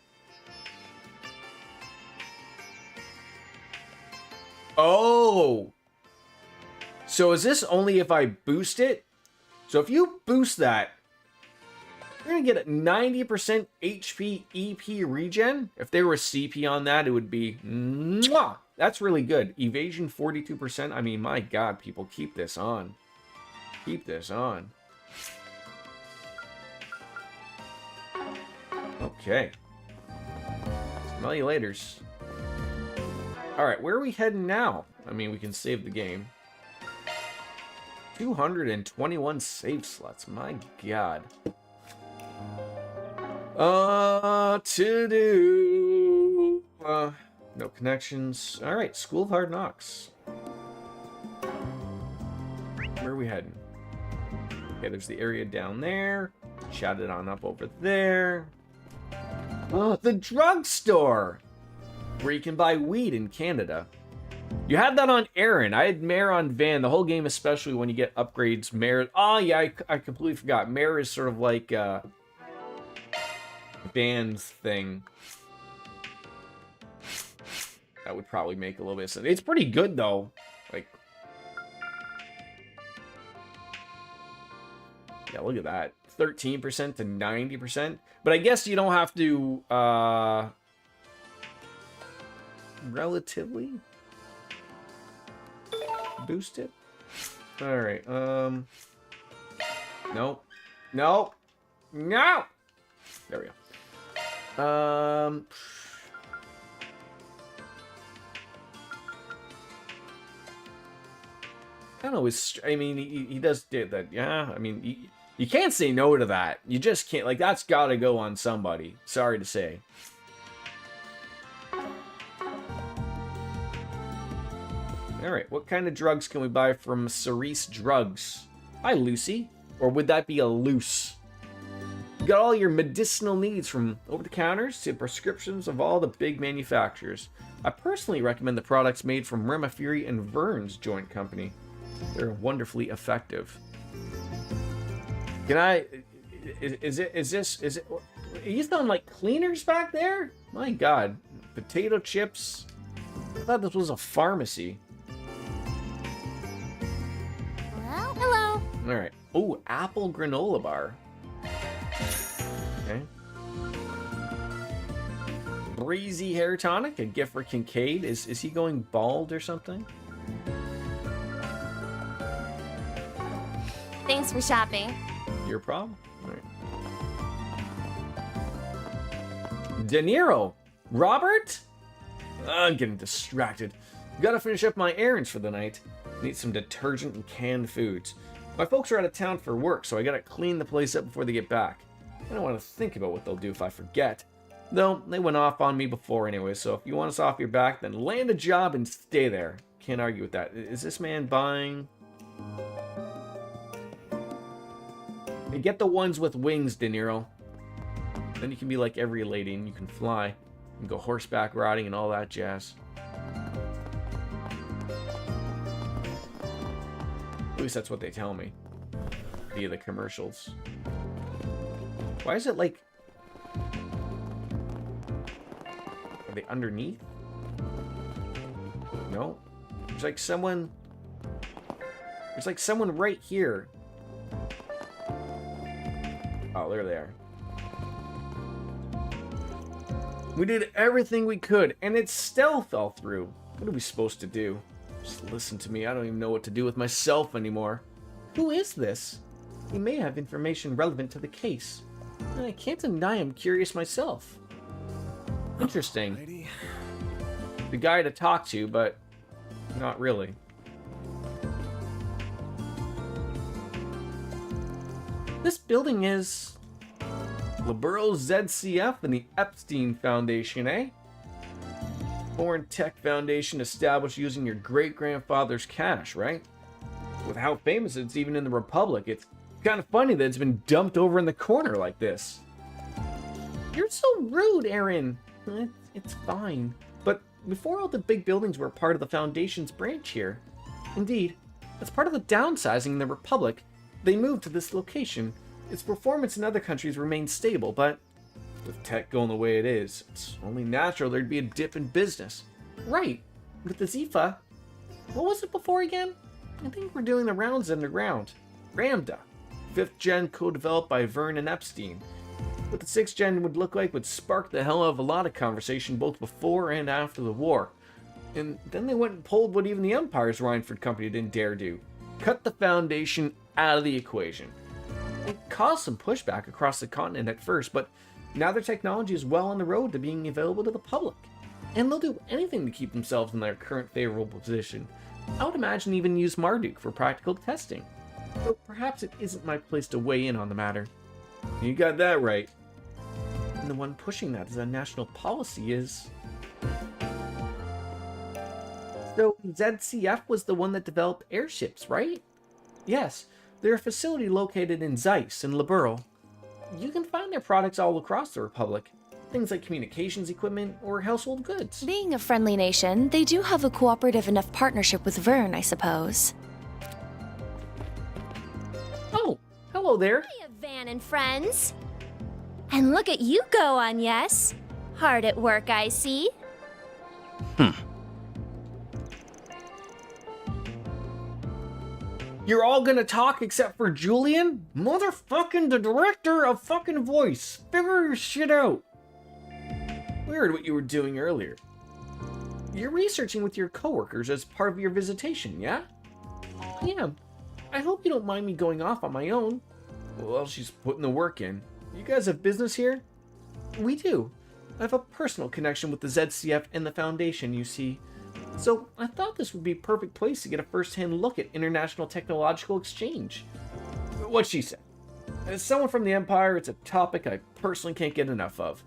Oh! So is this only if I boost it? So if you boost that, you're going to get a 90% HP EP regen. If there was CP on that, it would be... Mwah! That's really good. Evasion 42%. I mean, my god, people, keep this on. Keep this on. Okay. Smell you laters. Alright, where are we heading now? I mean, we can save the game. 221 save slots. My god. To do... no connections. Alright, School of Hard Knocks. Where are we heading? Okay, there's the area down there. Shout it on up over there. Oh, the drugstore! Where you can buy weed in Canada. You had that on Aaron. I had Mare on Van. The whole game, especially when you get upgrades. Mare... Oh, yeah, I completely forgot. Mare is sort of like Van's thing. That would probably make a little bit of sense. It's pretty good, though. Like... Yeah, look at that. 13% to 90%. But I guess you don't have to, relatively boost it. Alright, no. No! No! There we go. I don't know, I mean, he does do that, yeah, I mean, you can't say no to that. You just can't. Like, that's got to go on somebody. Sorry to say. Alright, what kind of drugs can we buy from Cerise Drugs? Hi, Lucy. Or would that be a loose? You got all your medicinal needs from over-the-counters to prescriptions of all the big manufacturers. I personally recommend the products made from Rema-Fury and Vern's joint company. They're wonderfully effective. Can I... Is it... Are you throwing, like, cleaners back there? My god. Potato chips. I thought this was a pharmacy. Well, hello. Alright. Oh, apple granola bar. Okay. Breezy hair tonic. A gift for Kincaid. Is he going bald or something? Thanks for shopping. Your problem? Alright. De Niro! Robert? I'm getting distracted. Gotta finish up my errands for the night. Need some detergent and canned foods. My folks are out of town for work, so I gotta clean the place up before they get back. I don't want to think about what they'll do if I forget. Though, they went off on me before anyway, so if you want us off your back, then land a job and stay there. Can't argue with that. Is this man buying... Hey, get the ones with wings, De Niro. Then you can be like every lady and you can fly. You can go horseback riding and all that jazz. At least that's what they tell me. Via the commercials. Why is it like... Are they underneath? No. There's like someone... There's like someone right here. Oh, there they are. We did everything we could, and it still fell through. What are we supposed to do? Just listen to me. I don't even know what to do with myself anymore. Who is this? He may have information relevant to the case. I can't deny I'm curious myself. Interesting. Alrighty. The guy to talk to, but not really. This building is Liberal ZCF and the Epstein Foundation, eh? Foreign Tech Foundation established using your great-grandfather's cash, right? With how famous it's even in the Republic, it's kind of funny that it's been dumped over in the corner like this. You're so rude, Aaron. It's fine. But before all the big buildings were part of the Foundation's branch here. Indeed, as part of the downsizing in the Republic, they moved to this location, its performance in other countries remains stable, but with tech going the way it is, it's only natural there'd be a dip in business. Right, with the Zifa. What was it before again? I think we're doing the rounds underground. Ramda, 5th gen co-developed by Vern and Epstein. What the 6th gen would look like would spark the hell out of a lot of conversation both before and after the war. And then they went and pulled what even the Empire's Rhineford company didn't dare do. Cut the Foundation out of the equation. It caused some pushback across the continent at first, but now their technology is well on the road to being available to the public. And they'll do anything to keep themselves in their current favorable position. I would imagine even use Marduk for practical testing. Though perhaps it isn't my place to weigh in on the matter. You got that right. And the one pushing that as a national policy is... So ZCF was the one that developed airships, right? Yes, they're a facility located in Zeiss and Liberl. You can find their products all across the Republic. Things like communications equipment or household goods. Being a friendly nation, they do have a cooperative enough partnership with Vern, I suppose. Oh, hello there. Hiya, Van and friends. And look at you go, Agnes. Hard at work, I see. You're all gonna talk except for Julian? Motherfucking the director of fucking voice. Figure your shit out. Weird what you were doing earlier. You're researching with your coworkers as part of your visitation, yeah? Yeah. I hope you don't mind me going off on my own. Well, she's putting the work in. You guys have business here? We do. I have a personal connection with the ZCF and the Foundation, you see. So I thought this would be a perfect place to get a first-hand look at international technological exchange. What'd she say? As someone from the Empire, it's a topic I personally can't get enough of.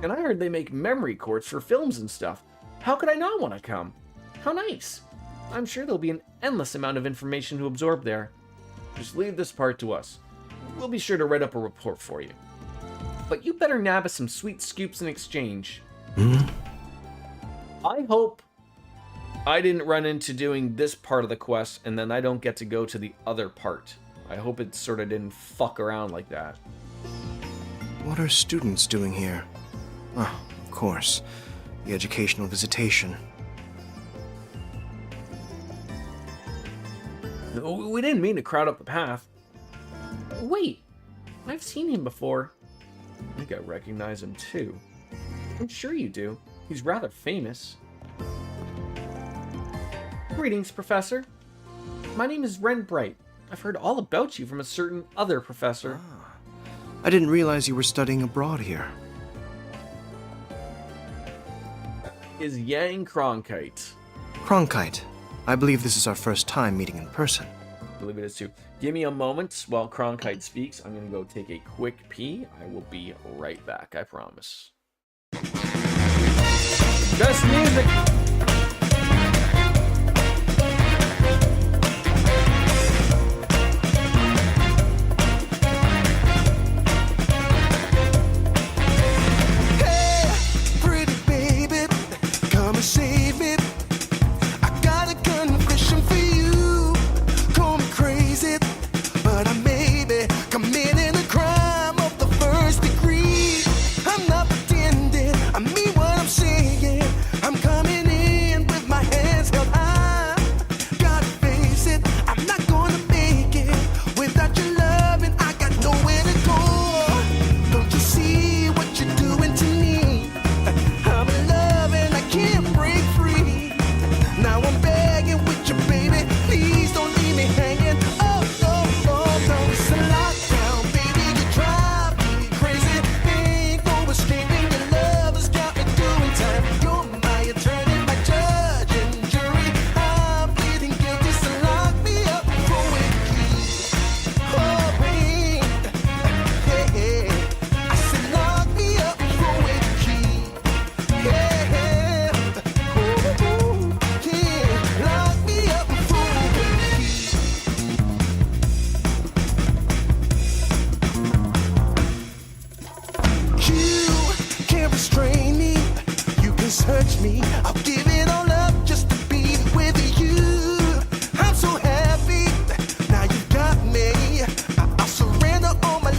And I heard they make memory cords for films and stuff. How could I not want to come? How nice. I'm sure there'll be an endless amount of information to absorb there. Just leave this part to us. We'll be sure to write up a report for you. But you better nab us some sweet scoops in exchange. I hope I didn't run into doing this part of the quest and then I don't get to go to the other part. I hope it sort of didn't fuck around like that. What are students doing here? Oh, of course. The educational visitation. We didn't mean to crowd up the path. Wait, I've seen him before. I think I recognize him too. I'm sure you do. He's rather famous. Greetings, Professor. My name is Ren Bright. I've heard all about you from a certain other professor. I didn't realize you were studying abroad here. Is Yang Cronkite. Cronkite. I believe this is our first time meeting in person. I believe it is too. Give me a moment while Cronkite speaks. I'm going to go take a quick pee. I will be right back, I promise. Best music! Save me. I got a confession for you. Call me crazy, but I may be committing a crime of the first degree. I'm not pretending, I mean what I'm saying. I'm coming in with my hands held high. Gotta face it, I'm not gonna make it without your love, and I got nowhere to go. Don't you see what you're doing to me? I'm in love and I can't break free. Now I'm begging with you, baby. Please don't leave me hanging. Oh, oh, oh, no, it's a lockdown, baby. You drive me crazy. Ain't no escaping. Your love has got me doing time. You're my attorney, my judge and jury. I'm pleading guilty, so lock me up for a key. Oh, wait. Hey, hey. I said lock me up for a key. Yeah. Restrain me, you can search me. I'll give it all up just to be with you. I'm so happy now you got me. I'll surrender all my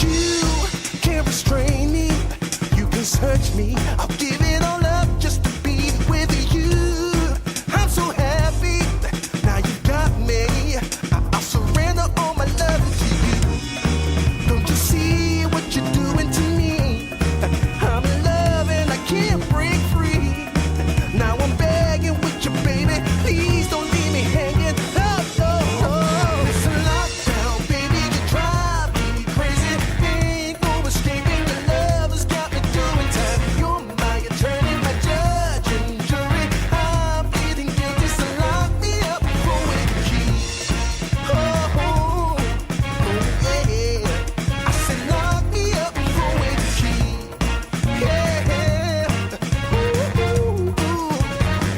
You can't restrain me. You can search me. I'll give it all up just to be with you. I'm so happy. Now you got me. I'll surrender all my love to you. Don't you see what you're doing to me? I'm in love and I can't break free. Now I'm begging with you, baby. Please don't leave me hanging. Oh, no, no. It's a lockdown, baby. You drive me crazy. Ain't no escaping. Your love has got me doing time. You're my attorney, my judge and jury. I'm feeling guilty, so lock me up for a key. Oh, oh, oh, yeah. I said lock me up for a key. Yeah. Ooh, ooh, ooh.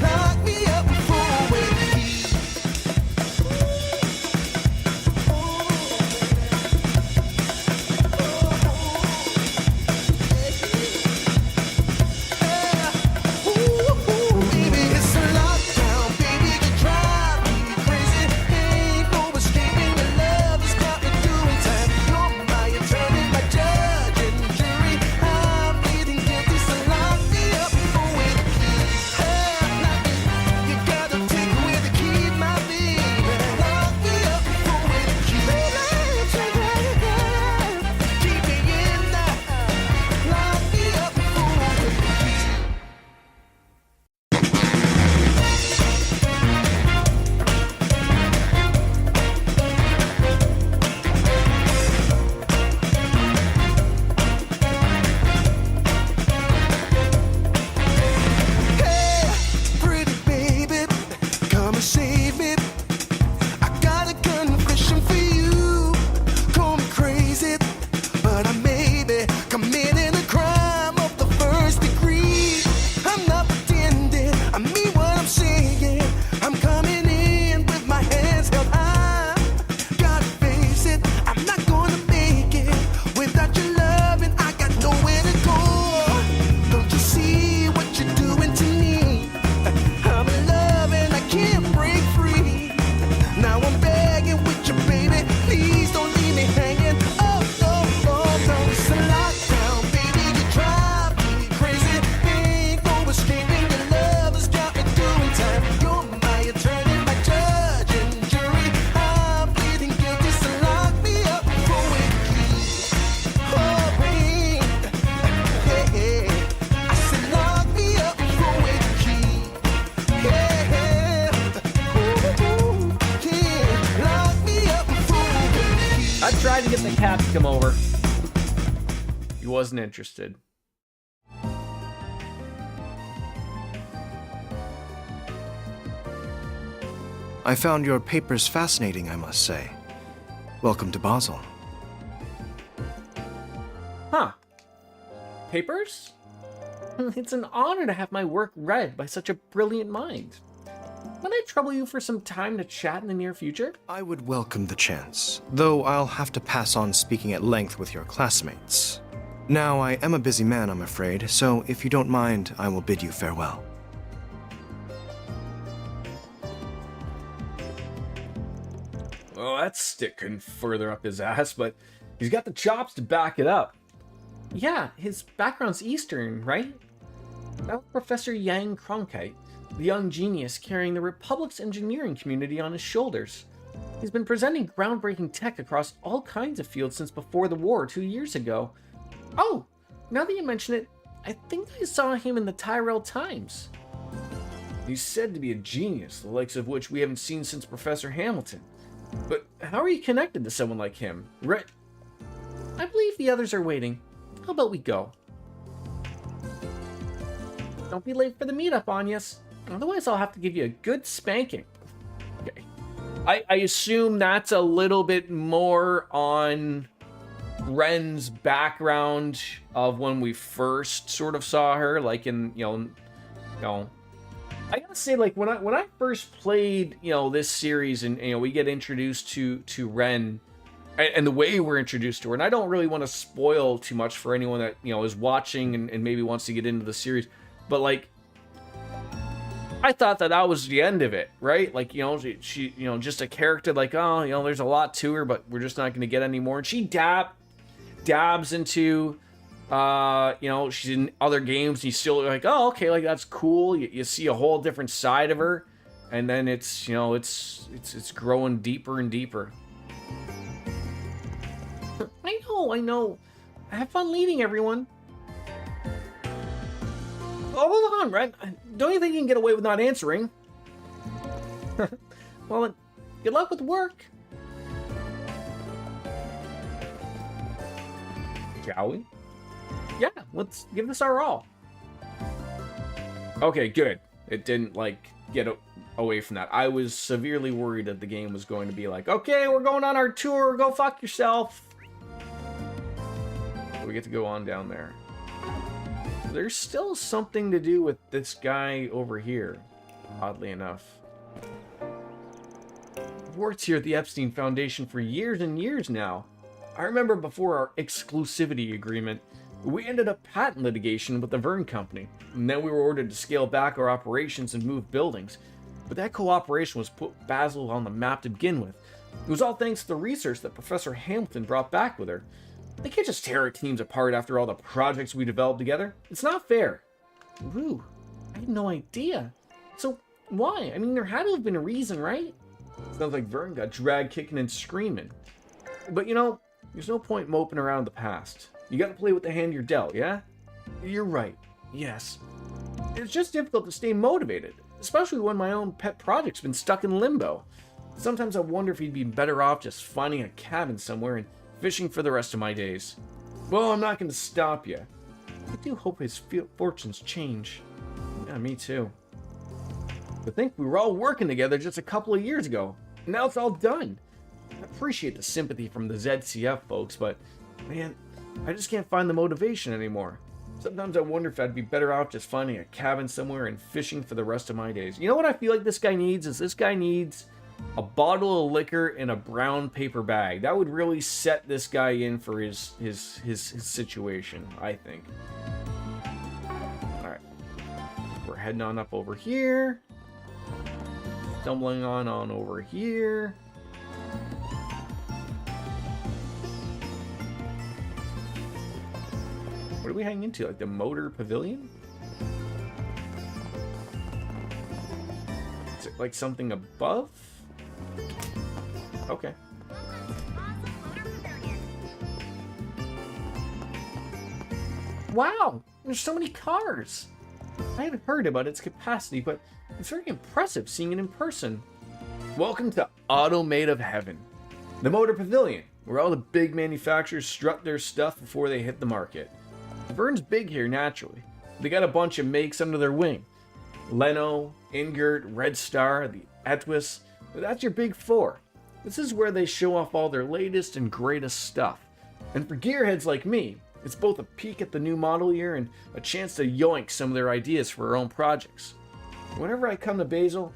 Lock me up for a key. Ooh, baby, it's a lockdown, baby. You drive me crazy. Ain't no escaping. Your love has got me doing time. You're my attorney, my judge and jury. I'm pleading guilty, so lock me up for a key. You gotta take away the key, my baby. Lock me up for a key. Keep me in there. Lock me up for a key. Hey, pretty baby, come and save me. I got a confession for you. Call me crazy, but I may be committing a crime of the first degree. I'm not pretending, I mean what I'm saying. I'm coming in with my hands held high. Gotta face it, I'm not gonna make it without your love, and I got nowhere to go. Don't you see what you're doing to me? I'm in love and I can't break free. Now I'm begging with you, baby. Please don't leave me hanging. Oh, no, no, no. It's a lockdown, baby. You drive me crazy. Ain't no escaping. Your love has got me doing time. You're my attorney, my judge and jury. I'm pleading guilty, so lock me up for a key. Oh, babe. Yeah. I said lock me up for a key. Yeah. Ooh, yeah. Lock me up for a key. I tried to get the cat to come over. He wasn't interested. I found your papers fascinating, I must say. Welcome to Basel. Huh. Papers? It's an honor to have my work read by such a brilliant mind. Might I trouble you for some time to chat in the near future? I would welcome the chance, though I'll have to pass on speaking at length with your classmates. Now, I am a busy man, I'm afraid, so if you don't mind, I will bid you farewell. Well, that's sticking further up his ass, but he's got the chops to back it up. Yeah, his background's Eastern, right? That was Professor Yang Cronkite, the young genius carrying the Republic's engineering community on his shoulders. He's been presenting groundbreaking tech across all kinds of fields since before the war 2 years ago. Oh, now that you mention it, I think I saw him in the Tyrell Times. He's said to be a genius, the likes of which we haven't seen since Professor Hamilton. But how are you connected to someone like him? Right? I believe the others are waiting. How about we go? Don't be late for the meetup, Anyas. Otherwise, I'll have to give you a good spanking. Okay. I assume that's a little bit more on Ren's background of when we first sort of saw her, like in, you know, I gotta say, like, when I first played, this series, and we get introduced to Ren, and the way we're introduced to her, and I don't really want to spoil too much for anyone that is watching and maybe wants to get into the series, but like, I thought that was the end of it, right? Like, she just a character, like, oh, there's a lot to her, but we're just not going to get any more. And she dabs into, she's in other games, and you still like, oh, okay, like that's cool. You see a whole different side of her, and then it's growing deeper and deeper. I know. Have fun leading, everyone. Oh, hold on, Red. Don't you think you can get away with not answering? Well, then, good luck with work. Shall we? Yeah, let's give this our all. Okay, good. It didn't, get away from that. I was severely worried that the game was going to be like, okay, we're going on our tour, go fuck yourself. We get to go on down there. There's still something to do with this guy over here, oddly enough. I've worked here at the Epstein Foundation for years and years now. I remember before our exclusivity agreement, we ended up patent litigation with the Verne Company, and then we were ordered to scale back our operations and move buildings. But that cooperation was put Basil on the map to begin with. It was all thanks to the research that Professor Hamilton brought back with her. They can't just tear our teams apart after all the projects we developed together. It's not fair. Ooh, I had no idea. So, why? I mean, there had to have been a reason, right? Sounds like Verne got dragged kicking and screaming. But there's no point moping around the past. You gotta play with the hand you're dealt, yeah? You're right, yes. It's just difficult to stay motivated, especially when my own pet project's been stuck in limbo. Sometimes I wonder if he'd be better off just finding a cabin somewhere and fishing for the rest of my days. Well, I'm not going to stop you. I do hope his fortunes change. Yeah, me too. To think we were all working together just a couple of years ago. Now it's all done. I appreciate the sympathy from the ZCF folks, but man, I just can't find the motivation anymore. Sometimes I wonder if I'd be better off just finding a cabin somewhere and fishing for the rest of my days. You know what I feel like this guy needs? This guy needs a bottle of liquor in a brown paper bag. That would really set this guy in for his situation, I think. Alright. We're heading on up over here. Stumbling on over here. What are we heading into? Like the motor pavilion? Is it like something above? Okay. Wow, there's so many cars. I had heard about its capacity, but it's very impressive seeing it in person. Welcome to Automate of Heaven, the motor pavilion, where all the big manufacturers strut their stuff before they hit the market. Verne's big here naturally. They got a bunch of makes under their wing. Leno, Ingert, Red Star, the Etwis. That's your big four. This is where they show off all their latest and greatest stuff. And for gearheads like me, it's both a peek at the new model year and a chance to yoink some of their ideas for our own projects. Whenever I come to Basil,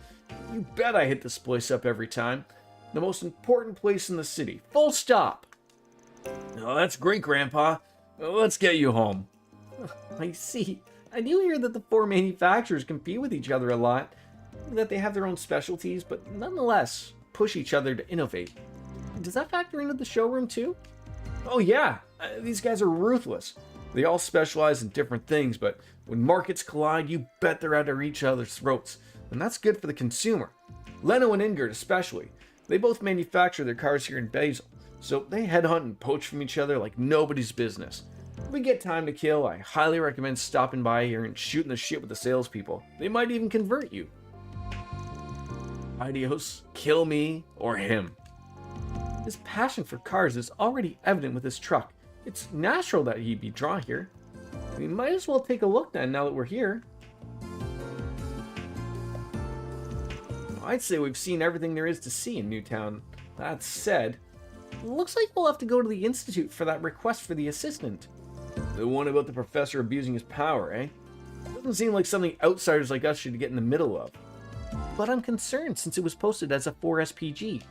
you bet I hit this place up every time. The most important place in the city. Full stop. Oh, that's great, Grandpa. Let's get you home. I see. I do hear that the four manufacturers compete with each other a lot, that they have their own specialties, but nonetheless push each other to innovate. Does that factor into the showroom too? Oh yeah, these guys are ruthless. They all specialize in different things, but when markets collide, you bet they're at each other's throats, and that's good for the consumer. Leno and Ingert especially. They both manufacture their cars here in Basil, so they headhunt and poach from each other like nobody's business. If we get time to kill, I highly recommend stopping by here and shooting the shit with the salespeople. They might even convert you. Adios, kill me or him. His passion for cars is already evident with his truck. It's natural that he'd be drawn here. We might as well take a look then now that we're here. I'd say we've seen everything there is to see in Newtown. That said, it looks like we'll have to go to the Institute for that request for the assistant. The one about the professor abusing his power, eh? Doesn't seem like something outsiders like us should get in the middle of. But I'm concerned since it was posted as a 4SPG.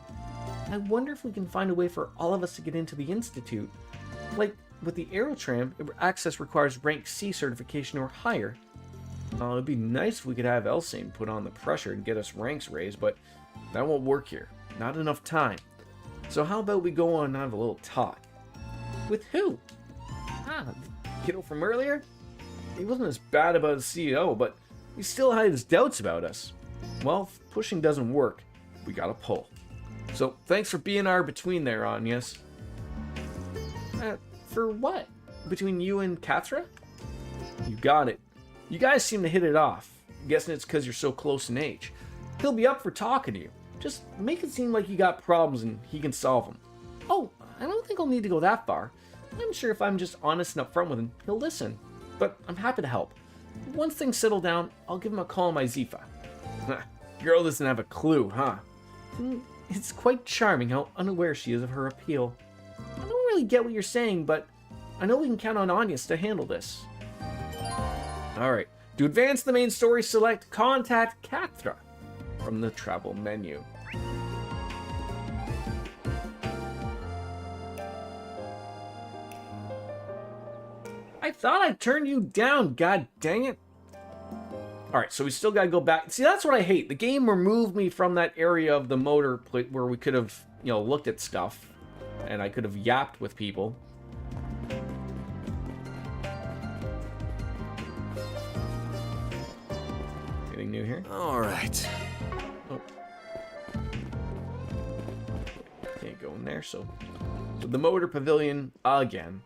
I wonder if we can find a way for all of us to get into the Institute. Like, with the Aerotram, access requires rank C certification or higher. It'd be nice if we could have Elsane put on the pressure and get us ranks raised, but that won't work here. Not enough time. So how about we go on and have a little talk? With who? Ah, the kiddo from earlier? He wasn't as bad about his CEO, but he still had his doubts about us. Well, if pushing doesn't work, we gotta pull. So, thanks for being our between there, Agnes. For what? Between you and Kathra? You got it. You guys seem to hit it off. I'm guessing it's because you're so close in age. He'll be up for talking to you. Just make it seem like you got problems and he can solve them. Oh, I don't think I'll need to go that far. I'm sure if I'm just honest and upfront with him, he'll listen. But I'm happy to help. Once things settle down, I'll give him a call on my Zifa. Girl doesn't have a clue, huh? It's quite charming how unaware she is of her appeal. I don't really get what you're saying, but I know we can count on Agnes to handle this. Alright, to advance the main story, select Contact Kathra from the travel menu. I thought I turned you down, god dang it. Alright, so we still gotta go back. See, that's what I hate. The game removed me from that area of the motor plate where we could have, looked at stuff. And I could have yapped with people. Anything new here? Alright. Oh. Can't go in there, so the motor pavilion again.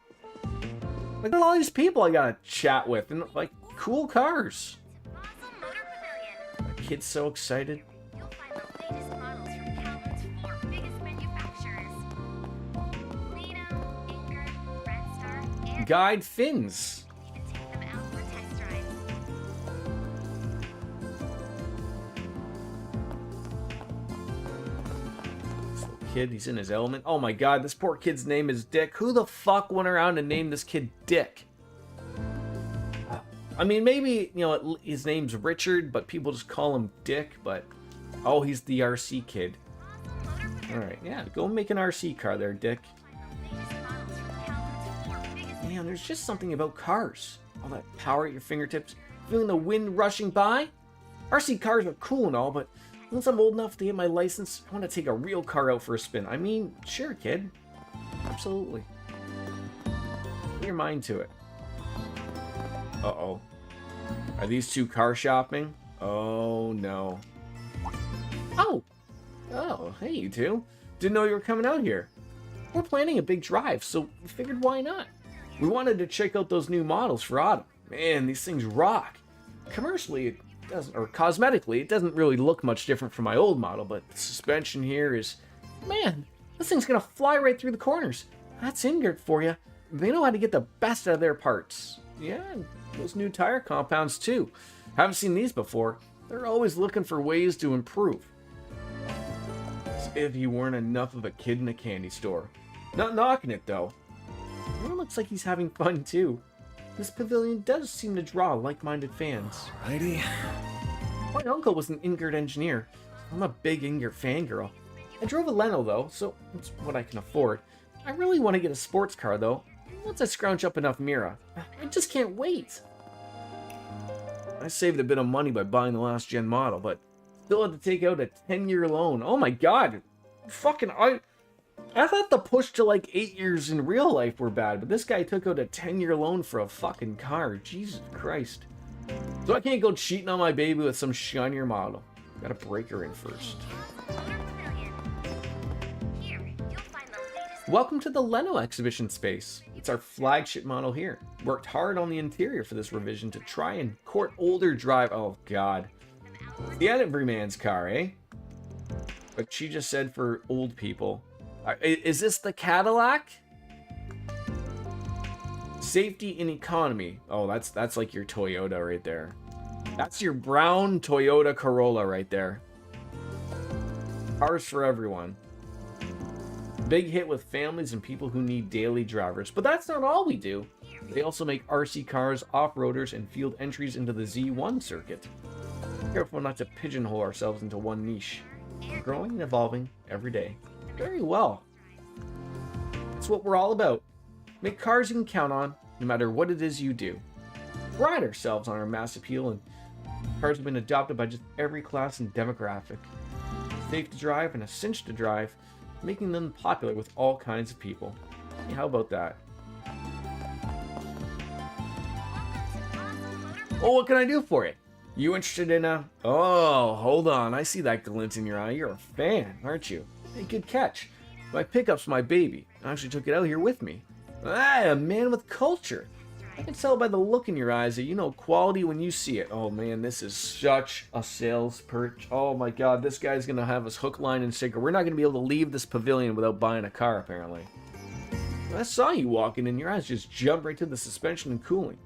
Look at all these people I gotta chat with, and like cool cars. My kid's so excited. You'll find the latest models from Calvin's 4 biggest manufacturers. Lino, Inger, Red Star, and Guide Fins. even take them out for test drives. This little kid, he's in his element. Oh my god, this poor kid's name is Dick. Who the fuck went around and named this kid Dick? I mean, maybe, his name's Richard, but people just call him Dick, but... Oh, he's the RC kid. Alright, yeah, go make an RC car there, Dick. Man, there's just something about cars. All that power at your fingertips, feeling the wind rushing by. RC cars are cool and all, but once I'm old enough to get my license, I want to take a real car out for a spin. I mean, sure, kid. Absolutely. Put your mind to it. Uh-oh. Are these two car shopping? Oh, no. Oh! Oh, hey, you two. Didn't know you were coming out here. We're planning a big drive, so we figured why not? We wanted to check out those new models for autumn. Man, these things rock. Commercially, it doesn't, or cosmetically, it doesn't really look much different from my old model, but the suspension here is... Man, this thing's gonna fly right through the corners. That's Ingert for you. They know how to get the best out of their parts. Yeah, and those new tire compounds too. Haven't seen these before. They're always looking for ways to improve. As if you weren't enough of a kid in a candy store. Not knocking it though. Everyone looks like he's having fun too. This pavilion does seem to draw like-minded fans. Alrighty. My uncle was an Ingert engineer. I'm a big Ingert fangirl. I drove a Leno though, so it's what I can afford. I really want to get a sports car though. Once I scrounge up enough Mira. I just can't wait. I saved a bit of money by buying the last gen model, but still had to take out a 10-year loan. Oh my god. Fucking I thought the push to like 8 years in real life were bad, but this guy took out a 10-year loan for a fucking car. Jesus Christ. So I can't go cheating on my baby with some shinier model. Gotta break her in first. Welcome to the Leno exhibition space. It's our flagship model here. Worked hard on the interior for this revision to try and court older drive. Oh god. The everyman's car, eh? But she just said for old people. Is this the Cadillac? Safety and economy. Oh, that's like your Toyota right there. That's your brown Toyota Corolla right there. Cars for everyone. Big hit with families and people who need daily drivers. But that's not all we do. They also make RC cars, off-roaders, and field entries into the Z1 circuit. Careful not to pigeonhole ourselves into one niche. We're growing and evolving every day. Very well. That's what we're all about. Make cars you can count on, no matter what it is you do. Pride ourselves on our mass appeal, and cars have been adopted by just every class and demographic. Safe to drive and a cinch to drive, making them popular with all kinds of people. Hey, how about that? Well, what can I do for you? You interested in a... Oh, hold on. I see that glint in your eye. You're a fan, aren't you? Hey, good catch. My pickup's my baby. I actually took it out here with me. Ah, a man with culture. I can tell by the look in your eyes that you know quality when you see it. Oh man, this is such a sales perch. Oh my god, this guy's gonna have us hook, line, and sinker. We're not gonna be able to leave this pavilion without buying a car, apparently. I saw you walking and your eyes just jumped right to the suspension and cooling.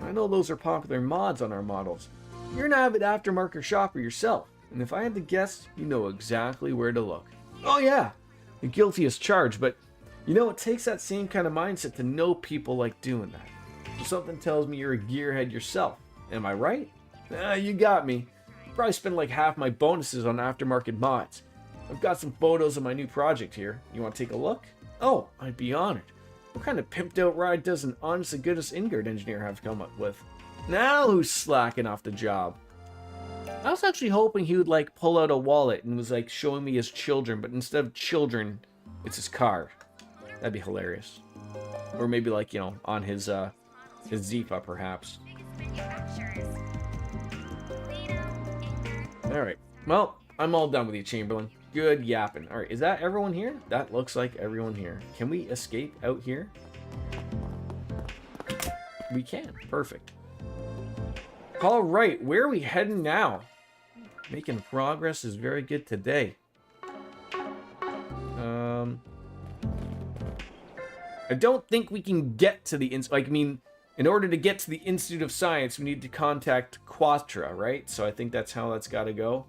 I know those are popular mods on our models. You're an avid aftermarket shopper yourself, and if I had to guess, you know exactly where to look. Oh yeah, the guilty as charged, but you know, it takes that same kind of mindset to know people like doing that. Something tells me you're a gearhead yourself. Am I right? You got me. Probably spend like half my bonuses on aftermarket mods. I've got some photos of my new project here. You want to take a look? Oh, I'd be honored. What kind of pimped out ride does an honest to goodness in-guard engineer have come up with? Now who's slacking off the job? I was actually hoping he would like pull out a wallet and was like showing me his children, but instead of children, it's his card. That'd be hilarious. Or maybe like, you know, on his Zifa, perhaps. Alright. Well, I'm all done with you, Chamberlain. Good yapping. Alright, is that everyone here? That looks like everyone here. Can we escape out here? We can. Perfect. Alright, where are we heading now? Making progress is very good today. I don't think we can get to the... in order to get to the Institute of Science, we need to contact Quatra, right? So I think that's how that's got to go.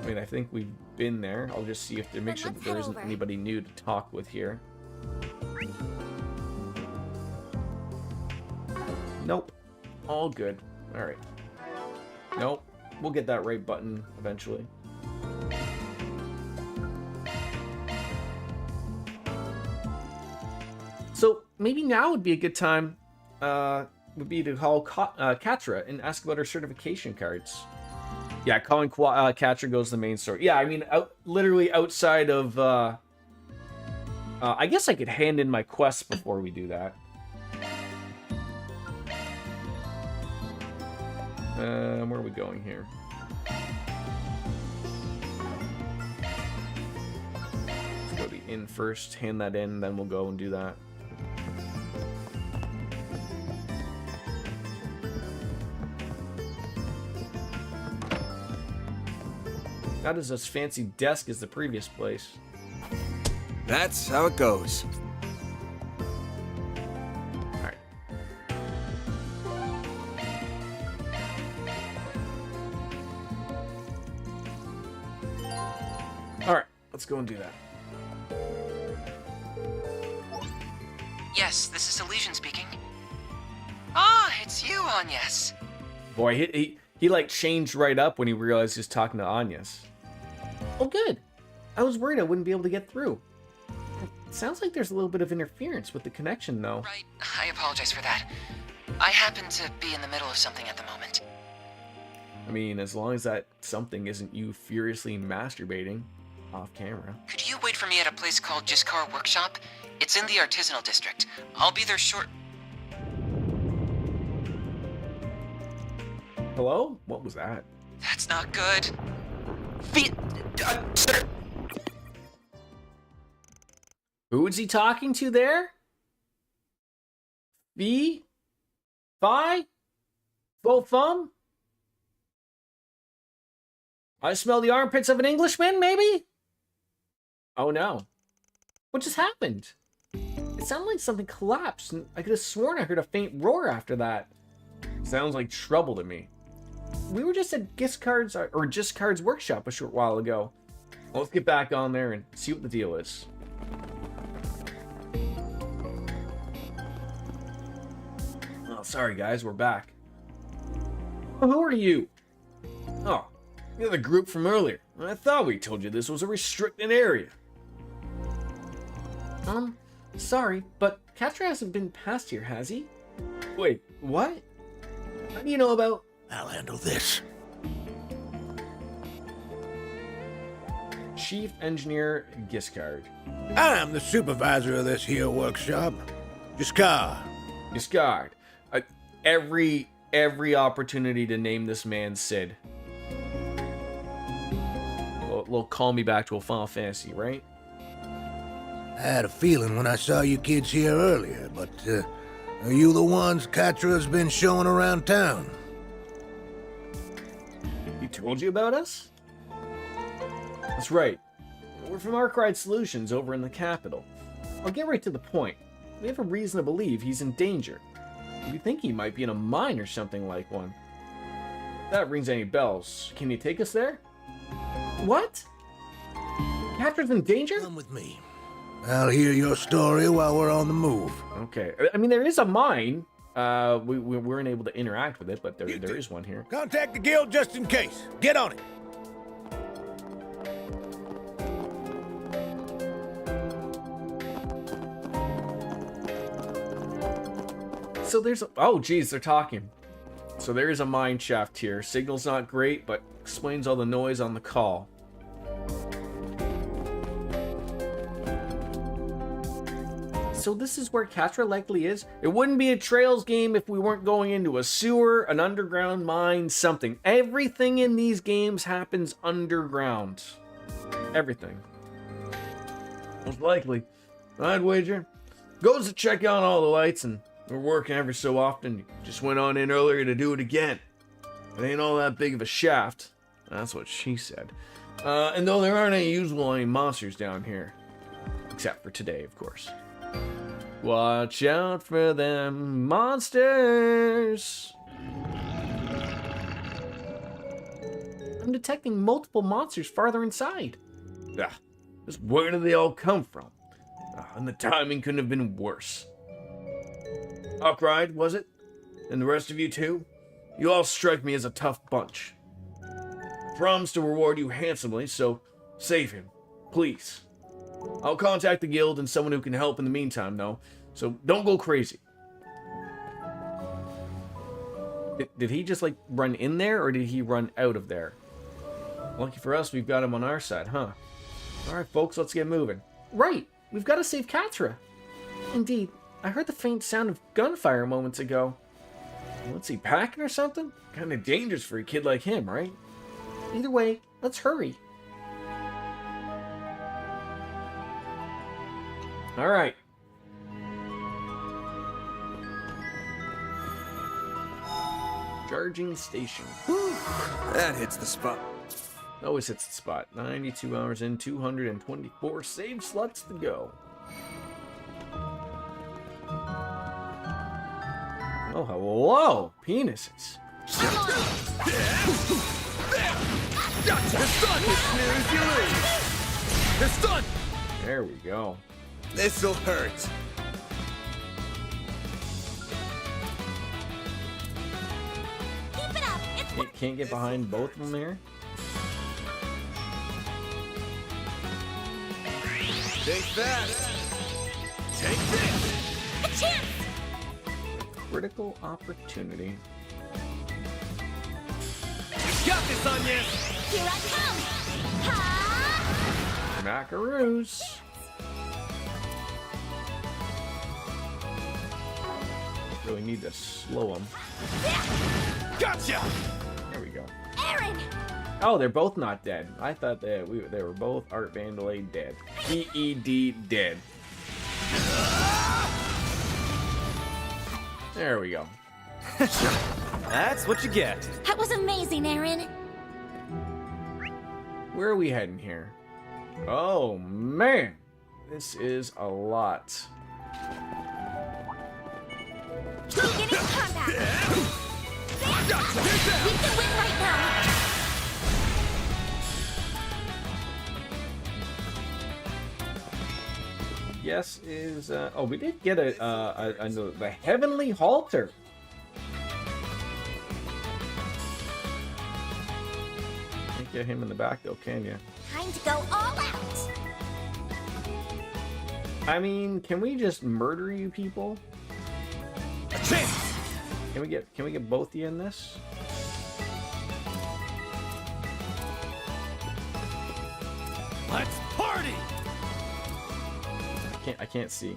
I mean, I think we've been there. I'll just see if they make sure that there isn't anybody new to talk with here. Nope. All good. All right. Nope. We'll get that right button eventually. So maybe now would be a good time, would be to call Katra and ask about her certification cards. Yeah, calling Katra goes to the main store. Yeah, I mean, literally outside of, I guess I could hand in my quests before we do that. Where are we going here? Let's go to the inn first, hand that in, then we'll go and do that. Not as fancy desk as the previous place. That's how it goes. Alright. Alright, let's go and do that. Yes, this is Elysian speaking. Ah, it's you, Agnes. Boy, he like changed right up when he realized he was talking to Agnes. Oh, good. I was worried I wouldn't be able to get through. It sounds like there's a little bit of interference with the connection, though. Right, I apologize for that. I happen to be in the middle of something at the moment. I mean, as long as that something isn't you furiously masturbating off camera. Could you wait for me at a place called Jiskar Workshop? It's in the artisanal district. I'll be there short... Hello? What was that? That's not good. Who is he talking to there? Fee? Fi? Faux thumb? I smell the armpits of an Englishman, maybe? Oh no. What just happened? It sounded like something collapsed, and I could have sworn I heard a faint roar after that. Sounds like trouble to me. We were just at Jiskard's workshop a short while ago. Well, let's get back on there and see what the deal is. Oh, sorry guys, we're back. Oh, who are you? Oh, you're the group from earlier. I thought we told you this was a restricted area. Sorry, but Katra hasn't been past here, has he? Wait, what? How do you know about... I'll handle this. Chief Engineer Giscard. I'm the supervisor of this here workshop. Giscard. Every opportunity to name this man Sid. Will call me back to a Final Fantasy, right? I had a feeling when I saw you kids here earlier, but are you the ones Katra's been showing around town? He told you about us? That's right. We're from Arkwright Solutions over in the capital. I'll get right to the point. We have a reason to believe he's in danger. We think he might be in a mine or something like one. If that rings any bells, can you take us there? What? Catra's in danger? Come with me. I'll hear your story while we're on the move. Okay. I mean, there is a mine. We weren't able to interact with it, but there is one here. Contact the guild just in case. Get on it. So there's a, oh geez, they're talking. So there is a mine shaft here. Signal's not great, but explains all the noise on the call. So this is where Katra likely is. It wouldn't be a Trails game if we weren't going into a sewer, an underground mine, something. Everything in these games happens underground. Everything. Most likely. I'd wager. Goes to check out all the lights and we're working every so often. Just went on in earlier to do it again. It ain't all that big of a shaft. That's what she said. And though there aren't any usual monsters down here. Except for today, of course. Watch out for them monsters. I'm detecting multiple monsters farther inside. Just where did they all come from? And the timing couldn't have been worse. Arkwright, was it? And the rest of you too? You all strike me as a tough bunch. I promise to reward you handsomely, so save him, please. I'll contact the guild and someone who can help in the meantime, though, so don't go crazy. Did he just, like, run in there, or did he run out of there? Lucky for us, we've got him on our side, huh? Alright, folks, let's get moving. Right! We've got to save Katra! Indeed, I heard the faint sound of gunfire moments ago. What's he, packing or something? Kinda dangerous for a kid like him, right? Either way, let's hurry. Alright. Charging station. That hits the spot. Always hits the spot. 92 hours in, 224 save slots to go. Oh, hello, penises. Gotcha! The stun! You snooze, you lose! The stun! There we go. This'll hurt. Keep it up. It's You can't get behind both of them here? Take that! Take this! a chance. Critical opportunity. You got this, Anya! Here I come. Ha! Macaroos. Really need to slow them. Gotcha! There we go. Aaron! Oh, they're both not dead. I thought they were both Art Vandalay dead. EED dead. There we go. That's what you get. That was amazing, Aaron. Where are we heading here? Oh, man. This is a lot. Beginning combat. We can win right now. Yes is oh, we did get the heavenly halter. Can't get him in the back though, can you? Time to go all out. I mean, can we just murder you people? A chance! Can we get both of you in this? Let's party! I can't see.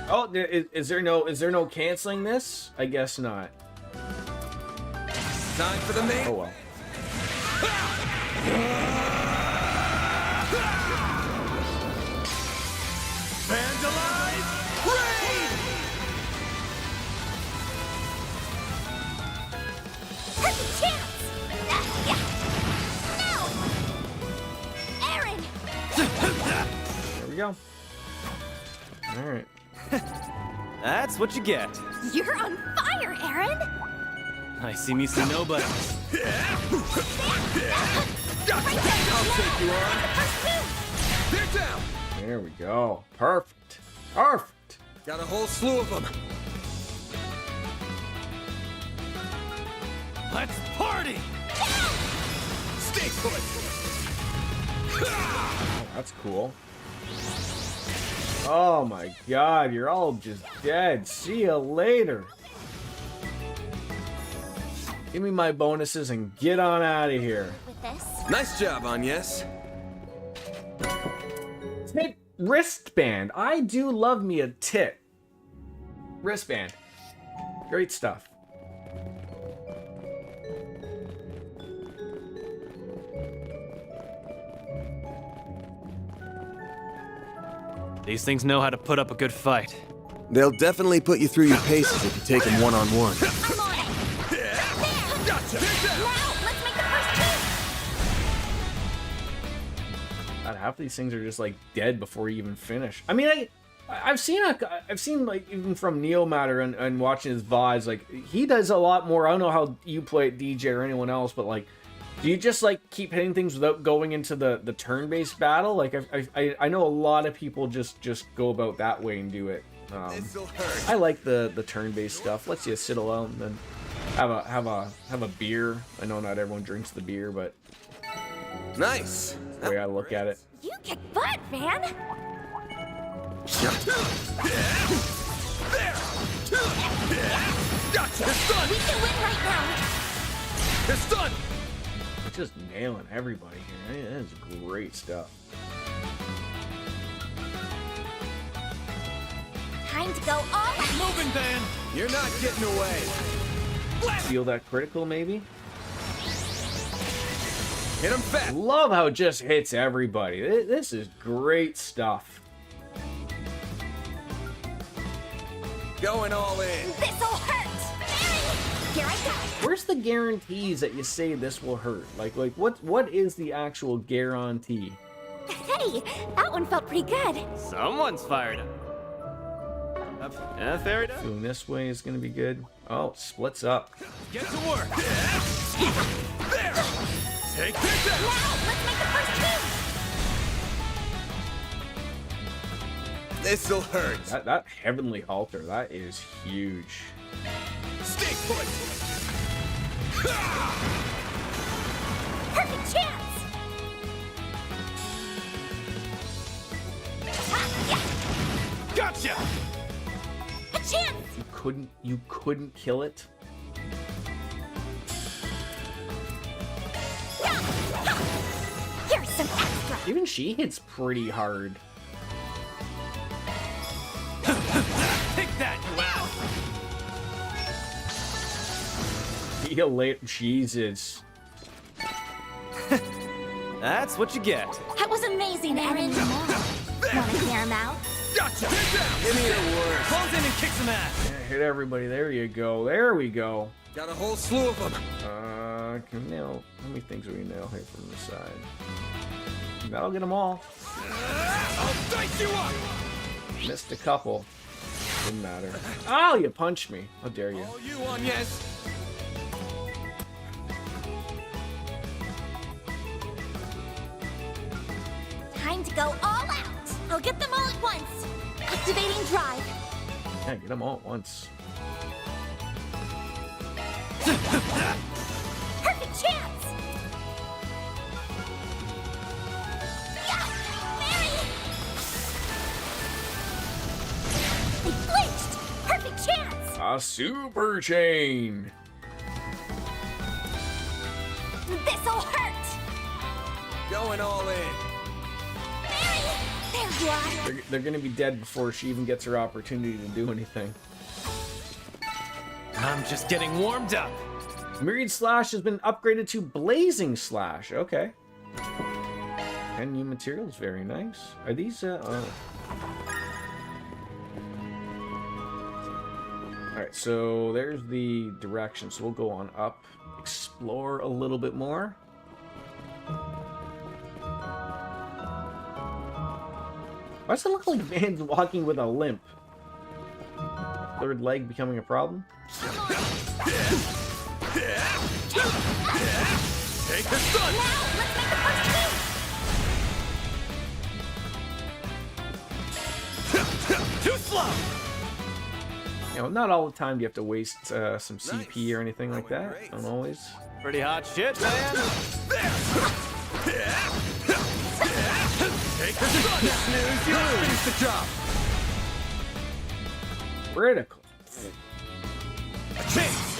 Oh, is there no canceling this? I guess not. Time for the main. Oh well. Vandalize! Raid! Perfect chance! No! Aaron! There we go. All right. That's what you get. You're on fire, Aaron! I see me see nobody. I'll take you on. They're down. There we go. Perfect. Perfect. Got a whole slew of them. Let's party! Stay put. Oh, that's cool. Oh my god, you're all just dead. See you later. Give me my bonuses and get on out of here. With this. Nice job, Agnes. Tit wristband. I do love me a tit. Wristband. Great stuff. These things know how to put up a good fight. They'll definitely put you through your paces if you take them one-on-one. I'm on it! There! Gotcha! Now, let's make the first two! God, half these things are just like dead before you even finish. I mean, I've seen like even from Neomatter and watching his VODs, like he does a lot more. I don't know how you play it, DJ, or anyone else, but like, do you just like keep hitting things without going into the turn-based battle? Like I know a lot of people just go about that way and do it. I like the turn-based stuff. Lets you sit alone and then have a beer. I know not everyone drinks the beer, but nice. That's the way I look at it. You kick butt, man! There! Gotcha! It's done! We can win right now! It's done! Just nailing everybody here. That is great stuff. Time to go all out! Moving, Van! You're not getting away. Feel that critical, maybe? Hit him fast. Love how it just hits everybody. This is great stuff. Going all in. This'll hurt! Here I go! Where's the guarantees that you say this will hurt? Like what is the actual guarantee? Hey, that one felt pretty good. Someone's fired up. Fair enough. Doing this way is gonna be good. Oh, it splits up. Get to work. There! Take this out! Now, let's make the first two! This'll hurt. That heavenly halter, that is huge. Stay put. Perfect chance! Gotcha! A chance! You couldn't kill it? Here's some extra! Even she hits pretty hard. Take that, you ass! See you later. Jesus. That's what you get. That was amazing, Aaron. Wanna hear him out? Gotcha! Give me your worst. Calls in and kicks some ass. Yeah, hit everybody. There you go. There we go. Got a whole slew of them. Can we nail? How many things do we nail here from the side? That'll get them all. I'll dice you up. Missed a couple. Didn't matter. Oh, you punched me. How dare you? All you on, yes. Time to go all out! I'll get them all at once! Activating drive! Yeah, get them all at once. Perfect chance! Yeah! Mary! They flinched! Perfect chance! A super chain. This'll hurt! Going all in. There you are. They're gonna be dead before she even gets her opportunity to do anything. I'm just getting warmed up. Myriad Slash has been upgraded to Blazing Slash. Okay. 10 new materials, very nice. Are these, oh. Alright, so there's the direction. So we'll go on up, explore a little bit more. Why does it look like Van's walking with a limp? Third leg becoming a problem? Take the sun! Now, let's make the first move! Too slow! You know, not all the time do you have to waste some CP or anything like that. Don't always. Pretty hot shit, man. Take the sun! Snooze, you lose. Finish the job. Critical. A chance.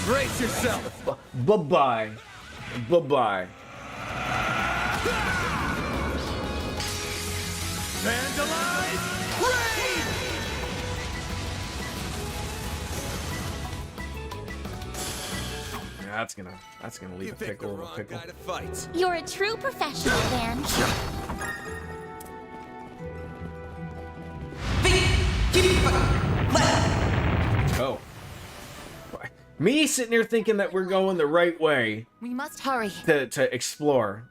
Brace yourself. Bye-bye. Bye-bye. Vandalize! Raid! Yeah, that's gonna leave a pickle of a pickle. You're a true professional, Van. Oh. Me sitting here thinking that we're going the right way We must hurry. to explore.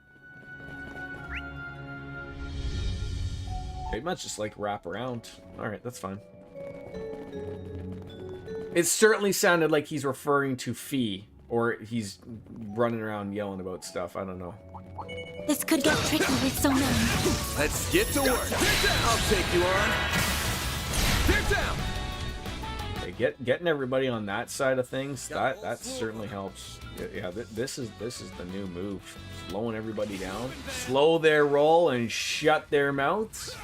It must just like wrap around. Alright, that's fine. It certainly sounded like he's referring to Fee, or he's running around yelling about stuff. I don't know. This could get tricky with so many. Let's get to work. I'll take you on. They're down. Okay, getting everybody on that side of things, that certainly helps. Yeah, this is the new move. Slowing everybody down, slow their roll, and shut their mouths.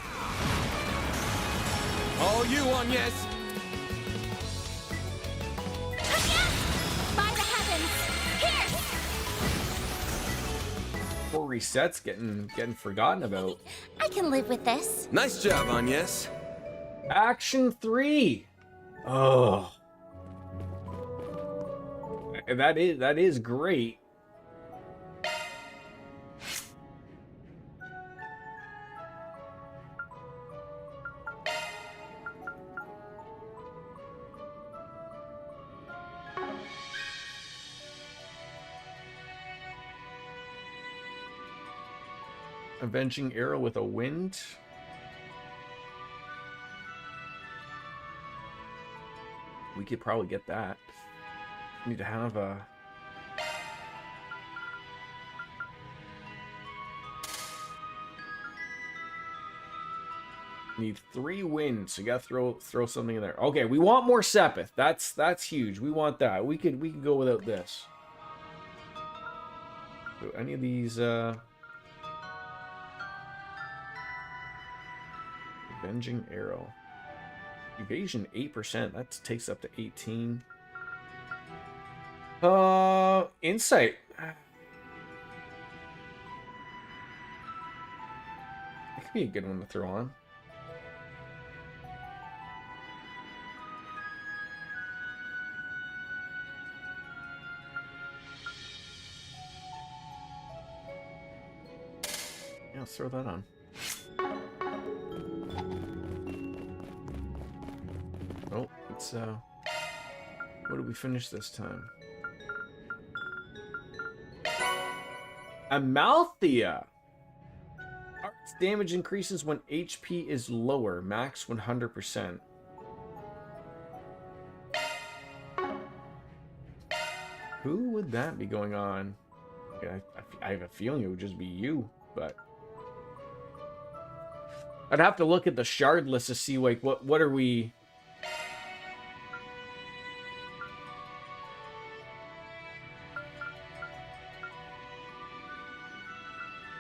All you on, yes. By the heavens! Here! 4 resets getting forgotten about. I can live with this. Nice job, Agnes. Action 3. Oh, that is great. Avenging arrow with a wind. We could probably get that. Need to have a... Need 3 wins. So you gotta throw something in there. Okay, we want more Sepith. That's huge. We want that. We could go without this. So any of these Avenging arrow. Evasion 8%. That takes up to 18. Insight. It could be a good one to throw on. Yeah, let's throw that on. Oh, it's what did we finish this time? Amalthea! Art's damage increases when HP is lower, max 100%. Who would that be going on? Okay, I have a feeling it would just be you, but... I'd have to look at the shard list to see, like, what are we...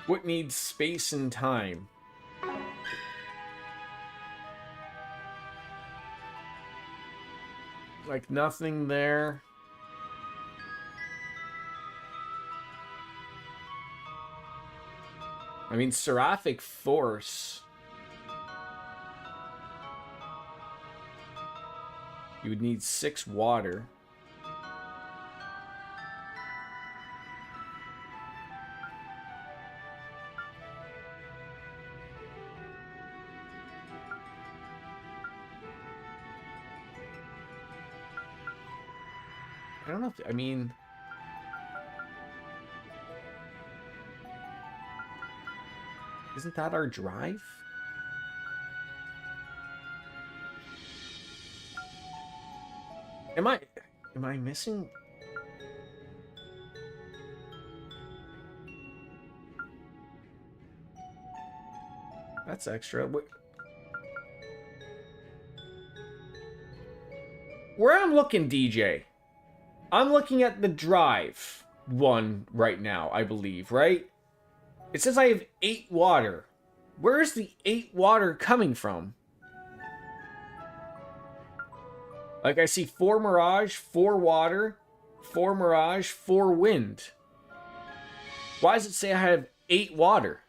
What needs space and time? Like nothing there. I mean, Seraphic Force. You would need 6 water. I don't know if, I mean... Isn't that our drive? Am I missing? That's extra. Where I'm looking, DJ, I'm looking at the drive one right now, I believe, right? It says I have 8 water. Where is the 8 water coming from? Like, I see 4 Mirage, 4 water, 4 Mirage, 4 wind. Why does it say I have 8 water?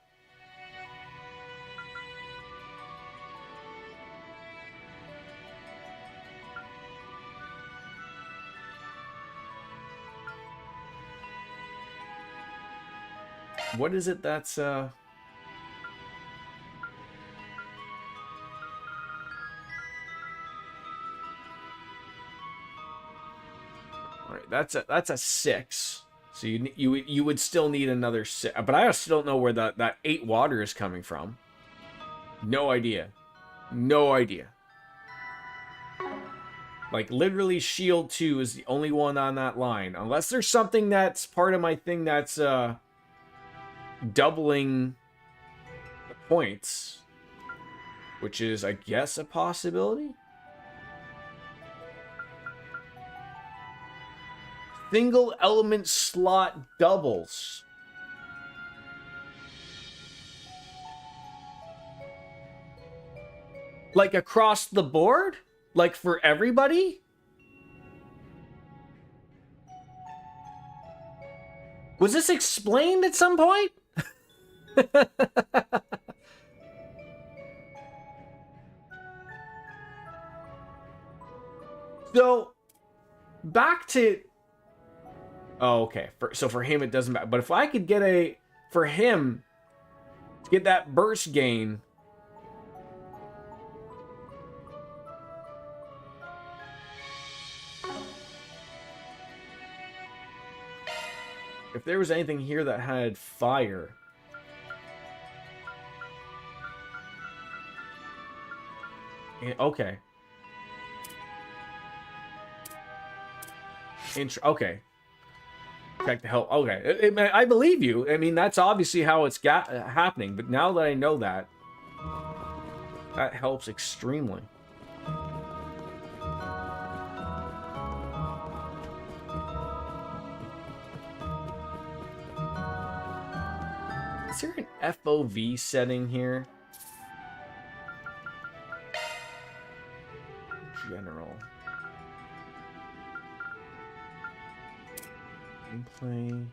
What is it that's, Alright, that's a 6. So you would still need another 6, but I still don't know where that 8 water is coming from. No idea. No idea. Like, literally Shield 2 is the only one on that line. Unless there's something that's part of my thing that's, doubling the points, which is, I guess, a possibility. Single element slot doubles. Like across the board? Like for everybody? Was this explained at some point? So, back to... Oh, okay. So for him, it doesn't matter. But if I could get for him, to get that burst gain... If there was anything here that had fire... Okay. Okay. Check the help. Okay. I believe you. I mean, that's obviously how it's happening. But now that I know that, that helps extremely. Is there an FOV setting here? General. Gameplay.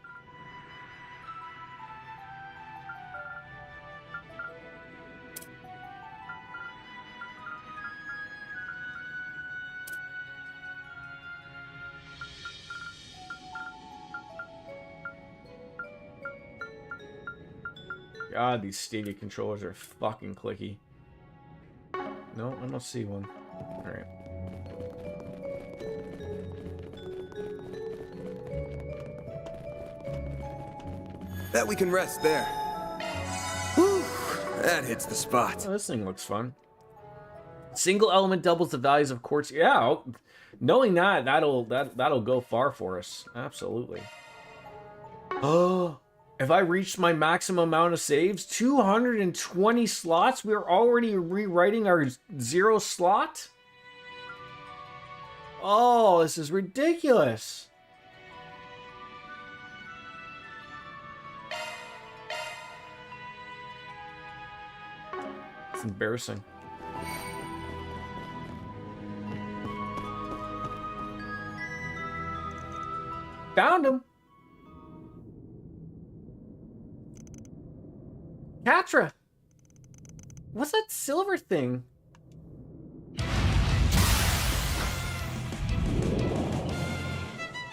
God, these Stadia controllers are fucking clicky. No, I don't see one. Alright. Bet we can rest there. Whew, that hits the spot. Oh, this thing looks fun. Single element doubles the values of quartz. Yeah, knowing that'll go far for us. Absolutely. Oh, if I reached my maximum amount of saves, 220 slots. We're already rewriting our 0 slot. Oh, this is ridiculous. It's embarrassing. Found him. Catra! What's that silver thing?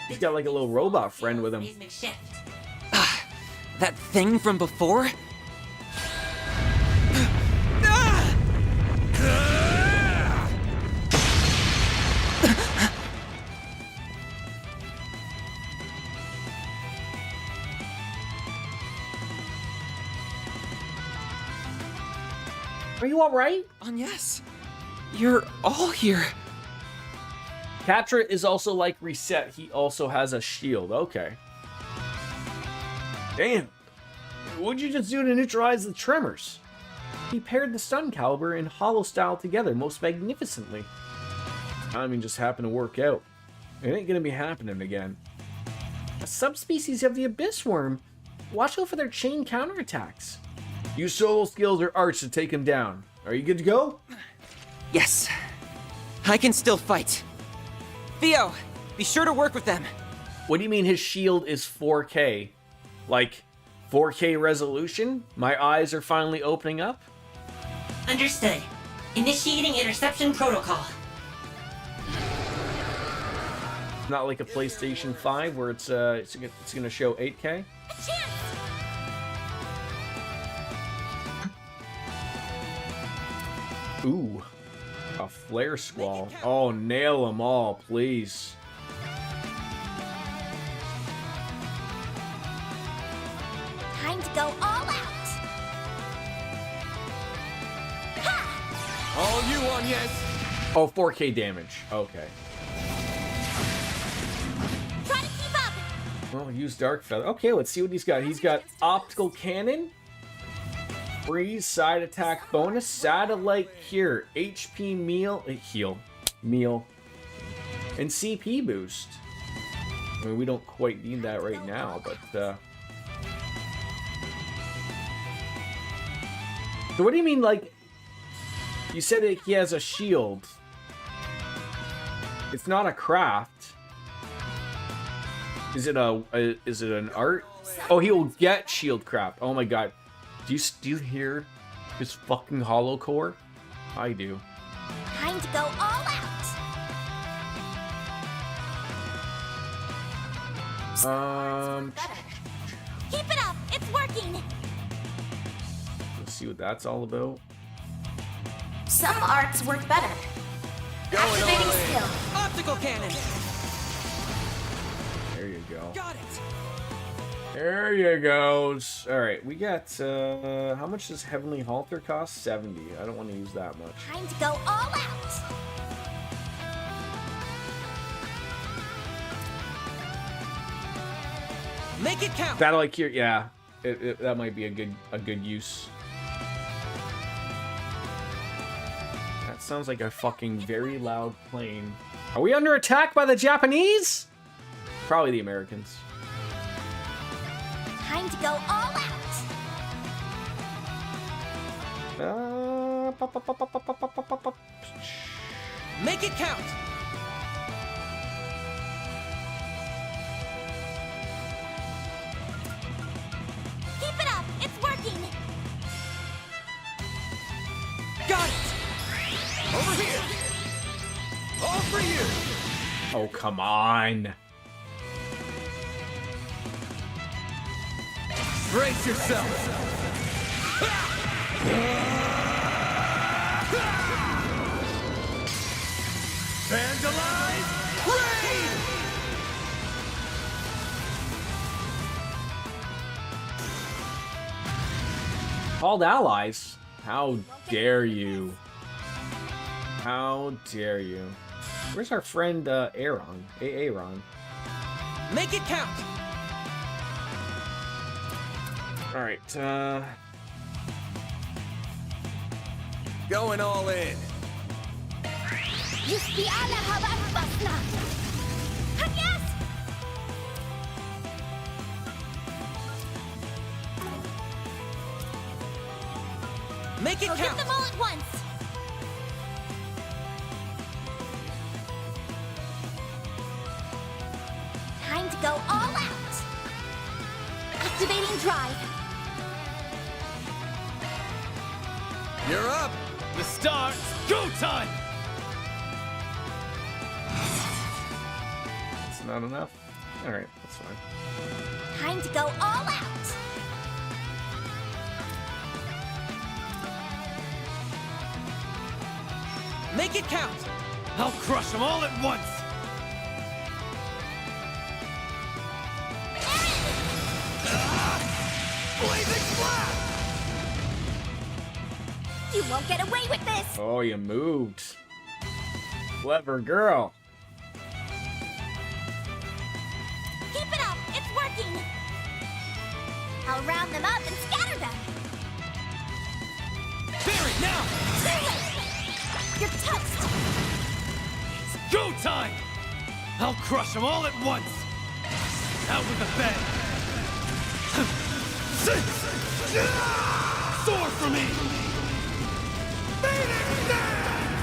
He's got like a little robot friend with him. That thing from before? Are you alright? Yes. You're all here. Catra is also like Reset. He also has a shield. Okay. Damn. What'd you just do to neutralize the tremors? He paired the stun caliber and hollow style together most magnificently. Timing just happened to work out. It ain't gonna be happening again. A subspecies of the Abyss Worm. Watch out for their chain counterattacks. Use solo skills or arts to take him down. Are you good to go? Yes. I can still fight. Theo, be sure to work with them. What do you mean his shield is 4K? Like 4K resolution? My eyes are finally opening up? Understood. Initiating interception protocol. Not like a PlayStation 5 where it's gonna show 8K? Ooh, a flare squall. Oh, nail them all, please. Time to go all out. All you on, yes. Oh, 4K damage. Okay. Try to keep up. Well, use Dark Feather. Okay, let's see what he's got. He's got Optical Cannon, Freeze, Side Attack Bonus, Satellite Cure, HP Meal, and CP Boost. I mean, we don't quite need that right now, but so what do you mean, like, you said that he has a shield. It's not a craft. Is it an art? Oh, he'll get shield craft. Oh my god. Do you hear his fucking hollow core? I do. Time to go all out. Keep it up. It's working. Let's see what that's all about. Some arts work better. Activating skill. Optical cannon. There you go. Got it. There you goes. All right, we got how much does Heavenly Halter cost? 70. I don't want to use that much. Time to go all out. Make it count. Satellite Cure, yeah, that might be a good use. That sounds like a fucking very loud plane. Are we under attack by the Japanese? Probably the Americans. Time to go all out. Make it count. Keep it up. It's working. Got it. Over here. All for you. Oh, come on. Brace yourself. Vandalize! Raid! Called allies? How dare you? How dare you? Where's our friend Aaron? Aaron. Make it count. All right. Going all in. يسقي على هواء البصلة. Yes! Make it We'll count. get them all at once. Time to go all out. Activating drive. You're up! The start! Go time! It's not enough? Alright, that's fine. Time to go all out! Make it count! I'll crush them all at once! Blazing blast! You won't get away with this! Oh, you moved. Clever girl. Keep it up! It's working! I'll round them up and scatter them! Barry, now! Too late! You're toast! It's go time! I'll crush them all at once! Out with a bang! Soar for me!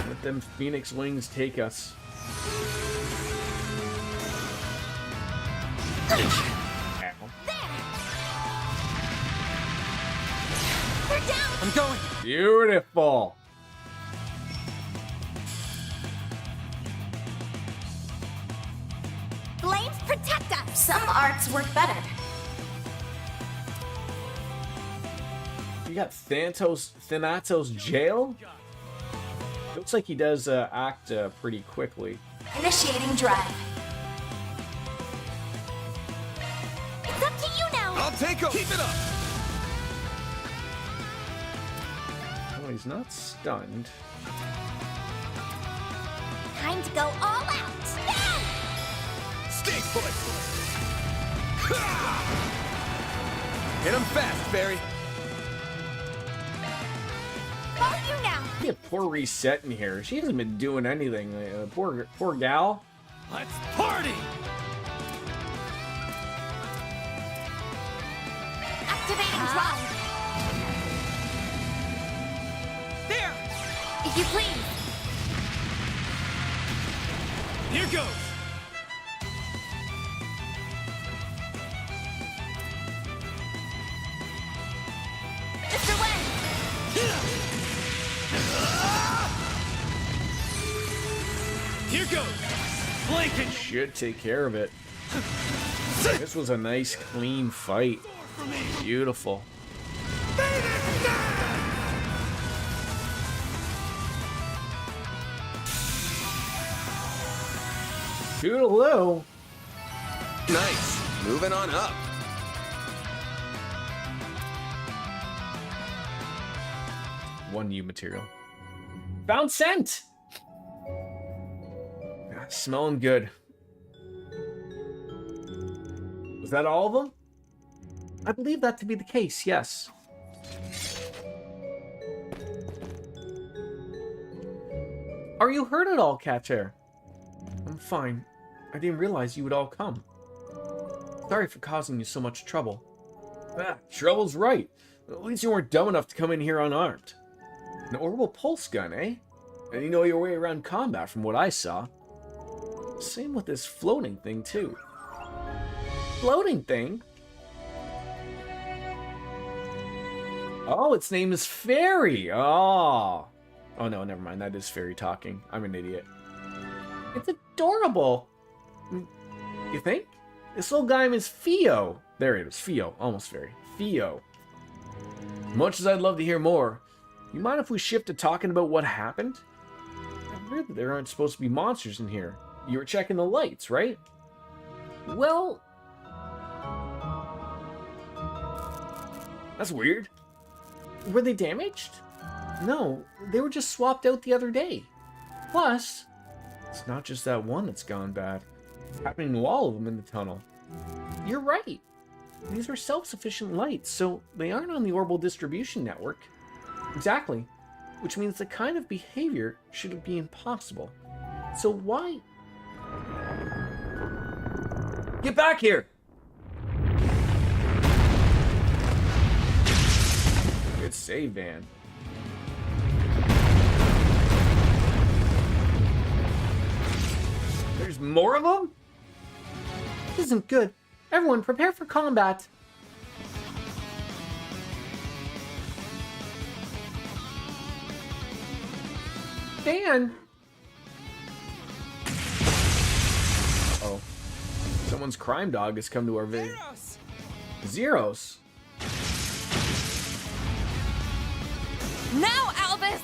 Let them Phoenix wings take us. Ow. They're down! I'm going! Beautiful. Flames protect us! Some arts work better. You got Thanatos jail? Looks like he does act pretty quickly. Initiating drive. It's up to you now! I'll take him! Keep it up! Oh, he's not stunned. Time to go all out! Now! Stay put! Hit him fast, Barry! All you now! Yeah, poor reset in here. She hasn't been doing anything. Poor gal. Let's party! Activating drive! There! If you please! Here goes! Mr. Wen! Here goes! Blanket! Should take care of it. This was a nice, clean fight. Beautiful. Toodaloo. Nice! Moving on up. One new material. Found scent! Smelling good. Was that all of them? I believe that to be the case, yes. Are you hurt at all, Catcher? I'm fine. I didn't realize you would all come. Sorry for causing you so much trouble. Ah, trouble's right. At least you weren't dumb enough to come in here unarmed. An orbital pulse gun, eh? And you know your way around combat from what I saw. Same with this floating thing, too. Floating thing? Oh, its name is Fairy! Oh! Oh no, never mind. That is Fairy talking. I'm an idiot. It's adorable! You think? This little guy is Fio. There it is. Fio. Almost Fairy. Fio. Much as I'd love to hear more, you mind if we shift to talking about what happened? I heard that there aren't supposed to be monsters in here. You were checking the lights, right? Well... That's weird. Were they damaged? No, they were just swapped out the other day. Plus, it's not just that one that's gone bad. It's happening to all of them in the tunnel. You're right. These are self-sufficient lights, so they aren't on the orbital distribution network. Exactly. Which means the kind of behavior should be impossible. So why... Get back here! Good save, Van. There's more of them? This isn't good. Everyone, prepare for combat. understand. Uh-oh. Someone's crime dog has come to our village. Zeros? Now, Albus!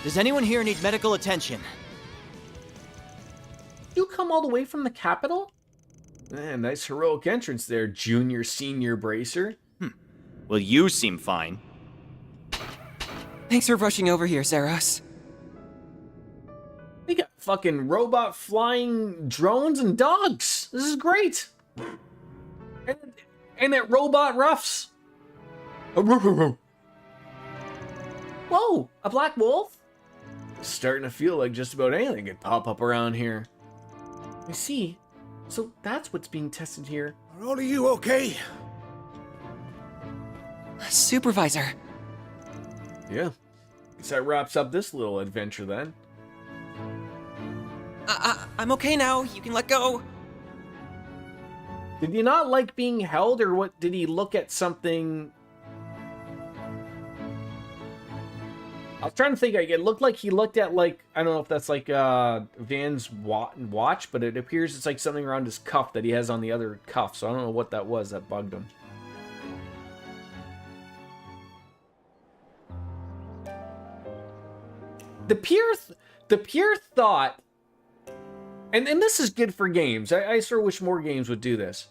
Does anyone here need medical attention? You come all the way from the capital? Nice heroic entrance there, junior senior bracer. Well, you seem fine. Thanks for rushing over here, Zeros. We got fucking robot flying drones and dogs. This is great. And it robot roughs. Whoa, a black wolf? Starting to feel like just about anything could pop up around here. I see. So that's what's being tested here. Are all of you okay? Supervisor. Yeah. Guess that wraps up this little adventure then. I'm okay now. You can let go. Did you not like being held, or what? Did he look at something? I was trying to think. It looked like he looked at, like, I don't know if that's like Van's watch, but it appears it's like something around his cuff that he has on the other cuff. So I don't know what that was that bugged him. The pure thought, and this is good for games. I sort of wish more games would do this.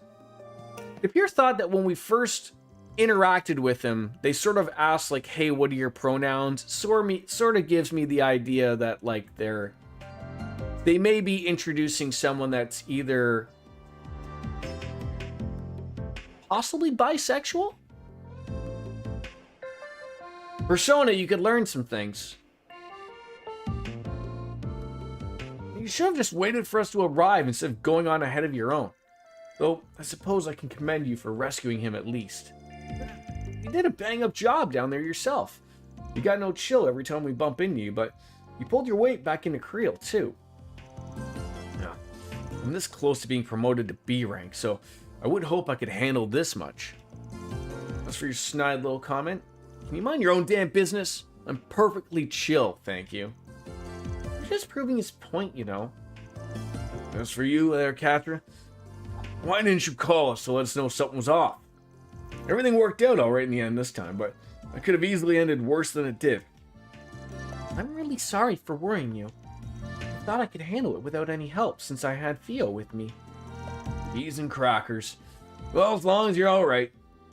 The pure thought that when we first interacted with him, they sort of asked, like, hey, what are your pronouns? Sort of gives me the idea that, like, they may be introducing someone that's either possibly bisexual. Persona, you could learn some things. You should have just waited for us to arrive instead of going on ahead of your own. Though, I suppose I can commend you for rescuing him at least. You did a bang-up job down there yourself. You got no chill every time we bump into you, but you pulled your weight back into Creel, too. Yeah, I'm this close to being promoted to B rank, so I would hope I could handle this much. As for your snide little comment, can you mind your own damn business? I'm perfectly chill, thank you. Just proving his point, you know. As for you there, Catra, why didn't you call us to let us know something was off? Everything worked out all right in the end this time, but it could have easily ended worse than it did. I'm really sorry for worrying you. I thought I could handle it without any help since I had Theo with me. Peas and crackers. Well, as long as you're all right,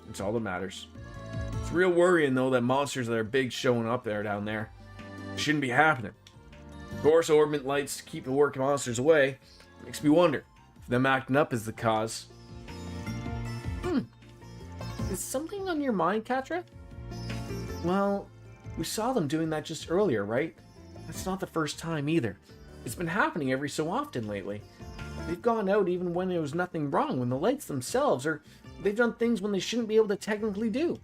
it's all that matters. It's real worrying, though, that monsters that are big showing up there down there. It shouldn't be happening. Of course, orbit lights to keep the work monsters away. Makes me wonder if them acting up is the cause. Is something on your mind, Catra? Well, we saw them doing that just earlier, right? That's not the first time either. It's been happening every so often lately. They've gone out even when there was nothing wrong, when the lights themselves, or they've done things when they shouldn't be able to technically do.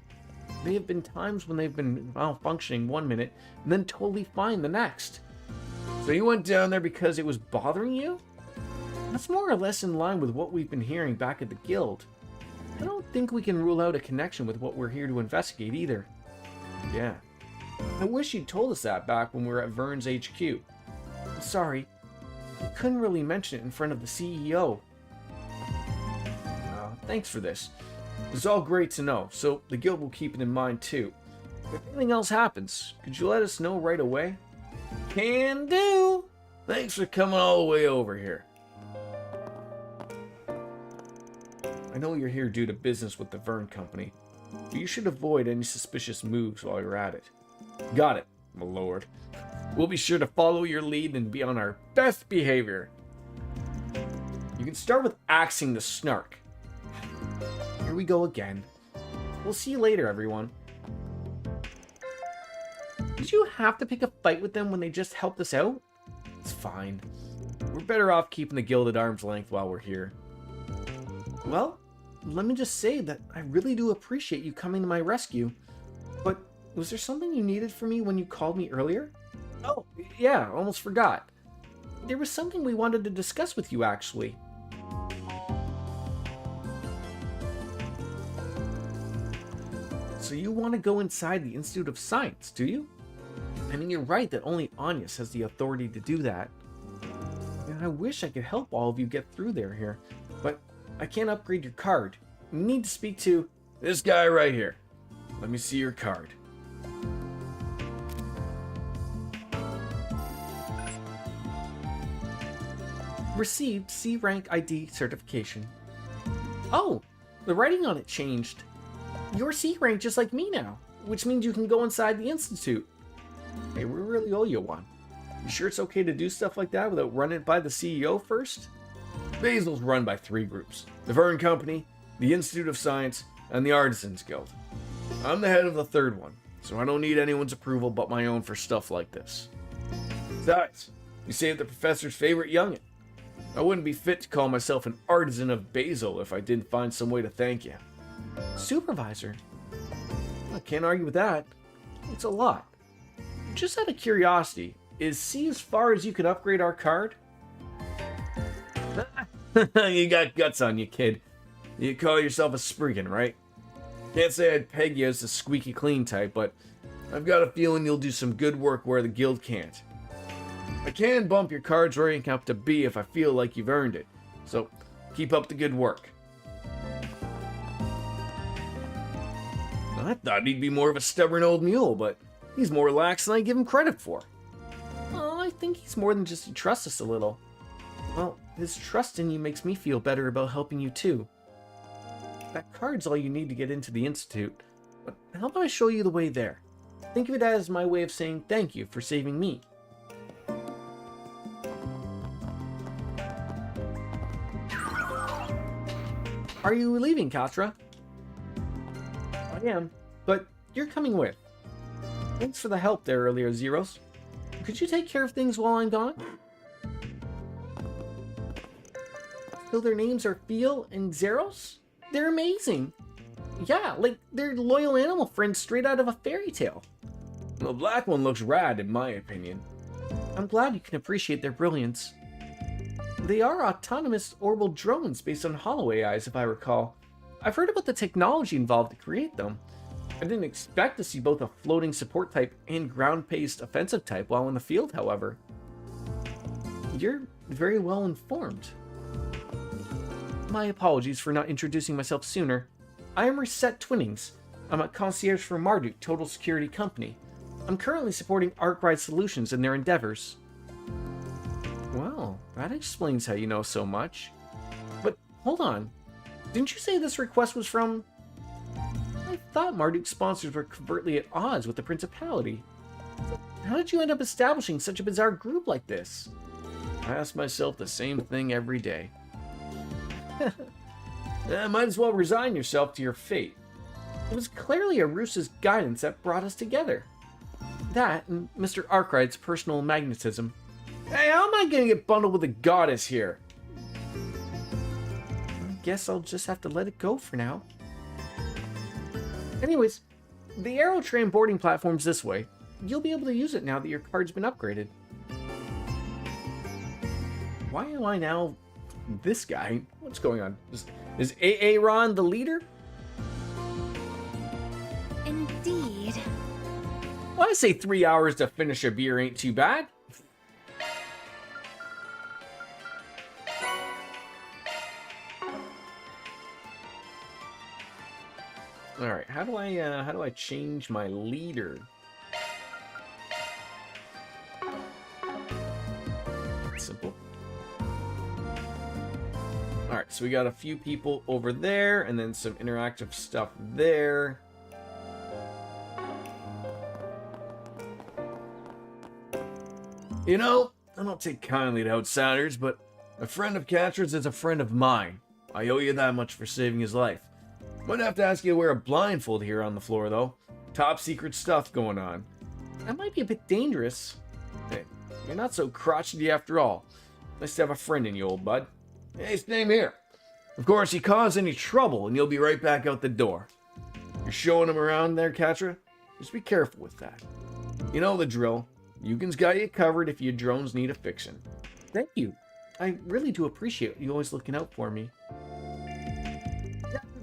There have been times when they've been malfunctioning 1 minute, and then totally fine the next. So you went down there because it was bothering you? That's more or less in line with what we've been hearing back at the guild. I don't think we can rule out a connection with what we're here to investigate either. Yeah. I wish you'd told us that back when we were at Vern's HQ. I'm sorry. I couldn't really mention it in front of the CEO. Thanks for this. It's all great to know, so the guild will keep it in mind too. If anything else happens, could you let us know right away? Can do! Thanks for coming all the way over here. I know you're here due to business with the Vern Company, but you should avoid any suspicious moves while you're at it. Got it, my lord. We'll be sure to follow your lead and be on our best behavior. You can start with axing the snark. Here we go again. We'll see you later, everyone. Did you have to pick a fight with them when they just helped us out? It's fine. We're better off keeping the guild at arm's length while we're here. Well, let me just say that I really do appreciate you coming to my rescue. But was there something you needed from me when you called me earlier? Oh, yeah, almost forgot. There was something we wanted to discuss with you, actually. So you want to go inside the Institute of Science, do you? I mean, you're right that only Anyas has the authority to do that. And I wish I could help all of you get through there here, but I can't upgrade your card. You need to speak to this guy right here. Let me see your card. Received C rank ID certification. Oh, the writing on it changed. You're C rank just like me now, which means you can go inside the Institute. Hey, we really owe you one. You sure it's okay to do stuff like that without running it by the CEO first? Basil's run by 3 groups: the Vern Company, the Institute of Science, and the Artisans Guild. I'm the head of the 3rd one, so I don't need anyone's approval but my own for stuff like this. Besides, you saved the professor's favorite youngin'. I wouldn't be fit to call myself an artisan of Basil if I didn't find some way to thank you. Supervisor? I can't argue with that. It's a lot. Just out of curiosity, is C as far as you can upgrade our card? You got guts on you, kid. You call yourself a Spriggan, right? Can't say I'd peg you as the squeaky clean type, but I've got a feeling you'll do some good work where the guild can't. I can bump your card's rank up to B if I feel like you've earned it, so keep up the good work. I thought he'd be more of a stubborn old mule, but he's more relaxed than I give him credit for. Oh, I think he's more than just he trusts us a little. Well, his trust in you makes me feel better about helping you too. That card's all you need to get into the Institute, but how about I show you the way there? Think of it as my way of saying thank you for saving me. Are you leaving, Katra? I am, but you're coming with. Thanks for the help there earlier, Zeros. Could you take care of things while I'm gone? So their names are Feel and Zeros? They're amazing. Yeah, like they're loyal animal friends straight out of a fairy tale. The black one looks rad in my opinion. I'm glad you can appreciate their brilliance. They are autonomous orbital drones based on hollow AIs, if I recall. I've heard about the technology involved to create them. I didn't expect to see both a floating support type and ground-based offensive type while in the field, however. You're very well informed. My apologies for not introducing myself sooner. I am Reset Twinnings. I'm a concierge for Marduk Total Security Company. I'm currently supporting Arkwright Solutions in their endeavors. Well, that explains how you know so much. But hold on. Didn't you say this request was from... I thought Marduk's sponsors were covertly at odds with the Principality. How did you end up establishing such a bizarre group like this? I ask myself the same thing every day. Might as well resign yourself to your fate. It was clearly Arusa's guidance that brought us together. That and Mr. Arkwright's personal magnetism. Hey, how am I gonna get bundled with a goddess here? I guess I'll just have to let it go for now. Anyways, the Aerotrain boarding platform's this way. You'll be able to use it now that your card's been upgraded. Why am I now this guy? What's going on? Is Aaron the leader? Indeed. Well, I say 3 hours to finish a beer ain't too bad. All right, how do I change my leader? Simple. All right, so we got a few people over there, and then some interactive stuff there. You know, I don't take kindly to outsiders, but a friend of Catra's is a friend of mine. I owe you that much for saving his life. Might have to ask you to wear a blindfold here on the floor, though. Top secret stuff going on. That might be a bit dangerous. Hey, you're not so crotchety after all. Nice to have a friend in you, old bud. Hey, same here. Of course, you cause any trouble, and you'll be right back out the door. You're showing him around there, Catra? Just be careful with that. You know the drill. Yugen's got you covered if your drones need a fixin'. Thank you. I really do appreciate you always looking out for me.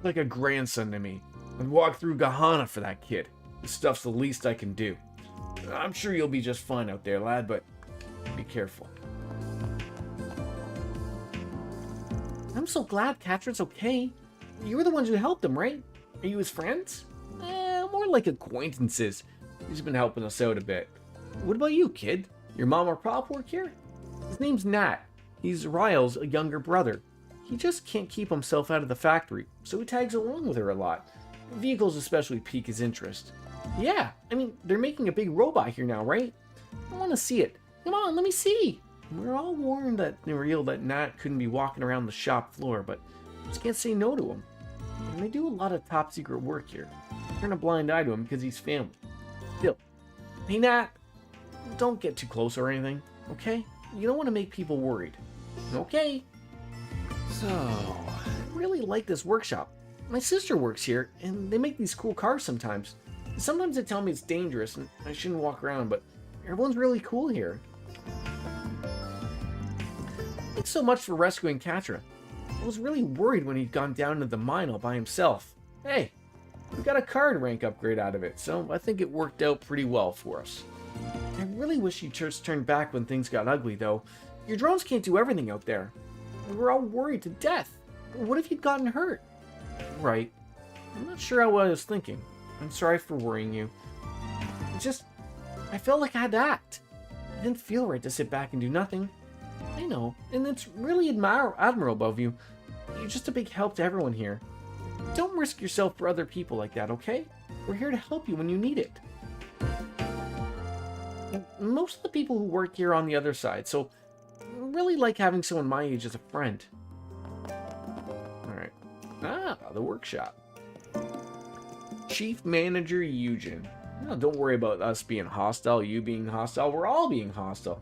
Like a grandson to me. I'd walk through Gahana for that kid. This stuff's the least I can do. I'm sure you'll be just fine out there, lad, but be careful. I'm so glad Catra's okay. You were the ones who helped him, right? Are you his friends? More like acquaintances. He's been helping us out a bit. What about you, kid? Your mom or pop work here? His name's Nat. He's Ryle's younger brother. He just can't keep himself out of the factory, so he tags along with her a lot. Vehicles especially pique his interest. Yeah, I mean, they're making a big robot here now, right? I want to see it. Come on, let me see. We're all warned that Nat couldn't be walking around the shop floor, but just can't say no to him. And they do a lot of top secret work here. Turn a blind eye to him because he's family. Still, hey Nat, don't get too close or anything, okay? You don't want to make people worried. Okay? So, I really like this workshop. My sister works here, and they make these cool cars sometimes. Sometimes they tell me it's dangerous and I shouldn't walk around, but everyone's really cool here. Thanks so much for rescuing Catra. I was really worried when he'd gone down into the mine all by himself. Hey, we got a card rank upgrade out of it, so I think it worked out pretty well for us. I really wish you'd just turned back when things got ugly, though. Your drones can't do everything out there. We were all worried to death. What if you'd gotten hurt? Right. I'm not sure what I was thinking. I'm sorry for worrying you. I felt like I had to act. It didn't feel right to sit back and do nothing. I know, and it's really admirable of you. You're just a big help to everyone here. Don't risk yourself for other people like that, okay? We're here to help you when you need it. And most of the people who work here are on the other side, so I really like having someone my age as a friend. Alright. The workshop. Chief Manager Eugen. No, don't worry about us being hostile, you being hostile. We're all being hostile.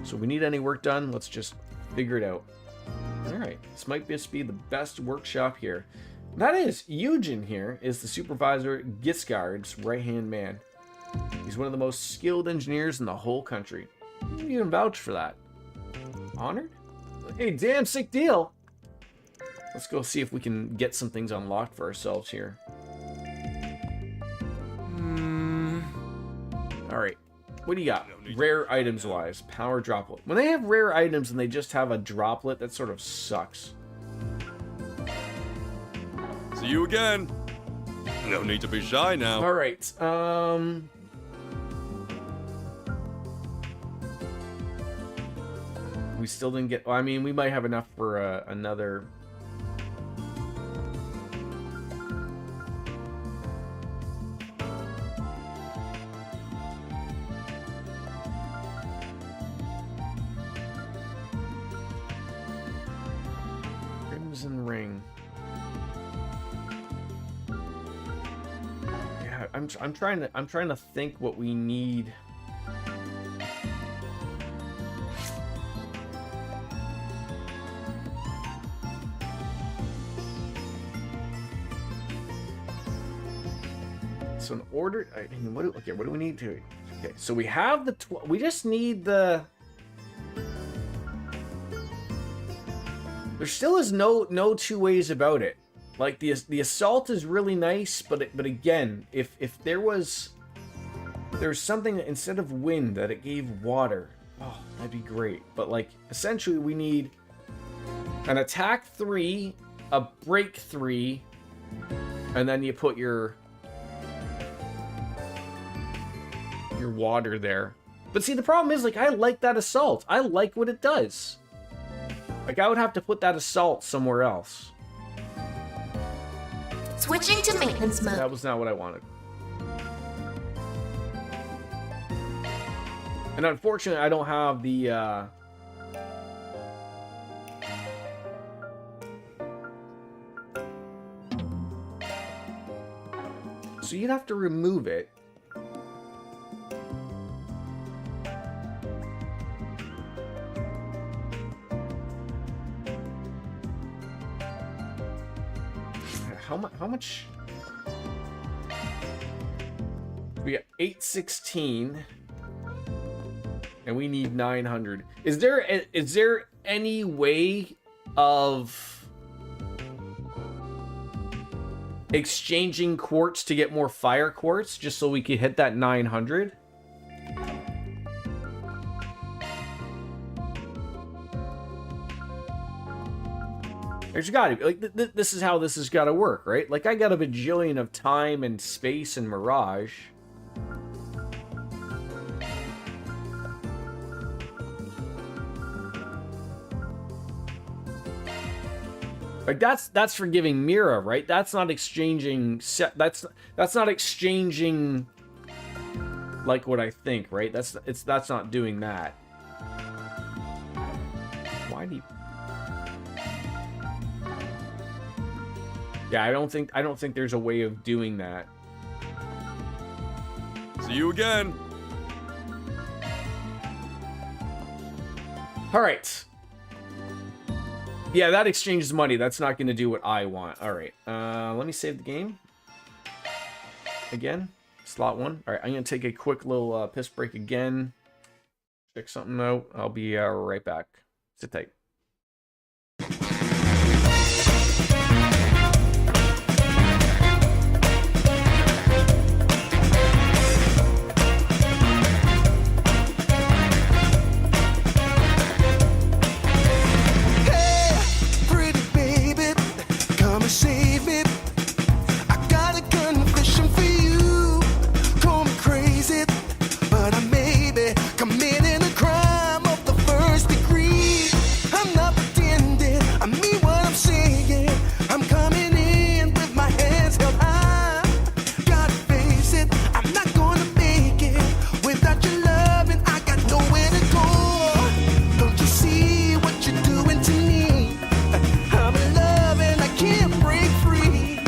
So if we need any work done, let's just figure it out. Alright, this might just be the best workshop here. That is, Eugen here is the supervisor Giscard's right-hand man. He's one of the most skilled engineers in the whole country. You can vouch for that. Honored? Hey, damn sick deal! Let's go see if we can get some things unlocked for ourselves here. Alright, what do you got? Rare items wise, power droplet. When they have rare items and they just have a droplet, that sort of sucks. See you again. No need to be shy now. Alright, we still didn't get... Well, I mean, we might have enough for another... Crimson Ring. Yeah, I'm trying to think what we need. So in order, what do we need to? Okay, so we have the we just need the. There still is no two ways about it. Like the assault is really nice, but again, if there's something that instead of wind that it gave water, oh, that'd be great. But like essentially, we need an attack 3, a break 3, and then you put your water there. But see, the problem is, like, I like that assault. I like what it does. Like, I would have to put that assault somewhere else. Switching to maintenance mode. That was not what I wanted. And unfortunately, I don't have the, So you'd have to remove it. How much? We got 816, and we need 900. Is there any way of exchanging quartz to get more fire quartz just so we could hit that 900. There's gotta be, like, this is how this has gotta work, right? Like, I got a bajillion of time and space and mirage. Like, that's for giving Mira, right? That's not exchanging that's not exchanging like what I think, right? That's not doing that. Why do you... Yeah, I don't think there's a way of doing that. See you again. All right. Yeah, that exchanges money. That's not going to do what I want. All right. Let me save the game. Again. Slot 1. All right, I'm going to take a quick little piss break again. Check something out. I'll be right back. Sit tight. Save it. I got a confession for you. Call me crazy, but I may be committing a crime of the first degree. I'm not pretending, I mean what I'm saying. I'm coming in with my hands held high. Gotta face it, I'm not gonna make it without your love, and I got nowhere to go. Don't you see what you're doing to me? I'm in love and I can't break free.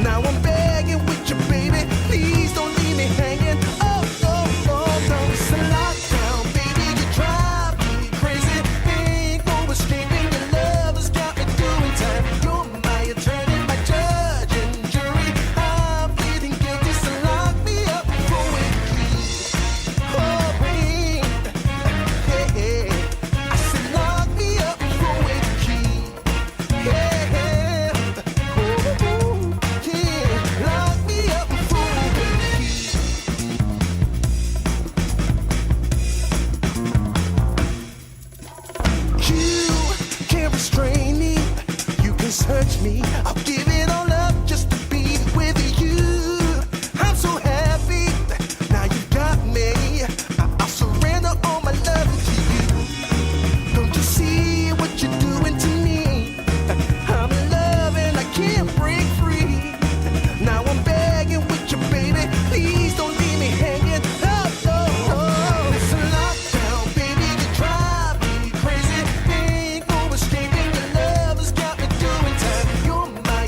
Now I'm begging with you, baby. Please don't leave me hanging. Oh, oh, oh, no. It's a lockdown, baby. You drive me crazy. Ain't no escaping. Your love has got me doing time. You're my attorney, my judge and jury. I'm pleading guilty, so lock me up for a key. Oh, wait. Hey, I said lock me up for a key. Yeah, ooh, yeah, lock me up for a key. You can't restrain me. You can search me. I'll give it all up just to be with you. I'm so happy. Now you got me. I'll surrender all my love to you. Don't you see what you're doing to me? I'm in love and I can't break free. Now I'm begging with you, baby. Please don't leave me hanging. Oh, oh, oh. It's a lockdown, baby. You drive me crazy. Ain't no escaping. Your love has got me doing time. You're my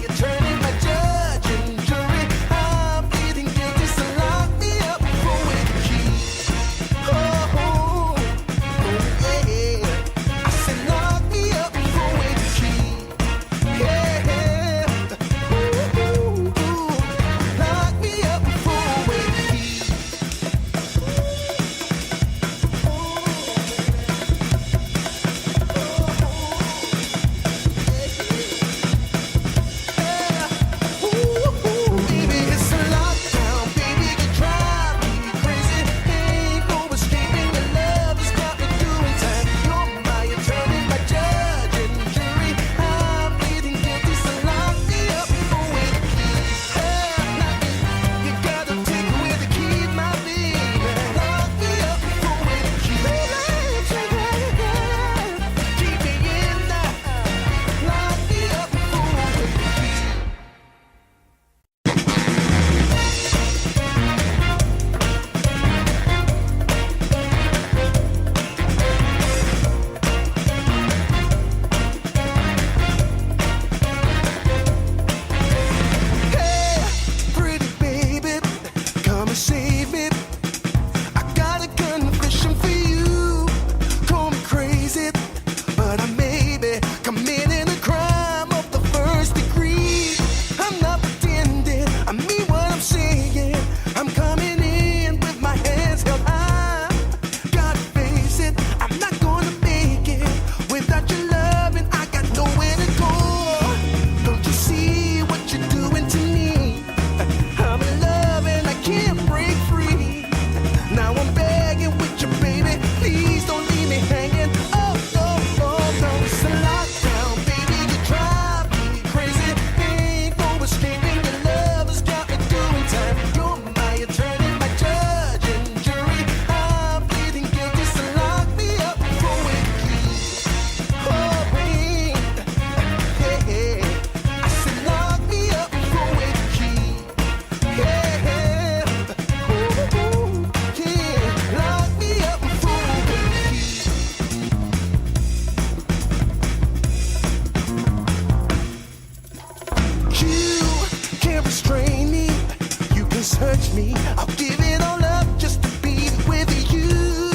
me. I'll give it all up just to be with you.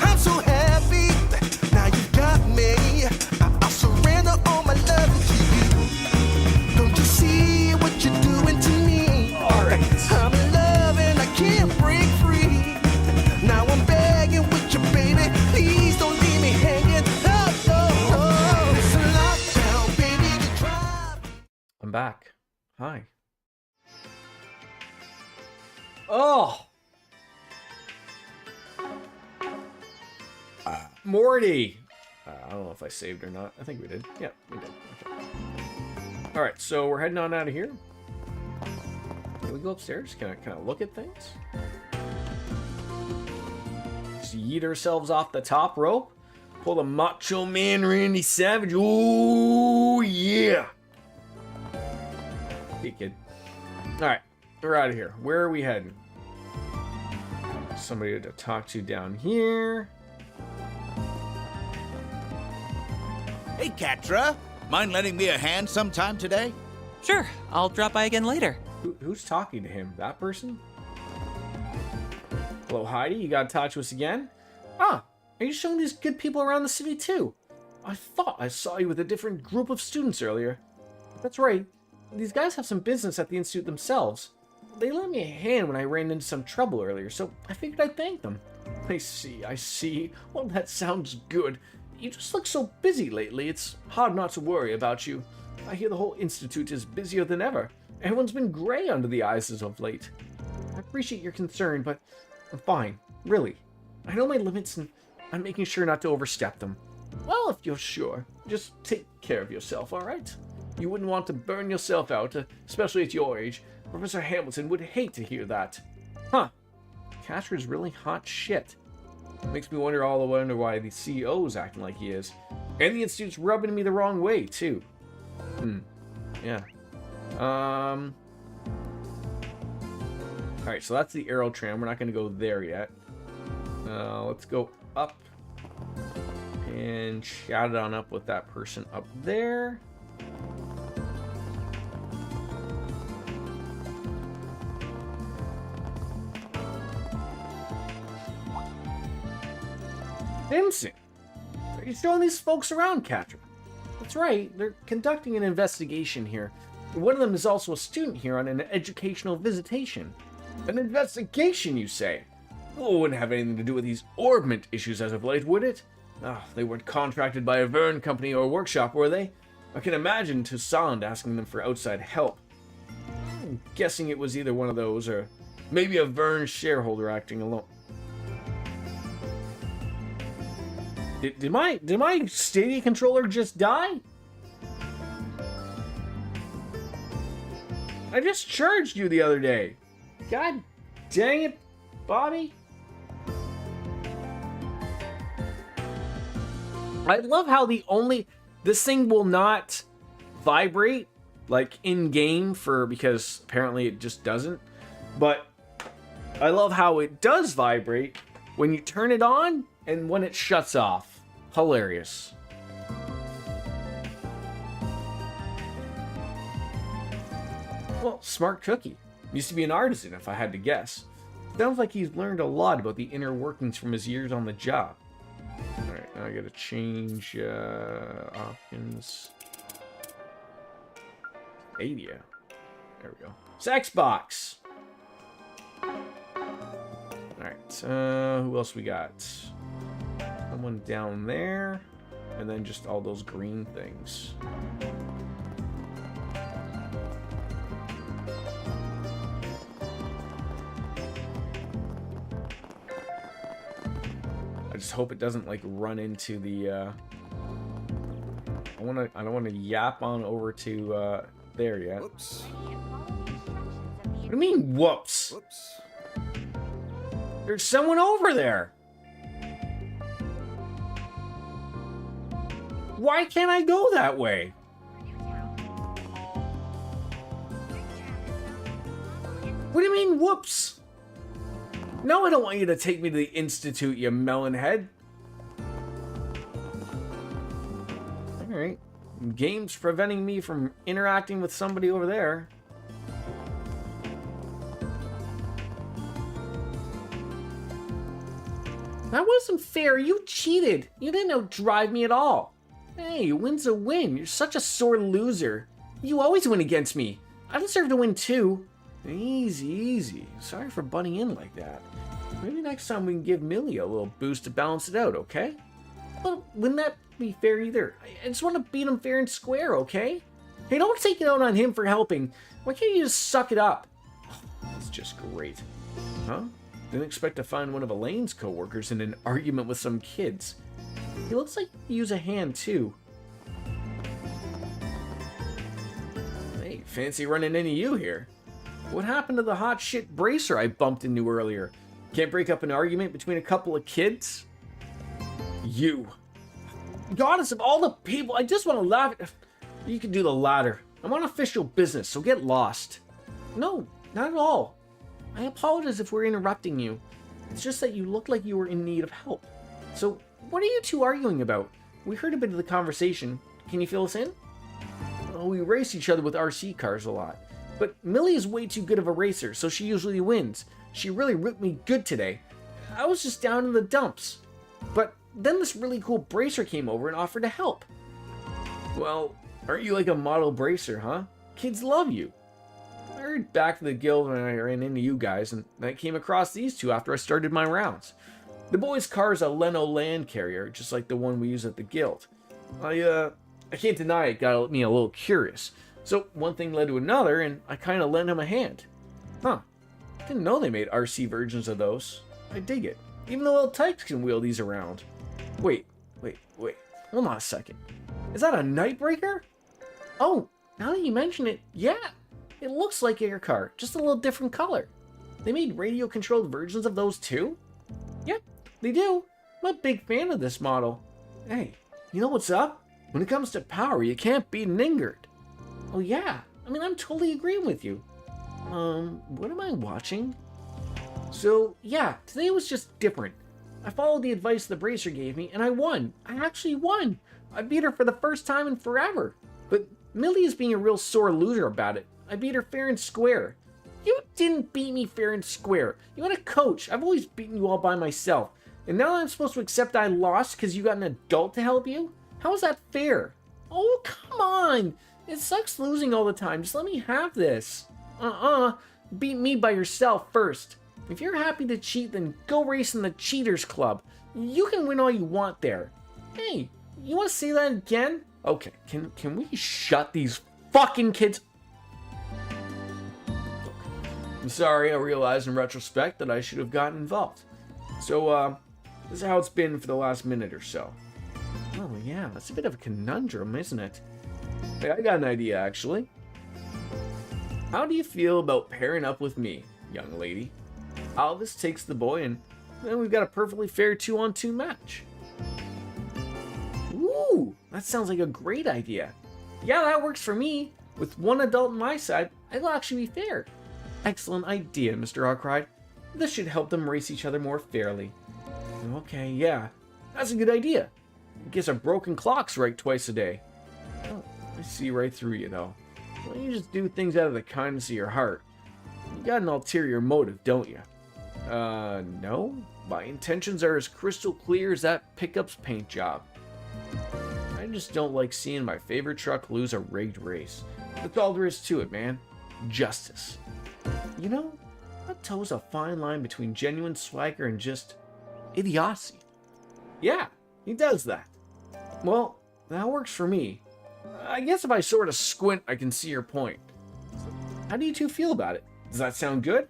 I'm so happy, now you got me. I'll surrender all my love to you. Don't you see what you're doing to me? I'm in love and I can't break free. Now I'm begging with you, baby. Please don't leave me hanging. Oh, no, no. It's a lockdown, baby. You drive. I'm back. Hi. Oh! Morty! I don't know if I saved or not. I think we did. Yeah, we did. Okay. Alright, so we're heading on out of here. Can we go upstairs? Can I look at things? Just yeet ourselves off the top rope. Pull the Macho Man Randy Savage. Ooh, yeah! Hey, kid. Alright, we're out of here. Where are we heading? Somebody to talk to down here. Hey, Catra. Mind lending me a hand sometime today? Sure, I'll drop by again later. Who's talking to him? That person? Hello, Heidi. You got to talk to us again? Ah, are you showing these good people around the city too? I thought I saw you with a different group of students earlier. That's right. These guys have some business at the Institute themselves. They lent me a hand when I ran into some trouble earlier, so I figured I'd thank them. I see. Well, that sounds good. You just look so busy lately, it's hard not to worry about you. I hear the whole Institute is busier than ever. Everyone's been gray under the eyes as of late. I appreciate your concern, but I'm fine, really. I know my limits and I'm making sure not to overstep them. Well, if you're sure, just take care of yourself, alright? You wouldn't want to burn yourself out, especially at your age. Professor Hamilton would hate to hear that. Huh. Catra's really hot shit. Makes me wonder why the CEO's acting like he is. And the Institute's rubbing me the wrong way, too. Yeah. Alright, so that's the Aero Tram. We're not going to go there yet. Let's go up and chat it on up with that person up there. Vincent, are you showing these folks around, Catra? That's right, they're conducting an investigation here. One of them is also a student here on an educational visitation. An investigation, you say? Well, it wouldn't have anything to do with these orbment issues as of late, would it? They weren't contracted by a Vern company or workshop, were they? I can imagine Toussaint asking them for outside help. I'm guessing it was either one of those, or maybe a Vern shareholder acting alone. Did my Stadia controller just die? I just charged you the other day. God dang it, Bobby. I love how this thing will not vibrate like in game because apparently it just doesn't. But I love how it does vibrate when you turn it on and when it shuts off. Hilarious. Well, smart cookie. Used to be an artisan, if I had to guess. Sounds like he's learned a lot about the inner workings from his years on the job. Alright, now I gotta change options. Stadia. There we go. Sex box! Alright, who else we got? Someone down there, and then just all those green things. I just hope it doesn't like run into the I don't want to yap on over to there yet. Whoops. What do you mean whoops? Whoops. There's someone over there. Why can't I go that way? What do you mean, whoops? No, I don't want you to take me to the Institute, you melonhead. Alright. Game's preventing me from interacting with somebody over there. That wasn't fair. You cheated. You didn't outdrive me at all. Hey, a win's a win. You're such a sore loser. You always win against me. I deserve to win too. Easy, easy. Sorry for butting in like that. Maybe next time we can give Millie a little boost to balance it out, okay? Well, wouldn't that be fair either? I just want to beat him fair and square, okay? Hey, don't take it out on him for helping. Why can't you just suck it up? That's just great. Huh? Didn't expect to find one of Elaine's coworkers in an argument with some kids. He looks like he use a hand too. Hey, fancy running into you here. What happened to the hot shit bracer I bumped into earlier? Can't break up an argument between a couple of kids? You. Goddess of all the people, I just want to laugh. You can do the latter. I want official business, so get lost. No, not at all. I apologize if we're interrupting you. It's just that you looked like you were in need of help. So, what are you two arguing about? We heard a bit of the conversation. Can you fill us in? Oh, we race each other with RC cars a lot. But Millie is way too good of a racer, so she usually wins. She really ripped me good today. I was just down in the dumps. But then this really cool bracer came over and offered to help. Well, aren't you like a model bracer, huh? Kids love you. I hurried back to the guild when I ran into you guys, and I came across these two after I started my rounds. The boy's car is a Leno land carrier, just like the one we use at the guild. I can't deny it got me a little curious. So one thing led to another, and I kind of lent him a hand. Huh. Didn't know they made RC versions of those. I dig it. Even the little types can wheel these around. Wait. Hold on a second. Is that a Nightbreaker? Oh, now that you mention it, yeah. It looks like your car, just a little different color. They made radio-controlled versions of those too? Yep, they do. I'm a big fan of this model. Hey, you know what's up? When it comes to power, you can't beat an Ingrid. Oh yeah, I mean, I'm totally agreeing with you. What am I watching? So, yeah, today was just different. I followed the advice the bracer gave me, and I won. I actually won. I beat her for the first time in forever. But Millie is being a real sore loser about it. I beat her fair and square. You didn't beat me fair and square. You had a coach. I've always beaten you all by myself. And now I'm supposed to accept I lost because you got an adult to help you? How is that fair? Oh, come on. It sucks losing all the time. Just let me have this. Beat me by yourself first. If you're happy to cheat, then go race in the Cheaters Club. You can win all you want there. Hey, you want to say that again? Okay, can we shut these fucking kids? I'm sorry, I realized in retrospect that I should have gotten involved. So, this is how it's been for the last minute or so. Oh yeah, that's a bit of a conundrum, isn't it? Hey, I got an idea, actually. How do you feel about pairing up with me, young lady? Alvis takes the boy, and then we've got a perfectly fair 2-on-2 match. Ooh, that sounds like a great idea. Yeah, that works for me. With one adult on my side, it'll actually be fair. Excellent idea, Mr. Arkwright. This should help them race each other more fairly. Okay, yeah, that's a good idea. I guess a broken clock's right twice a day. Oh, I see right through you, though. Why don't you just do things out of the kindness of your heart? You got an ulterior motive, don't you? No. My intentions are as crystal clear as that pickup's paint job. I just don't like seeing my favorite truck lose a rigged race. That's all there is to it, man. Justice. You know, that toes a fine line between genuine swagger and just idiocy. Yeah, he does that. Well, that works for me. I guess if I sort of squint, I can see your point. How do you two feel about it? Does that sound good?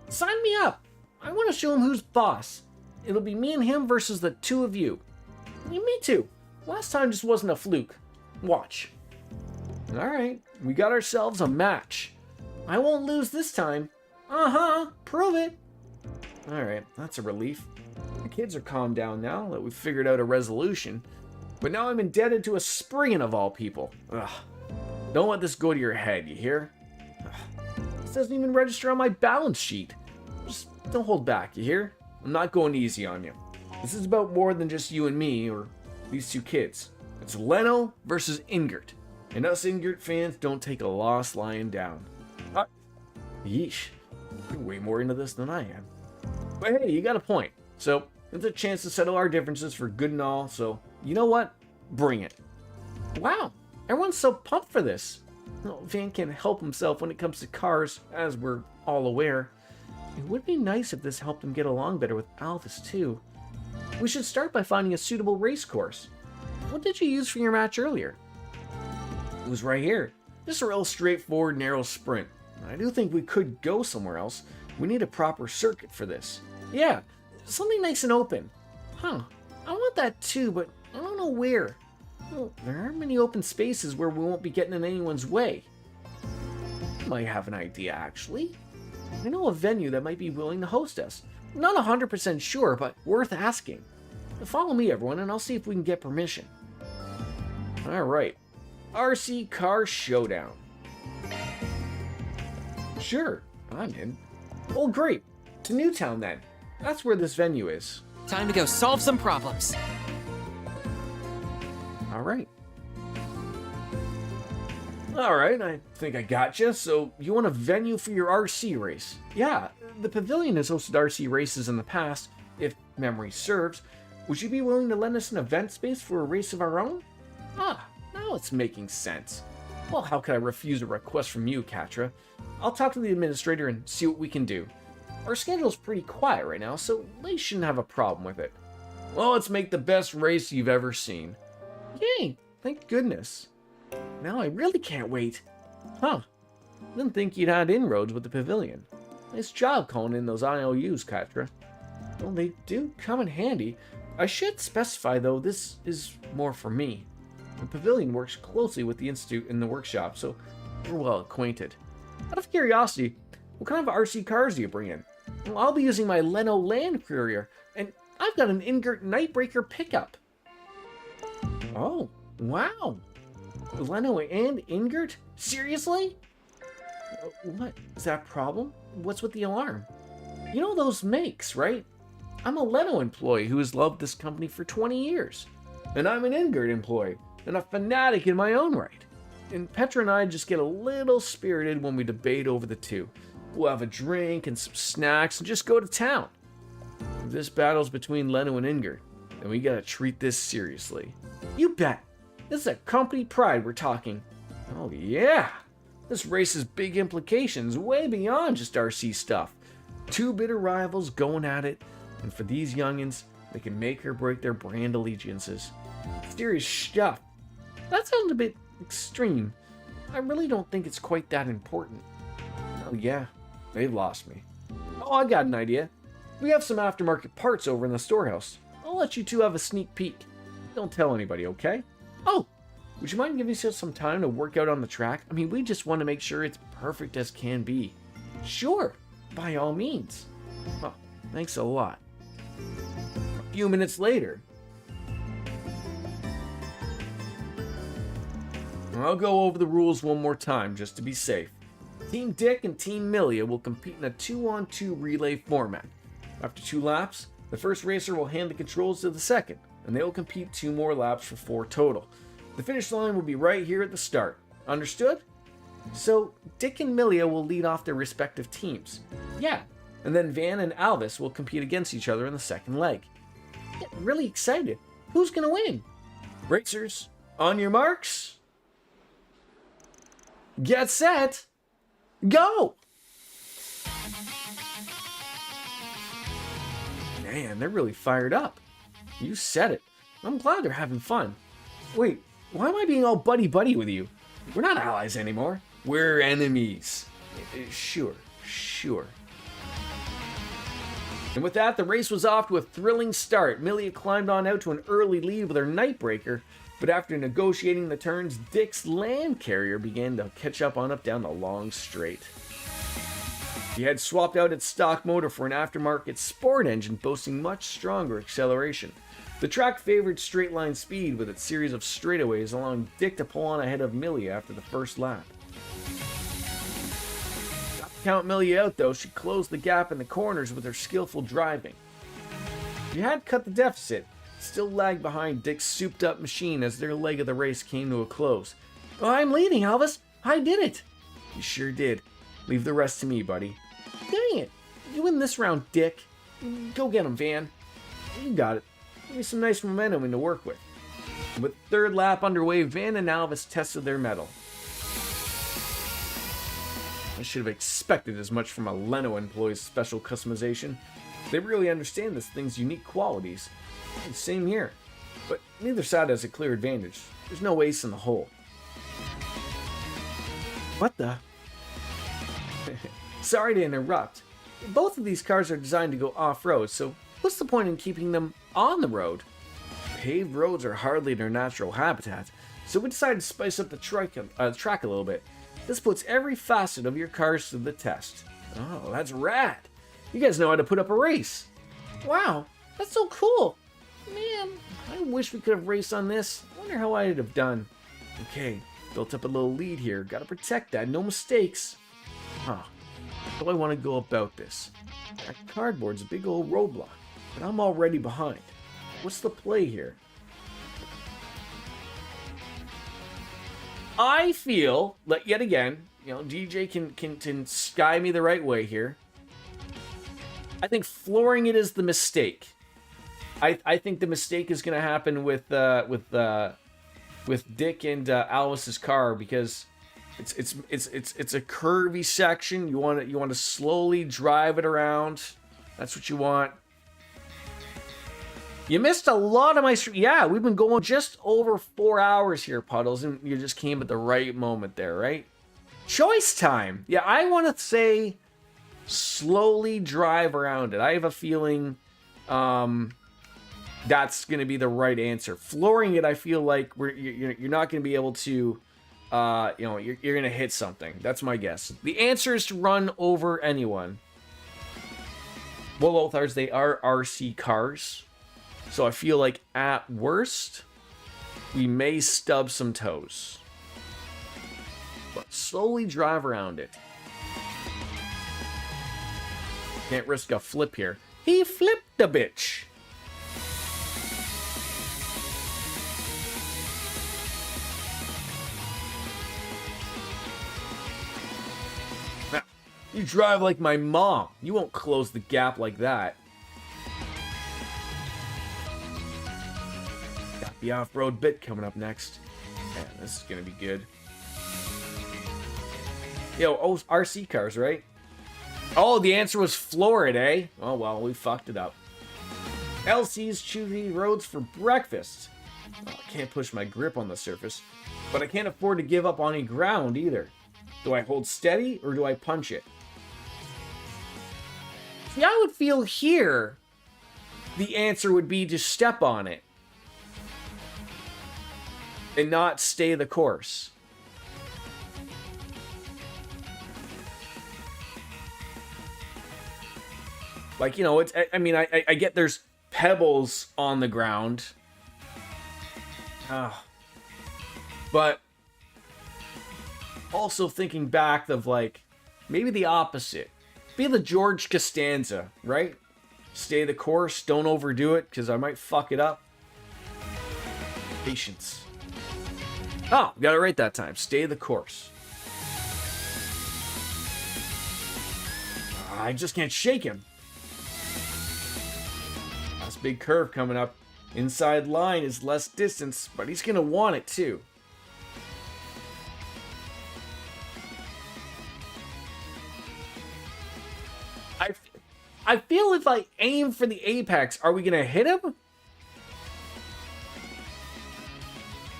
Sign me up! I want to show him who's boss. It'll be me and him versus the two of you. Me too. Last time just wasn't a fluke. Watch. Alright, we got ourselves a match. I won't lose this time. Prove it. Alright, that's a relief. The kids are calmed down now that we've figured out a resolution. But now I'm indebted to a Spriggan of all people. Ugh. Don't let this go to your head, you hear? Ugh. This doesn't even register on my balance sheet. Just don't hold back, you hear? I'm not going easy on you. This is about more than just you and me, or these two kids. It's Leno versus Ingrid. And us Ingrid fans don't take a loss lying down. Yeesh. You're way more into this than I am. But hey, you got a point. So, It's a chance to settle our differences for good and all, so you know what? Bring it. Wow, everyone's so pumped for this. Well, Van can't help himself when it comes to cars, as we're all aware. It would be nice if this helped him get along better with Alvis, too. We should start by finding a suitable race course. What did you use for your match earlier? It was right here. Just a real straightforward, narrow sprint. I do think we could go somewhere else. We need a proper circuit for this. Yeah, something nice and open. Huh, I want that too, but I don't know where. Well, there aren't many open spaces where we won't be getting in anyone's way. I might have an idea, actually. I know a venue that might be willing to host us. I'm not 100% sure, but worth asking. Follow me, everyone, and I'll see if we can get permission. Alright. RC Car Showdown. Sure, I'm in. Oh, great. To Newtown, then. That's where this venue is. Time to go solve some problems. Alright. Alright, I think I gotcha. So, you want a venue for your RC race? Yeah, the Pavilion has hosted RC races in the past, if memory serves. Would you be willing to lend us an event space for a race of our own? Ah, now it's making sense. Well, how could I refuse a request from you, Katra? I'll talk to the administrator and see what we can do. Our schedule's pretty quiet right now, so they shouldn't have a problem with it. Well, let's make the best race you've ever seen. Yay, thank goodness. Now I really can't wait. Huh, didn't think you'd had inroads with the Pavilion. Nice job calling in those IOUs, Katra. Well, they do come in handy. I should specify, though, this is more for me. The Pavilion works closely with the Institute in the workshop, so we're well acquainted. Out of curiosity, what kind of RC cars do you bring in? Well, I'll be using my Leno Land Courier, and I've got an Ingert Nightbreaker pickup. Oh, wow. Leno and Ingert? Seriously? What? Is that a problem? What's with the alarm? You know those makes, right? I'm a Leno employee who has loved this company for 20 years. And I'm an Ingert employee, and a fanatic in my own right. And Petra and I just get a little spirited when we debate over the two. We'll have a drink and some snacks and just go to town. If this battle's between Leno and Ingert, then we gotta treat this seriously. You bet. This is a company pride we're talking. Oh yeah. This race has big implications way beyond just RC stuff. Two bitter rivals going at it, and for these youngins, they can make or break their brand allegiances. Serious stuff. That sounds a bit extreme. I really don't think it's quite that important. Oh yeah, they've lost me. Oh, I got an idea. We have some aftermarket parts over in the storehouse. I'll let you two have a sneak peek. Don't tell anybody, okay? Oh, would you mind giving us some time to work out on the track? I mean, we just want to make sure it's perfect as can be. Sure, by all means. Oh, thanks a lot. A few minutes later, I'll go over the rules one more time just to be safe. Team Dick and Team Milia will compete in a 2-on-2 relay format. After 2 laps, the first racer will hand the controls to the second, and they will compete 2 more laps for 4 total. The finish line will be right here at the start. Understood? So, Dick and Milia will lead off their respective teams. Yeah, and then Van and Alvis will compete against each other in the second leg. Getting really excited. Who's gonna win? Racers, on your marks. Get set. Go! Man, they're really fired up. You said it. I'm glad they're having fun. Wait, why am I being all buddy-buddy with you? We're not allies anymore. We're enemies. Sure. And with that, the race was off to a thrilling start. Milia climbed on out to an early lead with her Nightbreaker, but after negotiating the turns, Dick's Land Carrier began to catch up down the long straight. He had swapped out its stock motor for an aftermarket sport engine boasting much stronger acceleration. The track favored straight line speed with its series of straightaways, allowing Dick to pull on ahead of Milia after the first lap. Not to count Milia out though, she closed the gap in the corners with her skillful driving. She had cut the deficit, still lagged behind Dick's souped up machine as their leg of the race came to a close. Oh, I'm leading, Alvis! I did it! You sure did. Leave the rest to me, buddy. Dang it! You win this round, Dick. Go get him, Van. You got it. Give me some nice momentum to work with. With third lap underway, Van and Alvis tested their mettle. I should have expected as much from a Leno employee's special customization. They really understand this thing's unique qualities. Same here. But neither side has a clear advantage. There's no ace in the hole. What the? Sorry to interrupt. Both of these cars are designed to go off-road, so what's the point in keeping them on the road? Paved roads are hardly their natural habitat, so we decided to spice up the track a little bit. This puts every facet of your cars to the test. Oh, that's rad. You guys know how to put up a race. Wow, that's so cool. Man, I wish we could have raced on this. I wonder how I'd have done. Okay, built up a little lead here. Gotta protect that, no mistakes. Huh, how do I want to go about this? That cardboard's a big old roadblock, but I'm already behind. What's the play here? I feel that yet again, DJ can sky me the right way here. I think flooring it is the mistake. I think the mistake is going to happen with Dick and Alice's car, because it's a curvy section. You want to slowly drive it around. That's what you want. You missed a lot of my stream. Yeah, we've been going just over 4 hours here, Puddles, and you just came at the right moment there, right? Choice time. Yeah, I want to say slowly drive around it. I have a feeling that's going to be the right answer. Flooring it, I feel like you're not going to be able to, you're going to hit something. That's my guess. The answer is to run over anyone. Well, both ours, they are RC cars. So I feel like at worst, we may stub some toes. But slowly drive around it. Can't risk a flip here. He flipped the bitch. Now, you drive like my mom. You won't close the gap like that. Got the off-road bit coming up next. Man, this is gonna be good. Yo, oh, RC cars, right? Oh, the answer was floor it, eh? Oh, well, we fucked it up. LC's choosy roads for breakfast. Oh, I can't push my grip on the surface, but I can't afford to give up on any ground either. Do I hold steady or do I punch it? See, I would feel here the answer would be to step on it and not stay the course. Like, it's, I mean, I get there's pebbles on the ground. But also thinking back of, like, maybe the opposite. Be the George Costanza, right? Stay the course, don't overdo it, because I might fuck it up. Patience. Oh, got it right that time. Stay the course. I just can't shake him. Last big curve coming up. Inside line is less distance, but he's going to want it too. I feel if I aim for the apex, are we going to hit him?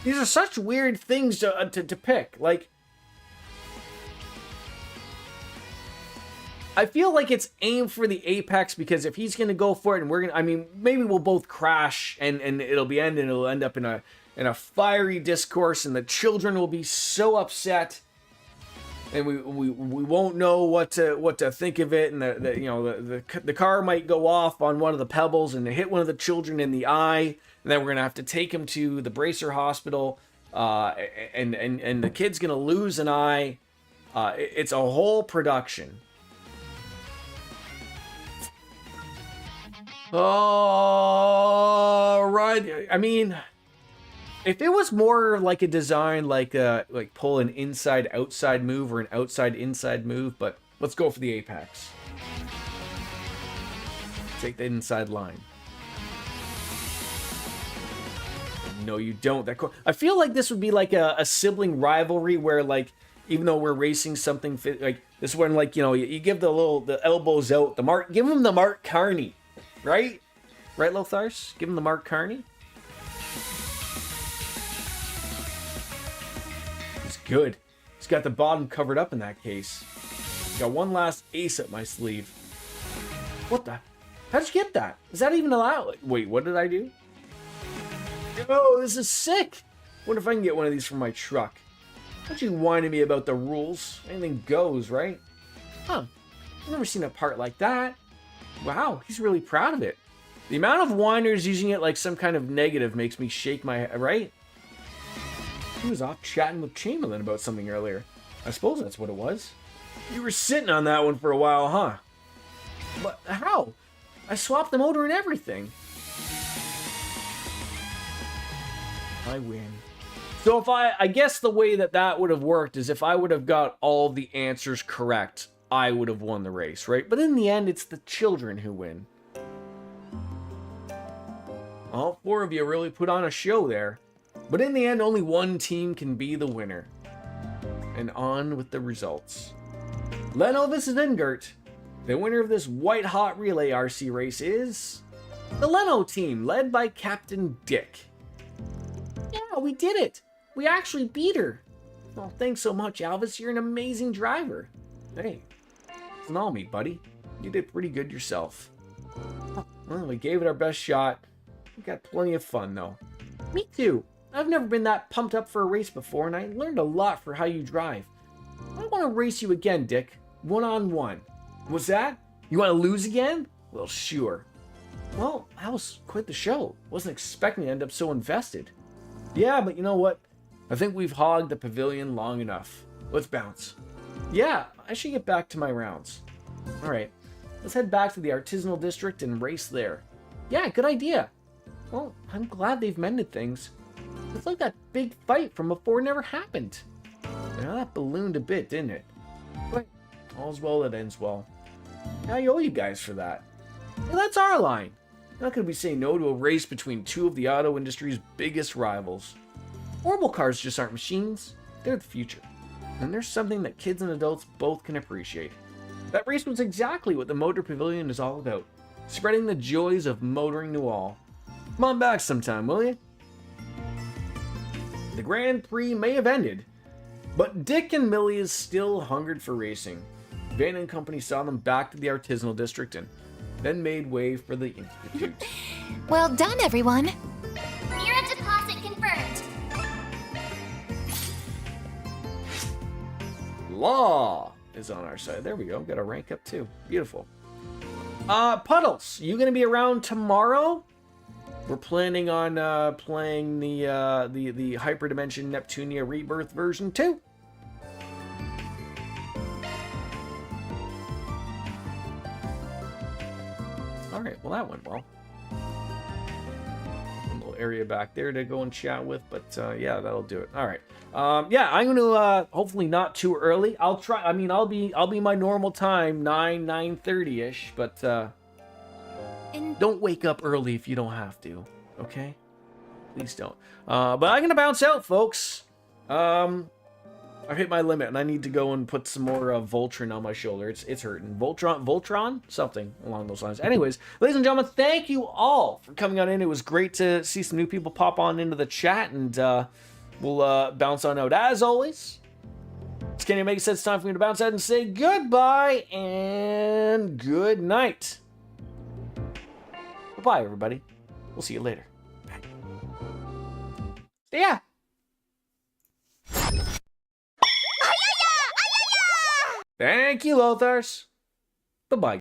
These are such weird things to pick. Like, I feel like it's aim for the apex, because if he's going to go for it and we're going to, I mean, maybe we'll both crash and it'll end up in a fiery discourse, and the children will be so upset, and we won't know what to think of it, and the car might go off on one of the pebbles and hit one of the children in the eye. And then we're going to have to take him to the Bracer Hospital, and the kid's going to lose an eye. It's a whole production. All right. I mean, if it was more like a design, like pull an inside-outside move or an outside-inside move, but let's go for the apex. Take the inside line. No, you don't. I feel like this would be like a sibling rivalry where, like, even though we're racing something like this one, like, you know, you give the elbows out, give him the Mark Carney, right? Right, Lothars? Give him the Mark Carney. He's good. He's got the bottom covered up in that case. Got one last ace up my sleeve. What the? How'd you get that? Is that even allowed? Wait, what did I do? Oh, this is sick. Wonder if I can get one of these for my truck. Don't you whine to me about the rules. Anything goes, right? Huh. I've never seen a part like that. Wow, he's really proud of it. The amount of whiners using it like some kind of negative makes me shake my head, right? He was off chatting with Chamberlain about something earlier. I suppose that's what it was. You were sitting on that one for a while, huh? But how? I swapped the motor and everything. I win. So if I guess the way that would have worked is if I would have got all the answers correct, I would have won the race, right? But in the end, it's the children who win. All four of you really put on a show there. But in the end, only one team can be the winner. And on with the results. Leno vs. Ingert. The winner of this white-hot relay RC race is the Leno team, led by Captain Dick. Yeah, we did it. We actually beat her. Well, thanks so much, Alvis. You're an amazing driver. Hey, it's not me, buddy. You did pretty good yourself. Well, we gave it our best shot. We got plenty of fun, though. Me too. I've never been that pumped up for a race before, and I learned a lot for how you drive. I want to race you again, Dick. One-on-one. What's that? You want to lose again? Well, sure. Well, that was quite the show. Wasn't expecting to end up so invested. Yeah, but you know what? I think we've hogged the pavilion long enough. Let's bounce. Yeah, I should get back to my rounds. Alright, let's head back to the artisanal district and race there. Yeah, good idea. Well, I'm glad they've mended things. It's like that big fight from before never happened. Now that ballooned a bit, didn't it? But all's well that ends well. I owe you guys for that. Hey, that's our line. How could we say no to a race between two of the auto industry's biggest rivals? Orbital cars just aren't machines. They're the future. And there's something that kids and adults both can appreciate. That race was exactly what the Motor Pavilion is all about. Spreading the joys of motoring to all. Come on back sometime, will you? The Grand Prix may have ended, but Dick and Millie is still hungered for racing. Van and company saw them back to the artisanal district and then made way for the Institute. Well done, everyone. Mira deposit confirmed. Law is on our side. There we go. Got a rank up too. Beautiful. Puddles, you gonna be around tomorrow? We're planning on playing the Hyperdimension Neptunia Rebirth version 2. Alright, well that went well. A little area back there to go and chat with, but yeah, that'll do it. Alright. Yeah, I'm gonna hopefully not too early. I'll try. I mean, I'll be my normal time, 9:30ish, but don't wake up early if you don't have to, okay? Please don't. But I'm gonna bounce out, folks. I've hit my limit, and I need to go and put some more Voltron on my shoulder. It's hurting. Voltron? Something along those lines. Anyways, ladies and gentlemen, thank you all for coming on in. It was great to see some new people pop on into the chat, and we'll bounce on out. As always, it's Kenny Omega said it's time for me to bounce out and say goodbye and good night. Bye, everybody. We'll see you later. See ya. Thank you, Lothars. Bye-bye.